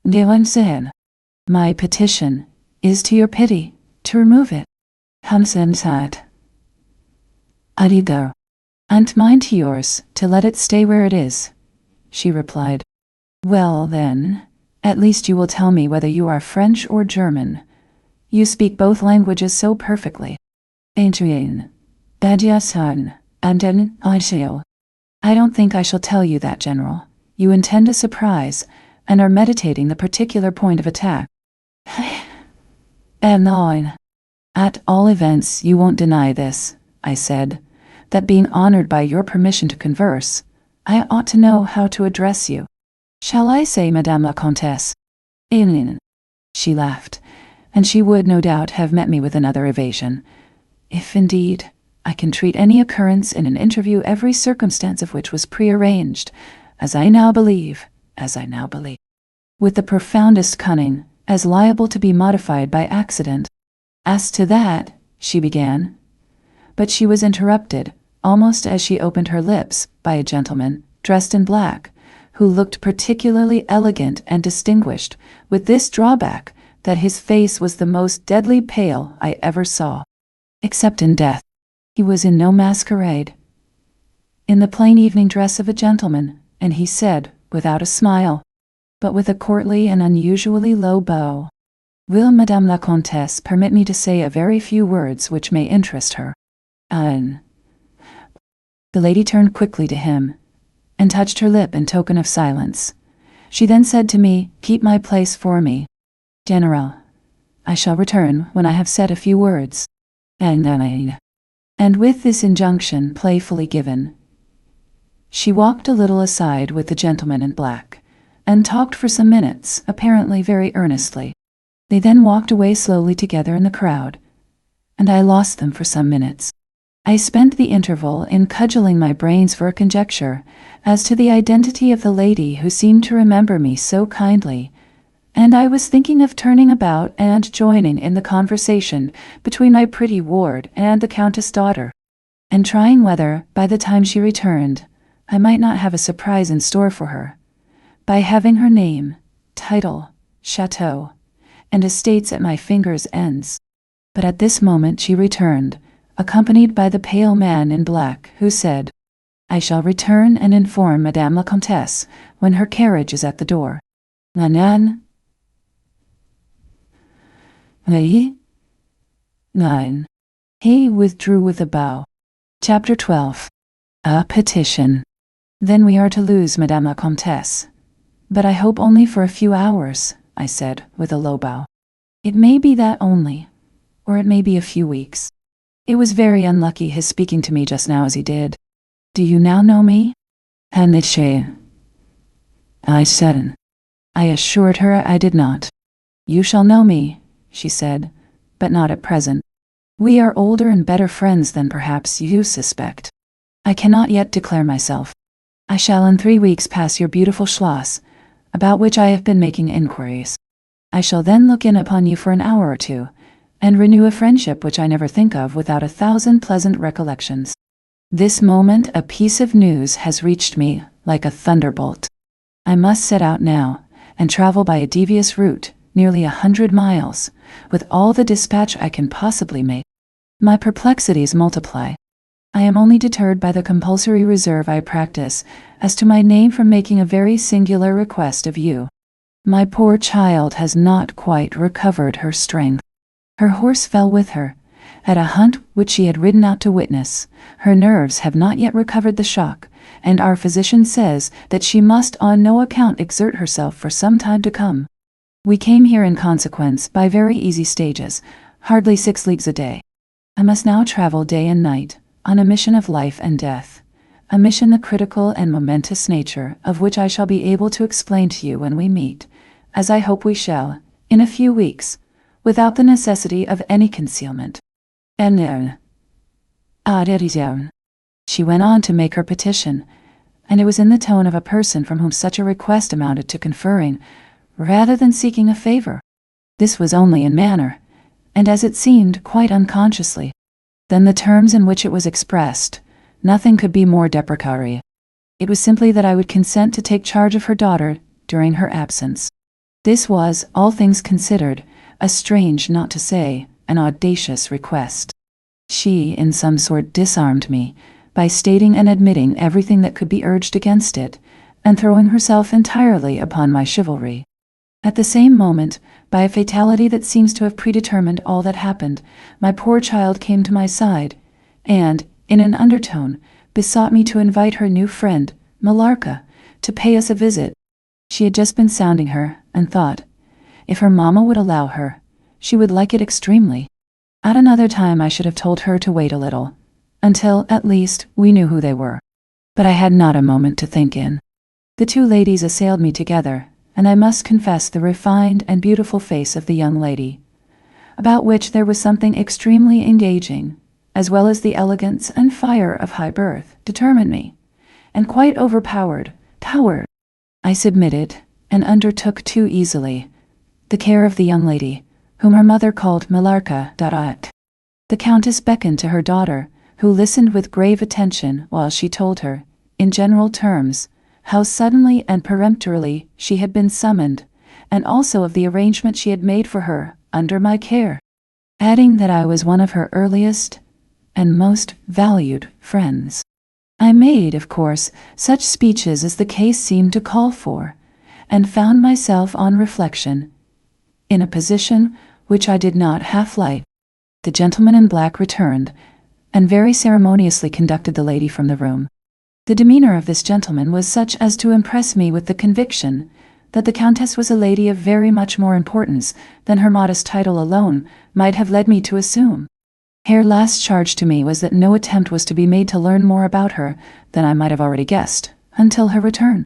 Devansen. My petition is to your pity to remove it. Hamsensat. Adigo. And mine to yours to let it stay where it is," she replied. "Well, then, at least you will tell me whether you are French or German. You speak both languages so perfectly." "Adrien. Badiasan. Anden. Aisheo. I don't think I shall tell you that, General. You intend a surprise, and are meditating the particular point of attack." "And nine. At all events, you won't deny this," I said, "that being honored by your permission to converse, I ought to know how to address you. Shall I say Madame la Comtesse?" She laughed, and she would, no doubt, have met me with another evasion. If, indeed, I can treat any occurrence in an interview every circumstance of which was prearranged, as I now believe, with the profoundest cunning, as liable to be modified by accident. "As to that," she began, but she was interrupted, almost as she opened her lips, by a gentleman, dressed in black, who looked particularly elegant and distinguished, with this drawback, that his face was the most deadly pale I ever saw. Except in death, he was in no masquerade. In the plain evening dress of a gentleman, and he said, without a smile, but with a courtly and unusually low bow, "Will Madame la Comtesse permit me to say a very few words which may interest her?" The lady turned quickly to him, and touched her lip in token of silence. She then said to me, "Keep my place for me, General. I shall return when I have said a few words." And with this injunction playfully given, she walked a little aside with the gentleman in black, and talked for some minutes, apparently very earnestly. They then walked away slowly together in the crowd, and I lost them for some minutes. I spent the interval in cudgeling my brains for a conjecture as to the identity of the lady who seemed to remember me so kindly, and I was thinking of turning about and joining in the conversation between my pretty ward and the Countess' daughter, and trying whether, by the time she returned, I might not have a surprise in store for her, by having her name, title, chateau, and estates at my fingers' ends. But at this moment she returned, accompanied by the pale man in black, who said, "I shall return and inform Madame la Comtesse when her carriage is at the door." Nein. He withdrew with a bow. Chapter 12. A petition. "Then we are to lose Madame la Comtesse. But I hope only for a few hours," I said, with a low bow. "It may be that only, or it may be a few weeks. It was very unlucky his speaking to me just now as he did. Do you now know me?" I said. I assured her I did not. "You shall know me," she said, "but not at present. We are older and better friends than perhaps you suspect. I cannot yet declare myself. I shall in 3 weeks pass your beautiful Schloss, about which I have been making inquiries. I shall then look in upon you for an hour or two, and renew a friendship which I never think of without 1,000 pleasant recollections. This moment a piece of news has reached me like a thunderbolt. I must set out now, and travel by a devious route, nearly 100 miles, with all the dispatch I can possibly make. My perplexities multiply. I am only deterred by the compulsory reserve I practice as to my name from making a very singular request of you. My poor child has not quite recovered her strength. Her horse fell with her, at a hunt which she had ridden out to witness. Her nerves have not yet recovered the shock, and our physician says that she must on no account exert herself for some time to come. We came here in consequence by very easy stages, hardly 6 leagues a day. I must now travel day and night, on a mission of life and death, a mission the critical and momentous nature of which I shall be able to explain to you when we meet, as I hope we shall, in a few weeks, without the necessity of any concealment. She went on to make her petition, and it was in the tone of a person from whom such a request amounted to conferring, rather than seeking a favor. This was only in manner, and as it seemed, quite unconsciously. Then the terms in which it was expressed, nothing could be more deprecatory. It was simply that I would consent to take charge of her daughter during her absence. This was, all things considered, a strange, not to say, an audacious request. She, in some sort, disarmed me, by stating and admitting everything that could be urged against it, and throwing herself entirely upon my chivalry. At the same moment, by a fatality that seems to have predetermined all that happened, my poor child came to my side, and, in an undertone, besought me to invite her new friend, Millarca, to pay us a visit. She had just been sounding her, and thought, if her mamma would allow her, she would like it extremely. At another time I should have told her to wait a little, until, at least, we knew who they were. But I had not a moment to think in. The two ladies assailed me together, and I must confess the refined and beautiful face of the young lady, about which there was something extremely engaging, as well as the elegance and fire of high birth, determined me, and quite overpowered. I submitted, and undertook too easily, the care of the young lady, whom her mother called Millarca. The Countess beckoned to her daughter, who listened with grave attention while she told her, in general terms, how suddenly and peremptorily she had been summoned, and also of the arrangement she had made for her under my care, adding that I was one of her earliest and most valued friends. I made, of course, such speeches as the case seemed to call for, and found myself, on reflection, in a position which I did not half like. The gentleman in black returned, and very ceremoniously conducted the lady from the room. The demeanor of this gentleman was such as to impress me with the conviction that the Countess was a lady of very much more importance than her modest title alone might have led me to assume. Her last charge to me was that no attempt was to be made to learn more about her than I might have already guessed, until her return.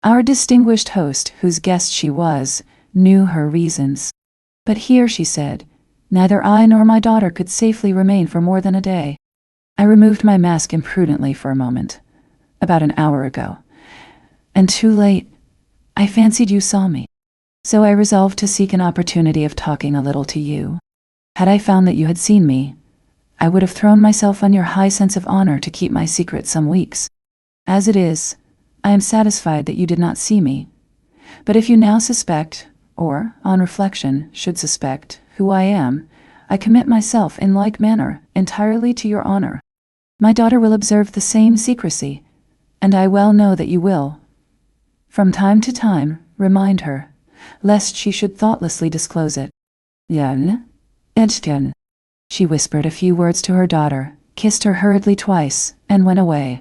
Our distinguished host, whose guest she was, knew her reasons. But here, she said, neither I nor my daughter could safely remain for more than a day. I removed my mask imprudently for a moment, about an hour ago, and too late. I fancied you saw me, so I resolved to seek an opportunity of talking a little to you. Had I found that you had seen me, I would have thrown myself on your high sense of honor to keep my secret some weeks. As it is, I am satisfied that you did not see me. But if you now suspect, or, on reflection, should suspect, who I am, I commit myself in like manner entirely to your honor. My daughter will observe the same secrecy, and I well know that you will, from time to time, remind her, lest she should thoughtlessly disclose it. Jan? Edstjan. She whispered a few words to her daughter, kissed her hurriedly twice, and went away,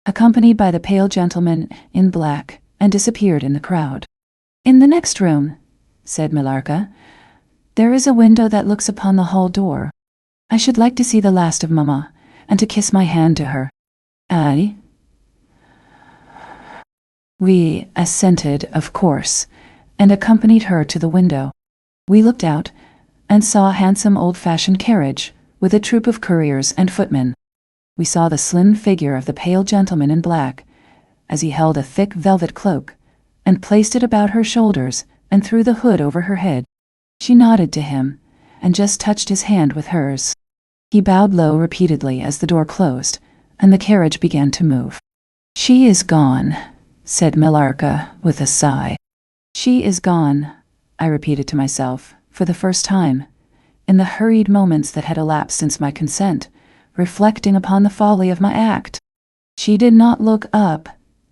accompanied by the pale gentleman in black, and disappeared in the crowd. In the next room, said Millarca, there is a window that looks upon the hall door. I should like to see the last of Mamma, and to kiss my hand to her. Aye? We assented, of course, and accompanied her to the window. We looked out, and saw a handsome old-fashioned carriage, with a troop of couriers and footmen. We saw the slim figure of the pale gentleman in black, as he held a thick velvet cloak, and placed it about her shoulders, and threw the hood over her head. She nodded to him, and just touched his hand with hers. He bowed low repeatedly as the door closed, and the carriage began to move. She is gone, said Millarca with a sigh. She is gone, I repeated to myself, for the first time, in the hurried moments that had elapsed since my consent, reflecting upon the folly of my act. She did not look up,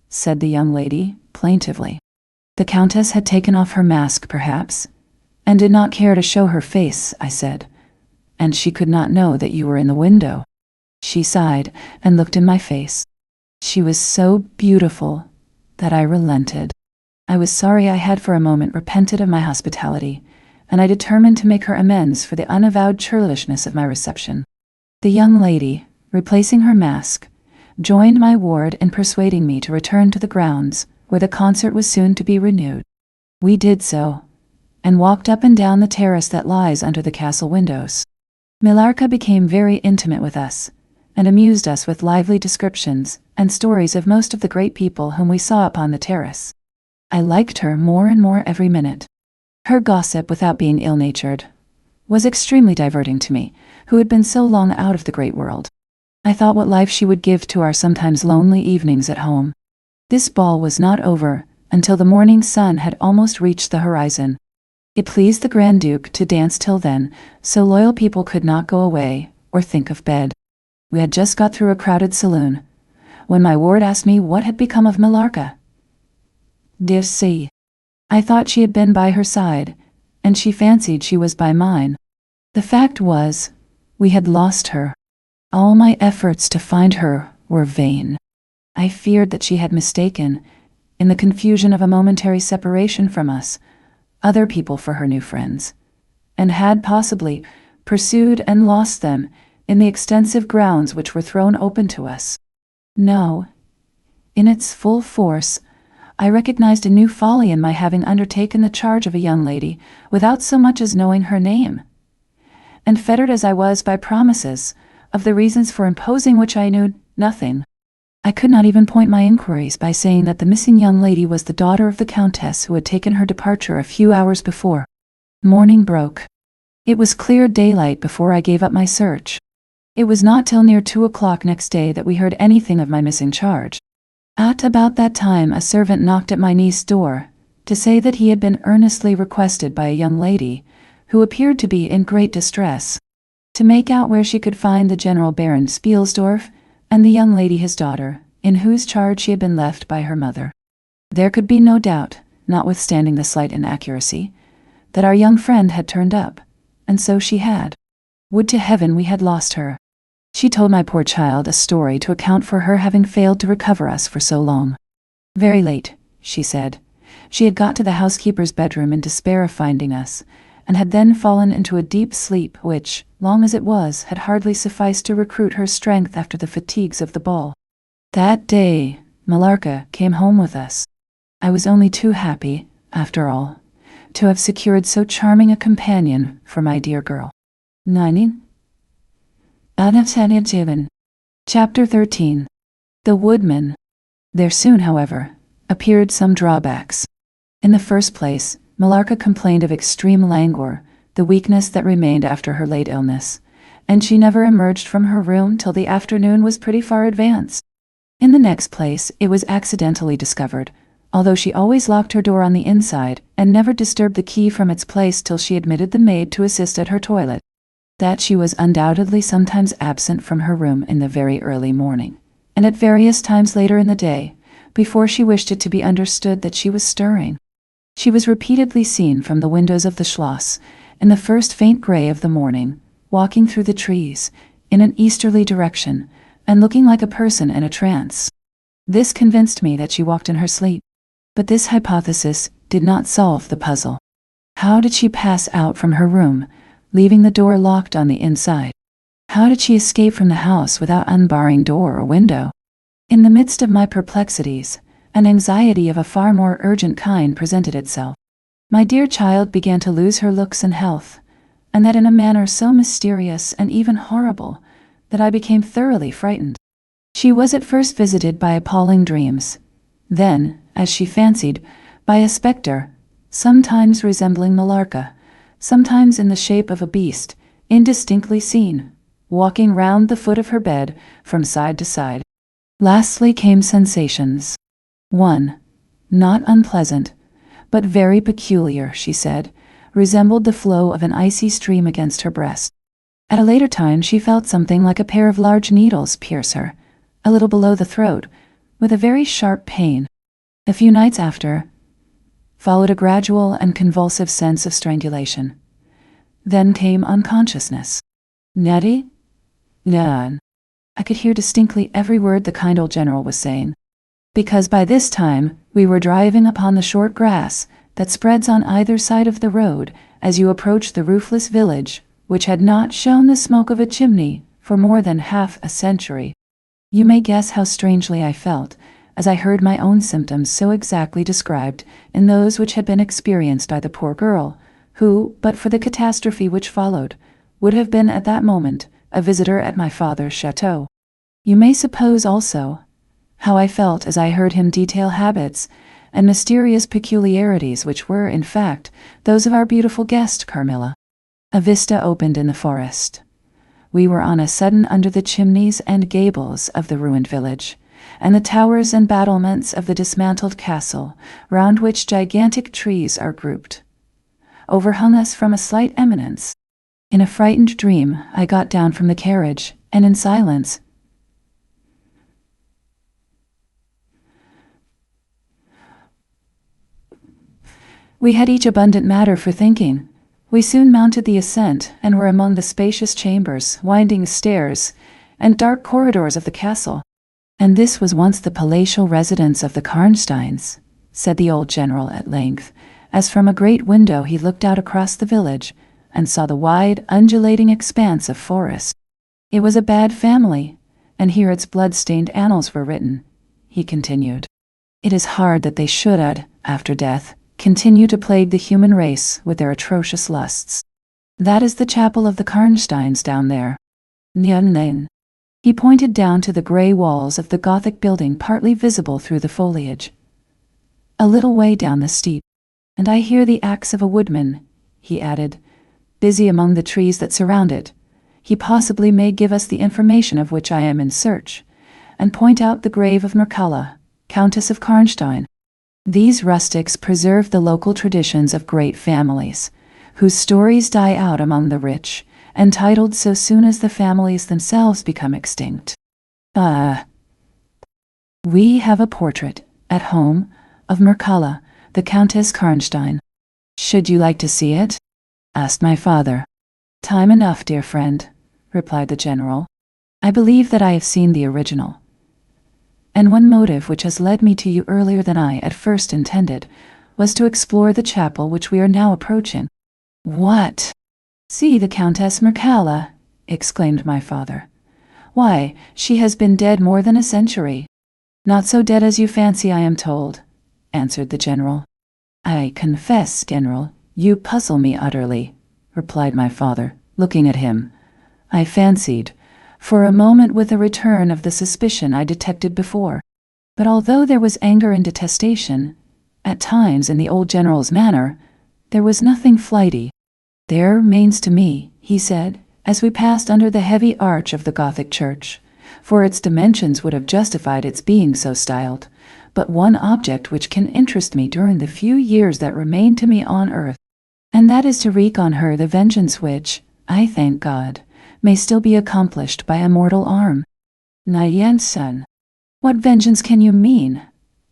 said the young lady, plaintively. The Countess had taken off her mask, perhaps, and did not care to show her face, I said, and she could not know that you were in the window. She sighed and looked in my face. She was so beautiful that I relented. I was sorry I had for a moment repented of my hospitality, and I determined to make her amends for the unavowed churlishness of my reception. The young lady, replacing her mask, joined my ward in persuading me to return to the grounds, where the concert was soon to be renewed. We did so, and walked up and down the terrace that lies under the castle windows. Millarca became very intimate with us, and amused us with lively descriptions and stories of most of the great people whom we saw upon the terrace. I liked her more and more every minute. Her gossip, without being ill-natured, was extremely diverting to me, who had been so long out of the great world. I thought what life she would give to our sometimes lonely evenings at home. This ball was not over until the morning sun had almost reached the horizon. It pleased the Grand Duke to dance till then, so loyal people could not go away or think of bed. We had just got through a crowded saloon, when my ward asked me what had become of Millarca. Dear C. I thought she had been by her side, and she fancied she was by mine. The fact was, we had lost her. All my efforts to find her were vain. I feared that she had mistaken, in the confusion of a momentary separation from us, other people for her new friends, and had possibly pursued and lost them in the extensive grounds which were thrown open to us. No, in its full force, I recognized a new folly in my having undertaken the charge of a young lady without so much as knowing her name, and fettered as I was by promises, of the reasons for imposing which I knew nothing. I could not even point my inquiries by saying that the missing young lady was the daughter of the Countess who had taken her departure a few hours before. Morning broke. It was clear daylight before I gave up my search. It was not till near 2 o'clock next day that we heard anything of my missing charge. At about that time a servant knocked at my niece's door, to say that he had been earnestly requested by a young lady, who appeared to be in great distress, to make out where she could find the General Baron Spielsdorf and the young lady his daughter, in whose charge she had been left by her mother. There could be no doubt, notwithstanding the slight inaccuracy, that our young friend had turned up, and so she had. Would to heaven we had lost her. She told my poor child a story to account for her having failed to recover us for so long. Very late, she said. She had got to the housekeeper's bedroom in despair of finding us, and had then fallen into a deep sleep which, long as it was, had hardly sufficed to recruit her strength after the fatigues of the ball. That day, Millarca came home with us. I was only too happy, after all, to have secured so charming a companion for my dear girl. 9. Chapter 13. The Woodman. There soon, however, appeared some drawbacks. In the first place, Millarca complained of extreme languor, the weakness that remained after her late illness, and she never emerged from her room till the afternoon was pretty far advanced. In the next place, it was accidentally discovered, although she always locked her door on the inside and never disturbed the key from its place till she admitted the maid to assist at her toilet, that she was undoubtedly sometimes absent from her room in the very early morning, and at various times later in the day, before she wished it to be understood that she was stirring. She was repeatedly seen from the windows of the Schloss, in the first faint grey of the morning, walking through the trees, in an easterly direction, and looking like a person in a trance. This convinced me that she walked in her sleep. But this hypothesis did not solve the puzzle. How did she pass out from her room, leaving the door locked on the inside? How did she escape from the house without unbarring door or window? In the midst of my perplexities, an anxiety of a far more urgent kind presented itself. My dear child began to lose her looks and health, and that in a manner so mysterious and even horrible that I became thoroughly frightened. She was at first visited by appalling dreams, then, as she fancied, by a spectre, sometimes resembling Millarca, sometimes in the shape of a beast, indistinctly seen, walking round the foot of her bed from side to side. Lastly came sensations. One, not unpleasant, but very peculiar, she said, resembled the flow of an icy stream against her breast. At a later time she felt something like a pair of large needles pierce her, a little below the throat, with a very sharp pain. A few nights after, followed a gradual and convulsive sense of strangulation. Then came unconsciousness. Nettie? Nan. I could hear distinctly every word the kind old general was saying, because by this time we were driving upon the short grass that spreads on either side of the road as you approach the roofless village, which had not shown the smoke of a chimney for more than half a century. You may guess how strangely I felt as I heard my own symptoms so exactly described in those which had been experienced by the poor girl, who, but for the catastrophe which followed, would have been at that moment a visitor at my father's chateau. You may suppose also how I felt as I heard him detail habits and mysterious peculiarities which were, in fact, those of our beautiful guest, Carmilla. A vista opened in the forest. We were on a sudden under the chimneys and gables of the ruined village, and the towers and battlements of the dismantled castle, round which gigantic trees are grouped, overhung us from a slight eminence. In a frightened dream, I got down from the carriage, and in silence, we had each abundant matter for thinking. We soon mounted the ascent, and were among the spacious chambers, winding stairs, and dark corridors of the castle. And this was once the palatial residence of the Karnsteins, said the old general at length, as from a great window he looked out across the village, and saw the wide, undulating expanse of forest. It was a bad family, and here its blood-stained annals were written, he continued. It is hard that they should, after death, continue to plague the human race with their atrocious lusts. That is the chapel of the Karnsteins down there. Nyan. He pointed down to the grey walls of the Gothic building partly visible through the foliage. A little way down the steep. And I hear the axe of a woodman, he added, busy among the trees that surround it. He possibly may give us the information of which I am in search, and point out the grave of Mircalla, Countess of Karnstein. These rustics preserve the local traditions of great families, whose stories die out among the rich, entitled so soon as the families themselves become extinct. We have a portrait, at home, of Mircalla, the Countess Karnstein. Should you like to see it? Asked my father. Time enough, dear friend, replied the general. I believe that I have seen the original. And one motive which has led me to you earlier than I at first intended was to explore the chapel which we are now approaching. What? See the Countess Mircalla, exclaimed my father. Why, she has been dead more than a century. Not so dead as you fancy, I am told, answered the general. I confess, General, you puzzle me utterly, replied my father, looking at him. I fancied, for a moment, with a return of the suspicion I detected before. But although there was anger and detestation, at times in the old general's manner, there was nothing flighty. There remains to me, he said, as we passed under the heavy arch of the Gothic church, for its dimensions would have justified its being so styled, but one object which can interest me during the few years that remain to me on earth, and that is to wreak on her the vengeance which, I thank God, may still be accomplished by a mortal arm. Son, what vengeance can you mean?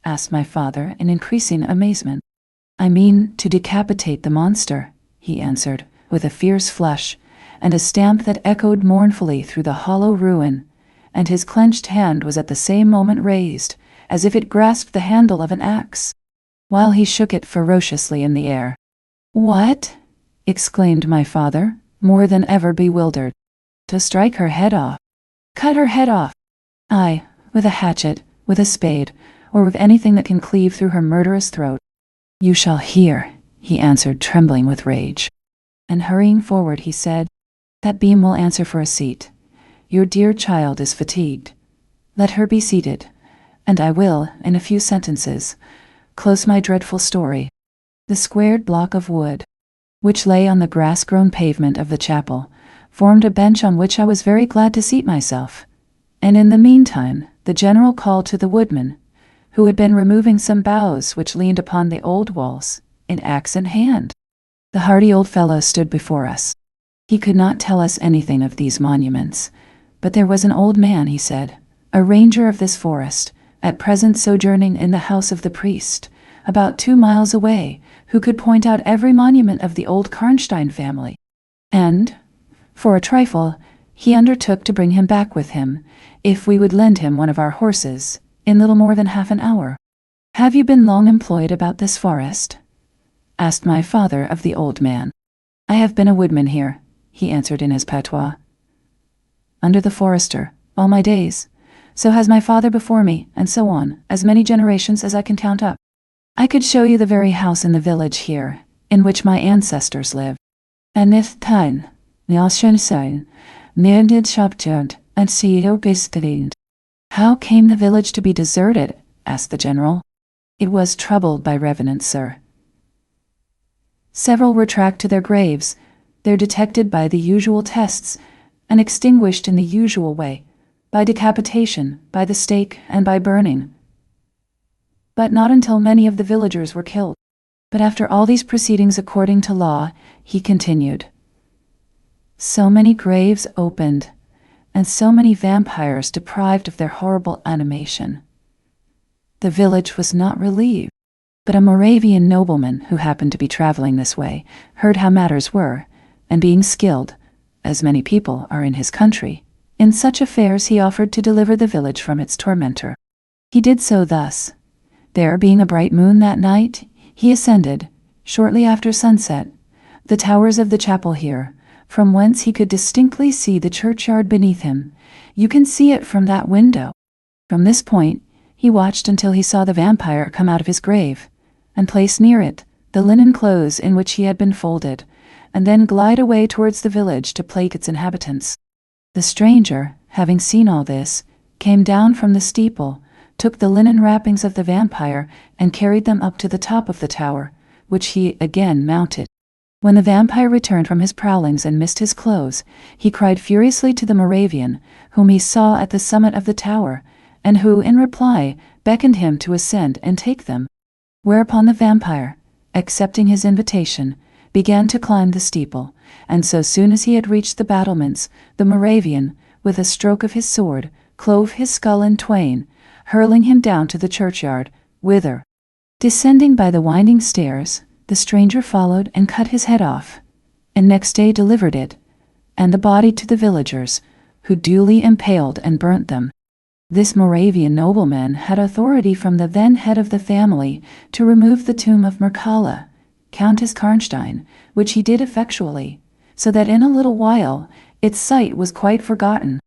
Asked my father in increasing amazement. I mean to decapitate the monster, he answered, with a fierce flush, and a stamp that echoed mournfully through the hollow ruin, and his clenched hand was at the same moment raised, as if it grasped the handle of an axe, while he shook it ferociously in the air. What? Exclaimed my father, more than ever bewildered. To strike her head off. Cut her head off. Aye, with a hatchet, with a spade, or with anything that can cleave through her murderous throat. You shall hear, he answered, trembling with rage. And hurrying forward, he said, That beam will answer for a seat. Your dear child is fatigued. Let her be seated, and I will, in a few sentences, close my dreadful story. The squared block of wood, which lay on the grass-grown pavement of the chapel, formed a bench on which I was very glad to seat myself, and in the meantime the general called to the woodman, who had been removing some boughs which leaned upon the old walls, in axe in hand. The hardy old fellow stood before us. He could not tell us anything of these monuments, but there was an old man, he said, a ranger of this forest, at present sojourning in the house of the priest, about 2 miles away, who could point out every monument of the old Karnstein family. And, for a trifle, he undertook to bring him back with him, if we would lend him one of our horses, in little more than half an hour. Have you been long employed about this forest? Asked my father of the old man. I have been a woodman here, he answered in his patois. Under the forester, all my days. So has my father before me, and so on, as many generations as I can count up. I could show you the very house in the village here, in which my ancestors lived. And if time, Nilshensein, Nerdid Shoptund, and Seo Bistadind. How came the village to be deserted? Asked the general. It was troubled by revenants, sir. Several were tracked to their graves. They're detected by the usual tests, and extinguished in the usual way, by decapitation, by the stake, and by burning. But not until many of the villagers were killed. But after all these proceedings according to law, he continued, so many graves opened, and so many vampires deprived of their horrible animation. The village was not relieved, but a Moravian nobleman who happened to be traveling this way heard how matters were, and being skilled, as many people are in his country, in such affairs he offered to deliver the village from its tormentor. He did so thus. There being a bright moon that night, he ascended, shortly after sunset, the towers of the chapel here, from whence he could distinctly see the churchyard beneath him. You can see it from that window. From this point, he watched until he saw the vampire come out of his grave, and place near it the linen clothes in which he had been folded, and then glide away towards the village to plague its inhabitants. The stranger, having seen all this, came down from the steeple, took the linen wrappings of the vampire, and carried them up to the top of the tower, which he again mounted. When the vampire returned from his prowlings and missed his clothes, he cried furiously to the Moravian, whom he saw at the summit of the tower, and who, in reply, beckoned him to ascend and take them. Whereupon the vampire, accepting his invitation, began to climb the steeple, and so soon as he had reached the battlements, the Moravian, with a stroke of his sword, clove his skull in twain, hurling him down to the churchyard, whither, descending by the winding stairs, the stranger followed and cut his head off, and next day delivered it, and the body to the villagers, who duly impaled and burnt them. This Moravian nobleman had authority from the then head of the family to remove the tomb of Mircalla, Countess Karnstein, which he did effectually, so that in a little while its site was quite forgotten.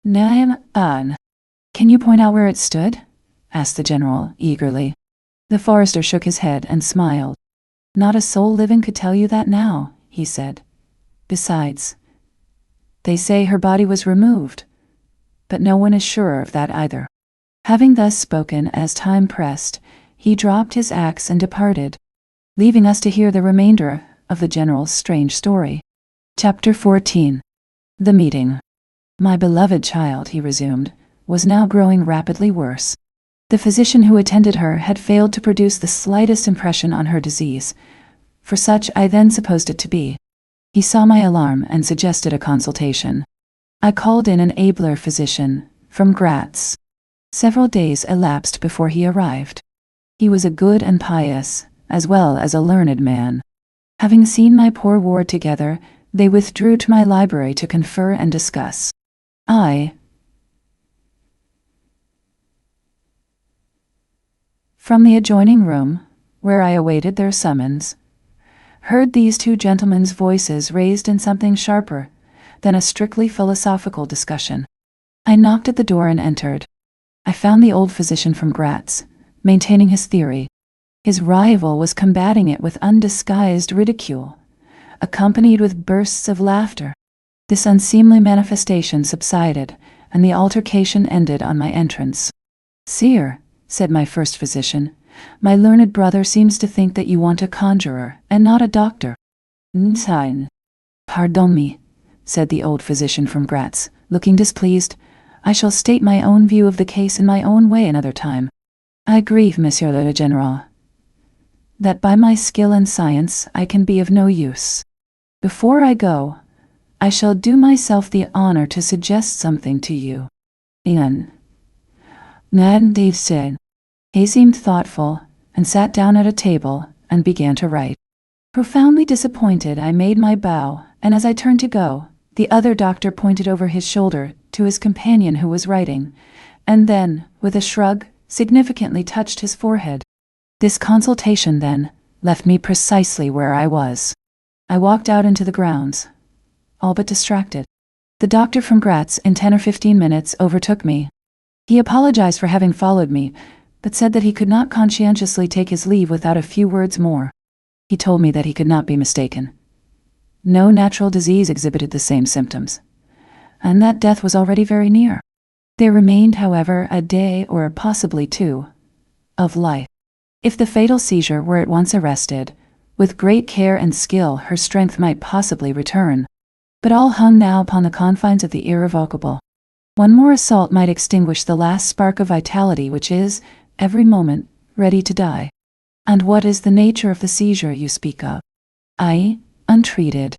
Naam an. Can you point out where it stood? Asked the general, eagerly. The forester shook his head and smiled. Not a soul living could tell you that now, he said. Besides, they say her body was removed, but no one is sure of that either. Having thus spoken as time pressed, he dropped his axe and departed, leaving us to hear the remainder of the general's strange story. Chapter 14. The Meeting. My beloved child, he resumed, was now growing rapidly worse. The physician who attended her had failed to produce the slightest impression on her disease, for such I then supposed it to be. He saw my alarm and suggested a consultation. I called in an abler physician, from Graz. Several days elapsed before he arrived. He was a good and pious, as well as a learned man. Having seen my poor ward together, they withdrew to my library to confer and discuss. From the adjoining room, where I awaited their summons, heard these two gentlemen's voices raised in something sharper than a strictly philosophical discussion. I knocked at the door and entered. I found the old physician from Graz, maintaining his theory. His rival was combating it with undisguised ridicule, accompanied with bursts of laughter. This unseemly manifestation subsided, and the altercation ended on my entrance. "Sire," said my first physician, "my learned brother seems to think that you want a conjurer, and not a doctor." "Nein." "Pardon me," said the old physician from Graz, looking displeased. "I shall state my own view of the case in my own way another time. I grieve, Monsieur le General, that by my skill and science I can be of no use. Before I go, I shall do myself the honor to suggest something to you." Dave said. He seemed thoughtful, and sat down at a table and began to write. Profoundly disappointed, I made my bow, and as I turned to go, the other doctor pointed over his shoulder to his companion who was writing, and then, with a shrug, significantly touched his forehead. This consultation, then, left me precisely where I was. I walked out into the grounds, all but distracted. The doctor from Graz, in 10 or 15 minutes, overtook me. He apologized for having followed me, but said that he could not conscientiously take his leave without a few words more. He told me that he could not be mistaken. No natural disease exhibited the same symptoms, and that death was already very near. There remained, however, a day, or possibly 2, of life. If the fatal seizure were at once arrested, with great care and skill her strength might possibly return. But all hung now upon the confines of the irrevocable. One more assault might extinguish the last spark of vitality which is, every moment, ready to die. And what is the nature of the seizure you speak of? Untreated.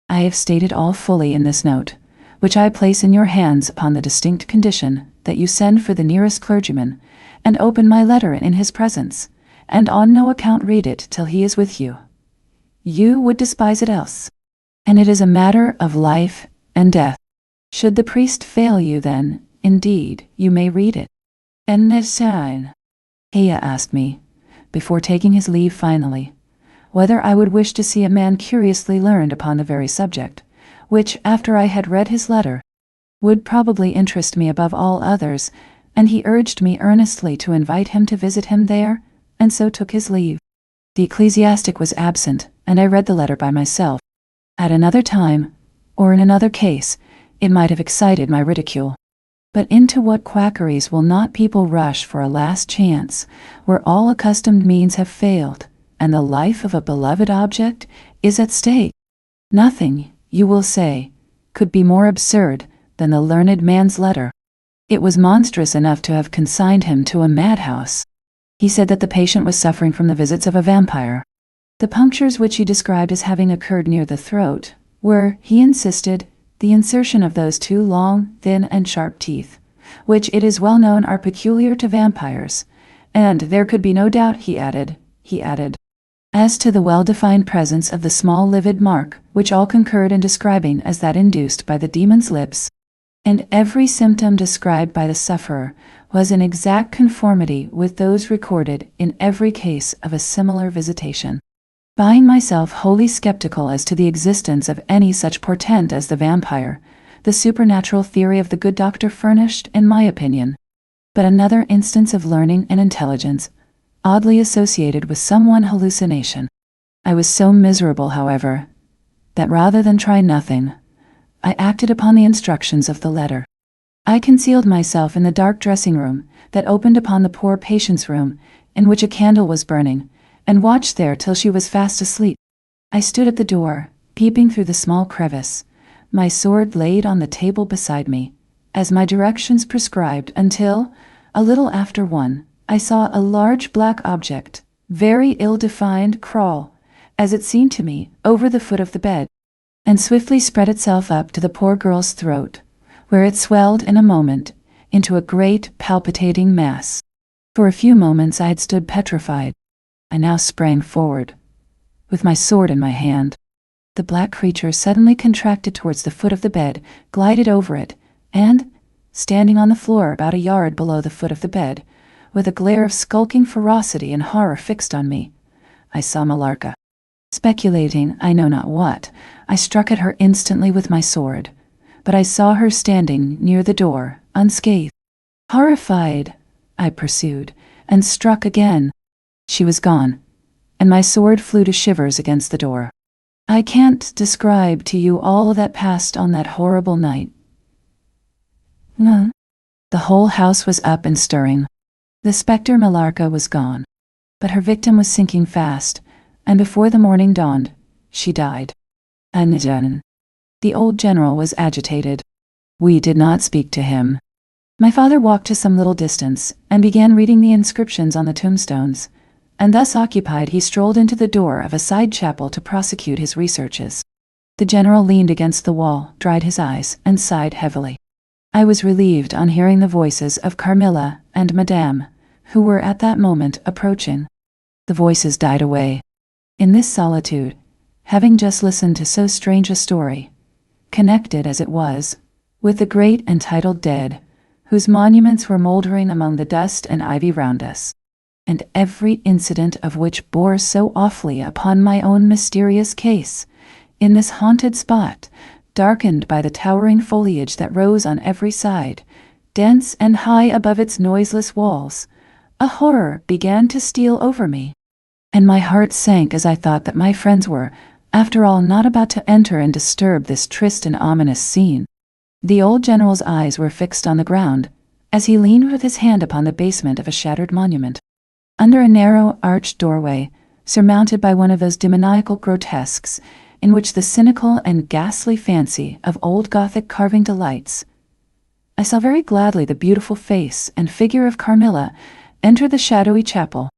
I have stated all fully in this note, which I place in your hands upon the distinct condition that you send for the nearest clergyman, and open my letter in his presence, and on no account read it till he is with you. You would despise it else. And it is a matter of life and death. Should the priest fail you, then, indeed, you may read it. And this sign. He asked me, before taking his leave finally, whether I would wish to see a man curiously learned upon the very subject, which, after I had read his letter, would probably interest me above all others, and he urged me earnestly to invite him to visit him there, and so took his leave. The ecclesiastic was absent, and I read the letter by myself. At another time, or in another case, it might have excited my ridicule. But into what quackeries will not people rush for a last chance, where all accustomed means have failed, and the life of a beloved object is at stake? Nothing, you will say, could be more absurd than the learned man's letter. It was monstrous enough to have consigned him to a madhouse. He said that the patient was suffering from the visits of a vampire. The punctures which he described as having occurred near the throat were, he insisted, the insertion of those 2 long, thin, and sharp teeth, which it is well known are peculiar to vampires, and there could be no doubt, he added, as to the well-defined presence of the small livid mark, which all concurred in describing as that induced by the demon's lips, and every symptom described by the sufferer was in exact conformity with those recorded in every case of a similar visitation. Being myself wholly skeptical as to the existence of any such portent as the vampire, the supernatural theory of the good doctor furnished, in my opinion, but another instance of learning and intelligence, oddly associated with some one hallucination. I was so miserable, however, that rather than try nothing, I acted upon the instructions of the letter. I concealed myself in the dark dressing-room that opened upon the poor patient's room, in which a candle was burning, and watched there till she was fast asleep. I stood at the door, peeping through the small crevice, my sword laid on the table beside me, as my directions prescribed, until, a little after 1, I saw a large black object, very ill-defined, crawl, as it seemed to me, over the foot of the bed, and swiftly spread itself up to the poor girl's throat, where it swelled in a moment into a great palpitating mass. For a few moments I had stood petrified. I now sprang forward, with my sword in my hand. The black creature suddenly contracted towards the foot of the bed, glided over it, and, standing on the floor about a yard below the foot of the bed, with a glare of skulking ferocity and horror fixed on me, I saw Millarca. Speculating I know not what, I struck at her instantly with my sword, but I saw her standing near the door, unscathed. Horrified, I pursued, and struck again. She was gone, and my sword flew to shivers against the door. I can't describe to you all that passed on that horrible night. The whole house was up and stirring. The spectre Millarca was gone, but her victim was sinking fast, and before the morning dawned, she died. The old general was agitated. We did not speak to him. My father walked to some little distance, and began reading the inscriptions on the tombstones, and thus occupied he strolled into the door of a side chapel to prosecute his researches. The general leaned against the wall, dried his eyes, and sighed heavily. I was relieved on hearing the voices of Carmilla and Madame, who were at that moment approaching. The voices died away. In this solitude, having just listened to so strange a story, connected as it was with the great and titled dead, whose monuments were mouldering among the dust and ivy round us, and every incident of which bore so awfully upon my own mysterious case, in this haunted spot, darkened by the towering foliage that rose on every side, dense and high above its noiseless walls, a horror began to steal over me, and my heart sank as I thought that my friends were, after all, not about to enter and disturb this triste and ominous scene. The old general's eyes were fixed on the ground, as he leaned with his hand upon the basement of a shattered monument. Under a narrow, arched doorway, surmounted by one of those demoniacal grotesques in which the cynical and ghastly fancy of old Gothic carving delights, I saw very gladly the beautiful face and figure of Carmilla enter the shadowy chapel.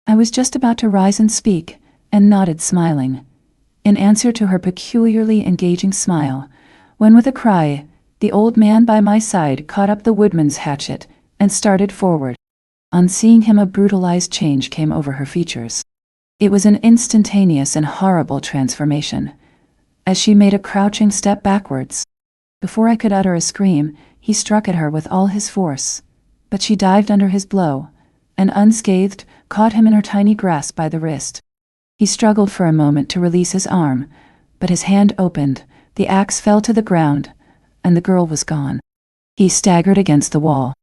I was just about to rise and speak, and nodded smiling, in answer to her peculiarly engaging smile, when with a cry, the old man by my side caught up the woodman's hatchet and started forward. On seeing him, a brutalized change came over her features. It was an instantaneous and horrible transformation, as she made a crouching step backwards. Before I could utter a scream, he struck at her with all his force, but she dived under his blow, and unscathed, caught him in her tiny grasp by the wrist. He struggled for a moment to release his arm, but his hand opened, the axe fell to the ground, and the girl was gone. He staggered against the wall.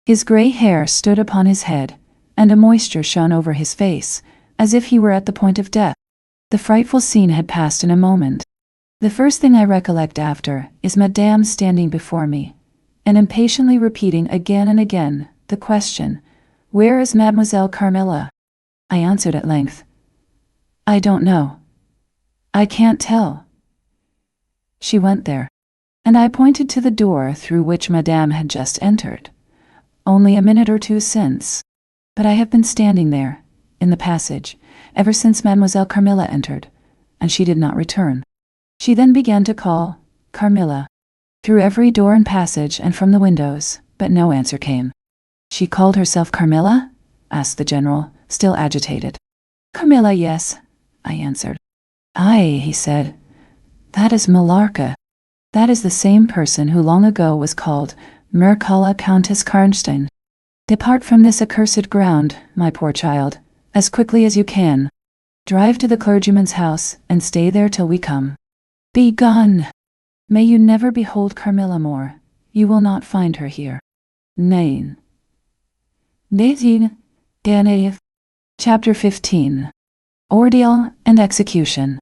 His gray hair stood upon his head, and a moisture shone over his face, as if he were at the point of death. The frightful scene had passed in a moment. The first thing I recollect after is Madame standing before me, and impatiently repeating again and again the question, "Where is Mademoiselle Carmilla?" I answered at length, "I don't know. I can't tell. She went there." And I pointed to the door through which Madame had just entered, only a minute or two since. But I have been standing there, in the passage, ever since Mademoiselle Carmilla entered, and she did not return. She then began to call, "Carmilla," through every door and passage and from the windows, but no answer came. "She called herself Carmilla?" asked the general, still agitated. "Carmilla, yes," I answered. "Aye," he said, "that is Millarca. That is the same person who long ago was called Mircalla Countess Karnstein. Depart from this accursed ground, my poor child, as quickly as you can. Drive to the clergyman's house, and stay there till we come. Be gone! May you never behold Carmilla more. You will not find her here. Nein. Chapter 15. Ordeal and Execution.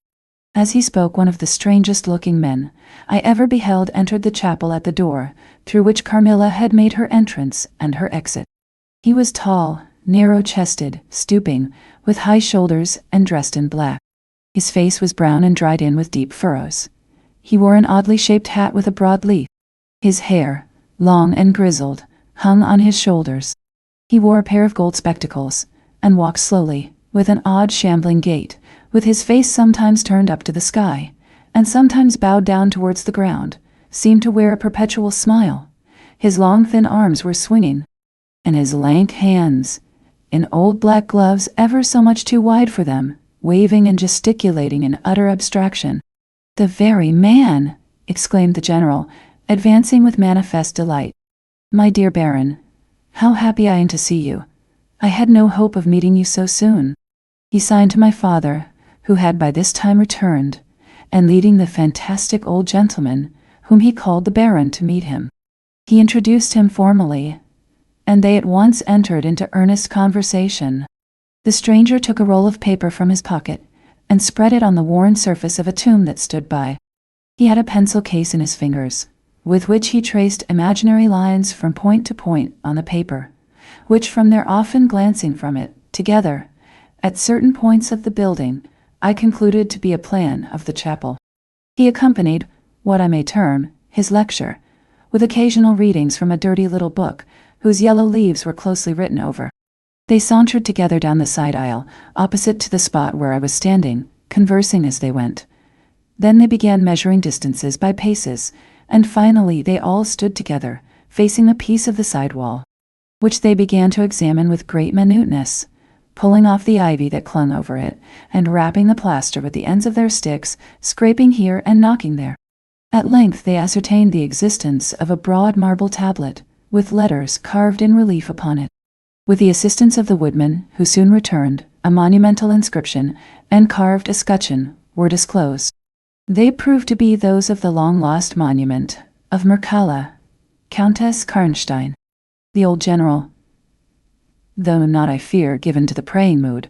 As he spoke, one of the strangest-looking men I ever beheld entered the chapel at the door through which Carmilla had made her entrance and her exit. He was tall, narrow-chested, stooping, with high shoulders, and dressed in black. His face was brown and dried in with deep furrows. He wore an oddly shaped hat with a broad leaf. His hair, long and grizzled, hung on his shoulders. He wore a pair of gold spectacles, and walked slowly, with an odd shambling gait, with his face sometimes turned up to the sky, and sometimes bowed down towards the ground, seemed to wear a perpetual smile. His long thin arms were swinging, and his lank hands, in old black gloves ever so much too wide for them, waving and gesticulating in utter abstraction. "The very man!" exclaimed the general, advancing with manifest delight. "My dear Baron, how happy I am to see you. I had no hope of meeting you so soon." He signed to my father, who had by this time returned, and leading the fantastic old gentleman, whom he called the Baron, to meet him. He introduced him formally, and they at once entered into earnest conversation. The stranger took a roll of paper from his pocket, and spread it on the worn surface of a tomb that stood by. He had a pencil case in his fingers, with which he traced imaginary lines from point to point on the paper, which from their often glancing from it, together, at certain points of the building, I concluded to be a plan of the chapel. He accompanied, what I may term, his lecture, with occasional readings from a dirty little book, whose yellow leaves were closely written over. They sauntered together down the side aisle, opposite to the spot where I was standing, conversing as they went. Then they began measuring distances by paces, and finally they all stood together, facing a piece of the side wall, which they began to examine with great minuteness, pulling off the ivy that clung over it, and rapping the plaster with the ends of their sticks, scraping here and knocking there. At length they ascertained the existence of a broad marble tablet, with letters carved in relief upon it. With the assistance of the woodman, who soon returned, a monumental inscription and carved escutcheon were disclosed. They proved to be those of the long-lost monument of Mircalla, Countess Karnstein. The old general, though not, I fear, given to the praying mood,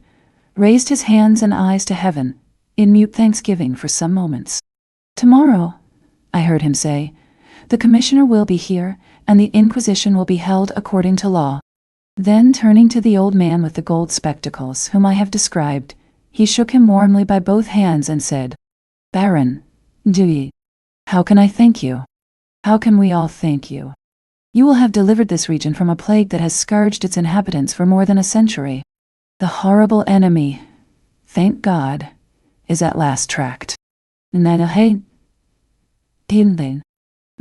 raised his hands and eyes to heaven, in mute thanksgiving for some moments. "Tomorrow," I heard him say, "the commissioner will be here, and the inquisition will be held according to law." Then, turning to the old man with the gold spectacles, whom I have described, he shook him warmly by both hands and said, "Baron, how can I thank you? How can we all thank you? You will have delivered this region from a plague that has scourged its inhabitants for more than a century. The horrible enemy, thank God, is at last tracked." My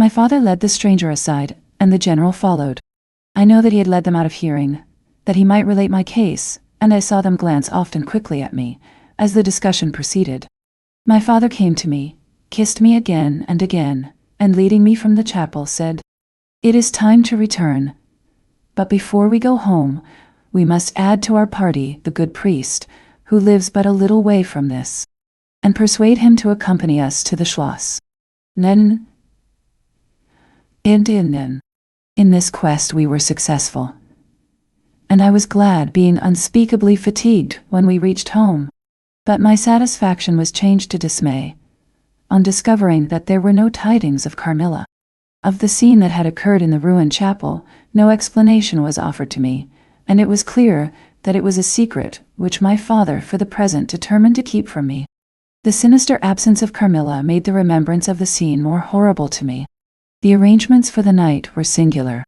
father led the stranger aside, and the general followed. I know that he had led them out of hearing, that he might relate my case, and I saw them glance often quickly at me, as the discussion proceeded. My father came to me, kissed me again, and leading me from the chapel, said, "It is time to return. But before we go home, we must add to our party the good priest, who lives but a little way from this, and persuade him to accompany us to the Schloss." In this quest we were successful, and I was glad, being unspeakably fatigued, when we reached home. But my satisfaction was changed to dismay, on discovering that there were no tidings of Carmilla. Of the scene that had occurred in the ruined chapel, no explanation was offered to me, and it was clear that it was a secret which my father for the present determined to keep from me. The sinister absence of Carmilla made the remembrance of the scene more horrible to me. The arrangements for the night were singular.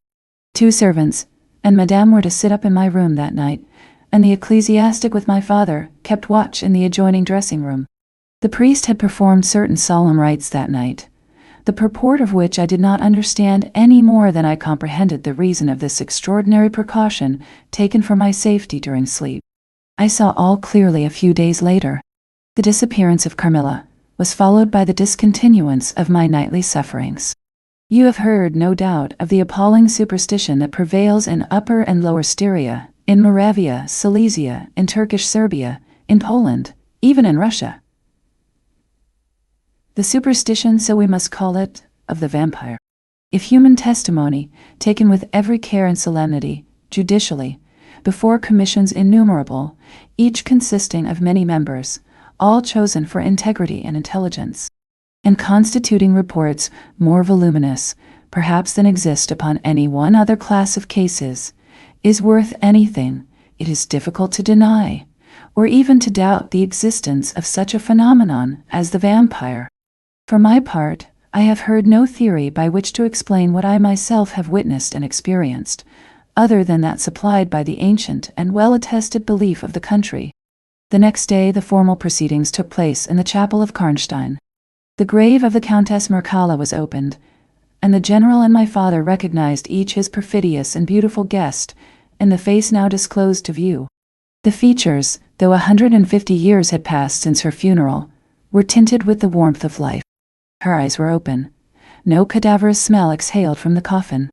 2 servants and Madame were to sit up in my room that night, and the ecclesiastic with my father kept watch in the adjoining dressing room. The priest had performed certain solemn rites that night, the purport of which I did not understand any more than I comprehended the reason of this extraordinary precaution taken for my safety during sleep. I saw all clearly a few days later. The disappearance of Carmilla was followed by the discontinuance of my nightly sufferings. You have heard, no doubt, of the appalling superstition that prevails in Upper and Lower Styria, in Moravia, Silesia, in Turkish Serbia, in Poland, even in Russia. The superstition, so we must call it, of the vampire. If human testimony, taken with every care and solemnity, judicially, before commissions innumerable, each consisting of many members, all chosen for integrity and intelligence, and constituting reports more voluminous, perhaps, than exist upon any one other class of cases, is worth anything, it is difficult to deny, or even to doubt the existence of such a phenomenon as the vampire. For my part, I have heard no theory by which to explain what I myself have witnessed and experienced, other than that supplied by the ancient and well-attested belief of the country. The next day the formal proceedings took place in the chapel of Karnstein. The grave of the Countess Mircalla was opened, and the general and my father recognized each his perfidious and beautiful guest in the face now disclosed to view. The features, though 150 years had passed since her funeral, were tinted with the warmth of life. Her eyes were open. No cadaverous smell exhaled from the coffin.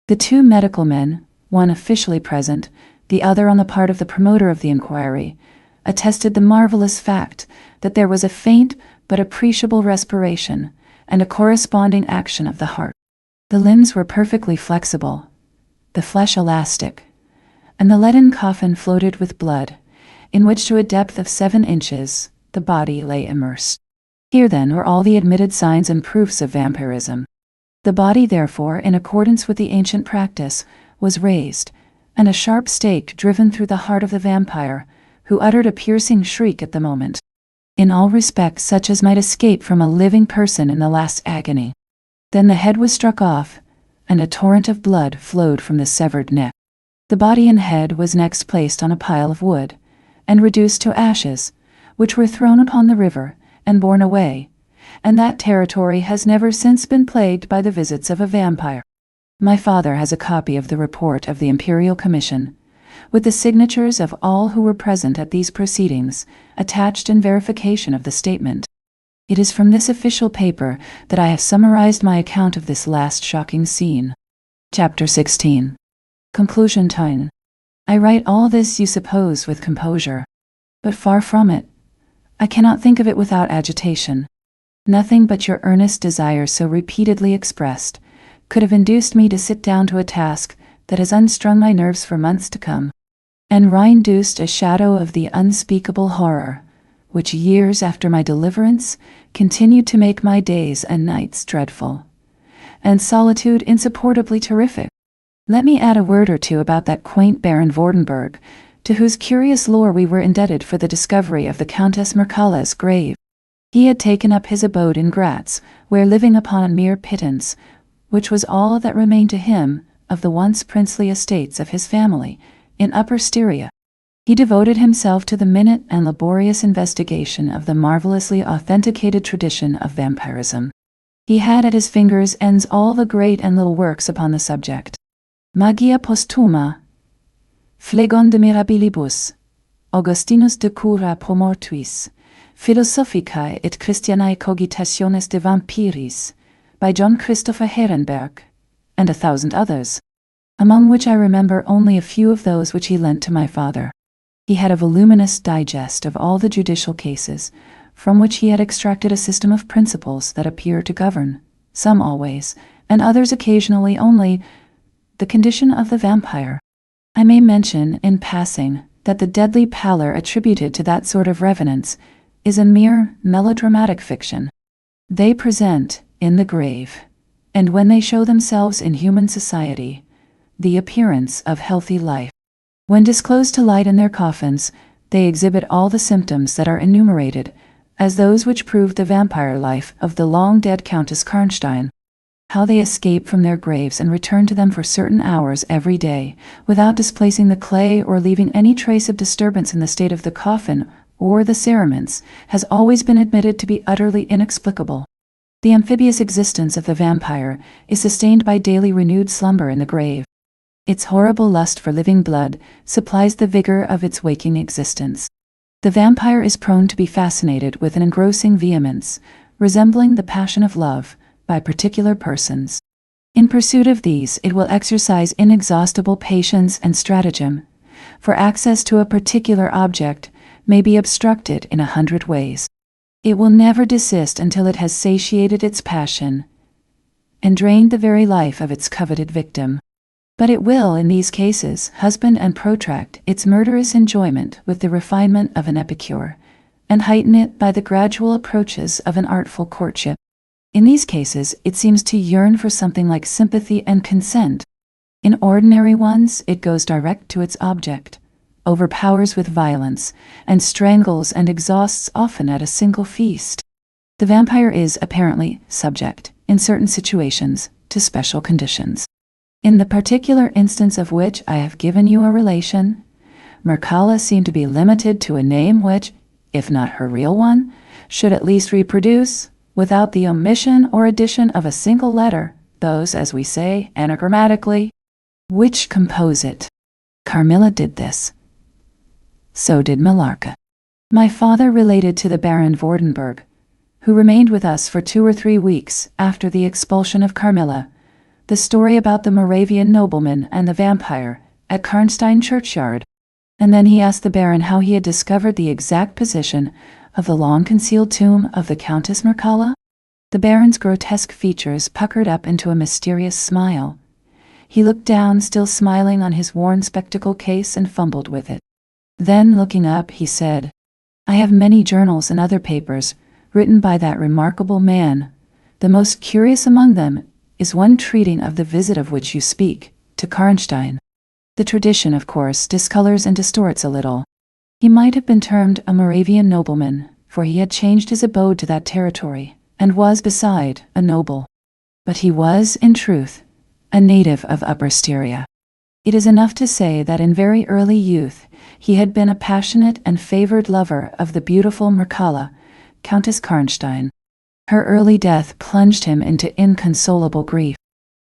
The two medical men, one officially present, the other on the part of the promoter of the inquiry, attested the marvelous fact that there was a faint but appreciable respiration and a corresponding action of the heart. The limbs were perfectly flexible, the flesh elastic, and the leaden coffin floated with blood, in which to a depth of 7 inches the body lay immersed. Here then were all the admitted signs and proofs of vampirism. The body therefore, in accordance with the ancient practice, was raised, and a sharp stake driven through the heart of the vampire, who uttered a piercing shriek at the moment, in all respects such as might escape from a living person in the last agony. Then the head was struck off, and a torrent of blood flowed from the severed neck. The body and head was next placed on a pile of wood, and reduced to ashes, which were thrown upon the river and borne away, and that territory has never since been plagued by the visits of a vampire. My father has a copy of the report of the Imperial Commission, with the signatures of all who were present at these proceedings, attached in verification of the statement. It is from this official paper that I have summarized my account of this last shocking scene. Chapter 16. Conclusion time. I write all this, you suppose, with composure. But far from it. I cannot think of it without agitation. Nothing but your earnest desire so repeatedly expressed could have induced me to sit down to a task that has unstrung my nerves for months to come, and reinduced a shadow of the unspeakable horror, which years after my deliverance continued to make my days and nights dreadful, and solitude insupportably terrific. Let me add a word or two about that quaint Baron Vordenberg, to whose curious lore we were indebted for the discovery of the Countess Mircalla's grave. He had taken up his abode in Graz, where, living upon a mere pittance, which was all that remained to him of the once princely estates of his family, in Upper Styria, he devoted himself to the minute and laborious investigation of the marvelously authenticated tradition of vampirism. He had at his fingers' ends all the great and little works upon the subject. Magia postuma, Phlegon de mirabilibus, Augustinus de cura pro mortuis, Philosophicae et Christianae cogitationes de vampiris, by John Christopher Herenberg, and 1,000 others, among which I remember only a few of those which he lent to my father. He had a voluminous digest of all the judicial cases, from which he had extracted a system of principles that appear to govern, some always, and others occasionally only, the condition of the vampire. I may mention, in passing, that the deadly pallor attributed to that sort of revenants is a mere melodramatic fiction. They present, in the grave, and when they show themselves in human society, the appearance of healthy life. When disclosed to light in their coffins, they exhibit all the symptoms that are enumerated, as those which proved the vampire life of the long-dead Countess Karnstein. How they escape from their graves and return to them for certain hours every day, without displacing the clay or leaving any trace of disturbance in the state of the coffin or the cerements, has always been admitted to be utterly inexplicable. The amphibious existence of the vampire is sustained by daily renewed slumber in the grave. Its horrible lust for living blood supplies the vigor of its waking existence. The vampire is prone to be fascinated with an engrossing vehemence, resembling the passion of love, by particular persons. In pursuit of these, it will exercise inexhaustible patience and stratagem, for access to a particular object may be obstructed in 100 ways. It will never desist until it has satiated its passion and drained the very life of its coveted victim. But it will, in these cases, husband and protract its murderous enjoyment with the refinement of an epicure, and heighten it by the gradual approaches of an artful courtship. In these cases, it seems to yearn for something like sympathy and consent. In ordinary ones, it goes direct to its object, overpowers with violence, and strangles and exhausts often at a single feast. The vampire is apparently subject, in certain situations, to special conditions. In the particular instance of which I have given you a relation, Mircalla seemed to be limited to a name which, if not her real one, should at least reproduce, without the omission or addition of a single letter, those, as we say, anagrammatically, which compose it. Carmilla did this. So did Millarca. My father related to the Baron Vordenberg, who remained with us for 2 or 3 weeks after the expulsion of Carmilla, the story about the Moravian nobleman and the vampire at Karnstein churchyard, and then he asked the Baron how he had discovered the exact position of the long-concealed tomb of the Countess Mircalla. The Baron's grotesque features puckered up into a mysterious smile. He looked down, still smiling, on his worn spectacle case and fumbled with it. Then, looking up, he said, "I have many journals and other papers written by that remarkable man. The most curious among them is one treating of the visit of which you speak, to Karnstein. The tradition, of course, discolors and distorts a little. He might have been termed a Moravian nobleman, for he had changed his abode to that territory, and was, beside, a noble. But he was, in truth, a native of Upper Styria. It is enough to say that in very early youth he had been a passionate and favored lover of the beautiful Mircalla, Countess Karnstein. Her early death plunged him into inconsolable grief.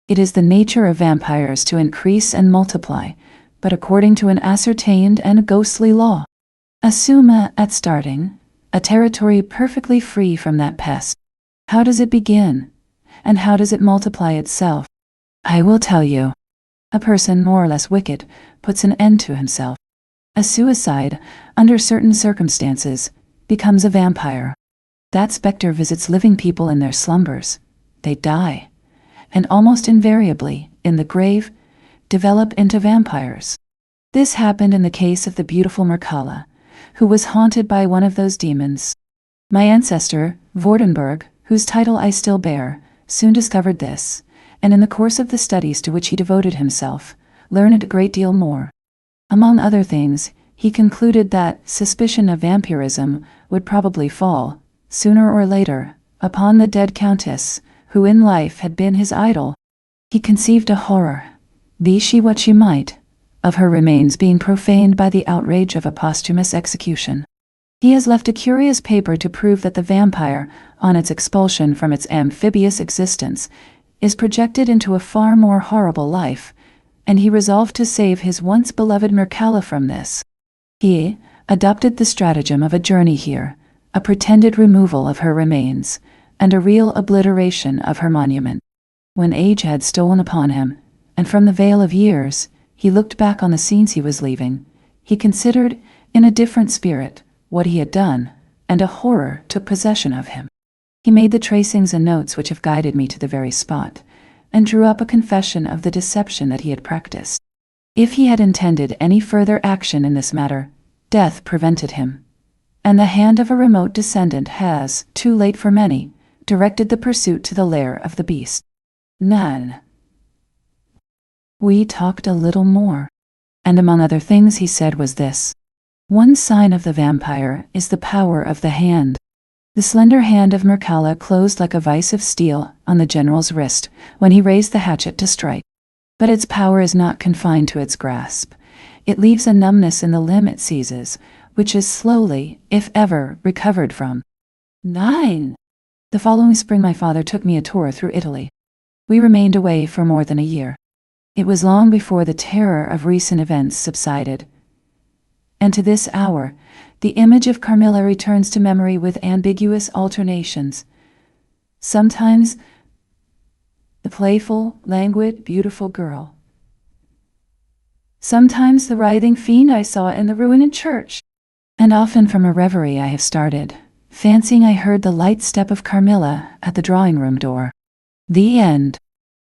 It is the nature of vampires to increase and multiply, but according to an ascertained and ghostly law. Assume, at starting, a territory perfectly free from that pest. How does it begin? And how does it multiply itself? I will tell you. A person more or less wicked puts an end to himself. A suicide, under certain circumstances, becomes a vampire. That specter visits living people in their slumbers. They die, and almost invariably, in the grave, develop into vampires. This happened in the case of the beautiful Mircalla, who was haunted by one of those demons. My ancestor, Vordenberg, whose title I still bear, soon discovered this, and in the course of the studies to which he devoted himself, learned a great deal more. Among other things, he concluded that suspicion of vampirism would probably fall, sooner or later, upon the dead countess, who in life had been his idol. He conceived a horror, be she what she might, of her remains being profaned by the outrage of a posthumous execution. He has left a curious paper to prove that the vampire, on its expulsion from its amphibious existence, is projected into a far more horrible life, and he resolved to save his once beloved Mircalla from this. He adopted the stratagem of a journey here, a pretended removal of her remains, and a real obliteration of her monument. When age had stolen upon him, and from the veil of years, he looked back on the scenes he was leaving, he considered, in a different spirit, what he had done, and a horror took possession of him. He made the tracings and notes which have guided me to the very spot, and drew up a confession of the deception that he had practiced. If he had intended any further action in this matter, death prevented him, and the hand of a remote descendant has, too late for many, directed the pursuit to the lair of the beast. None. We talked a little more, and among other things he said was this. One sign of the vampire is the power of the hand. The slender hand of Mircalla closed like a vice of steel on the general's wrist when he raised the hatchet to strike. But its power is not confined to its grasp. It leaves a numbness in the limb it seizes, which is slowly, if ever, recovered from. 9. The following spring my father took me a tour through Italy. We remained away for more than a year. It was long before the terror of recent events subsided, and to this hour, the image of Carmilla returns to memory with ambiguous alternations. Sometimes, the playful, languid, beautiful girl. Sometimes the writhing fiend I saw in the ruined church. And often from a reverie I have started, fancying I heard the light step of Carmilla at the drawing-room door. The end.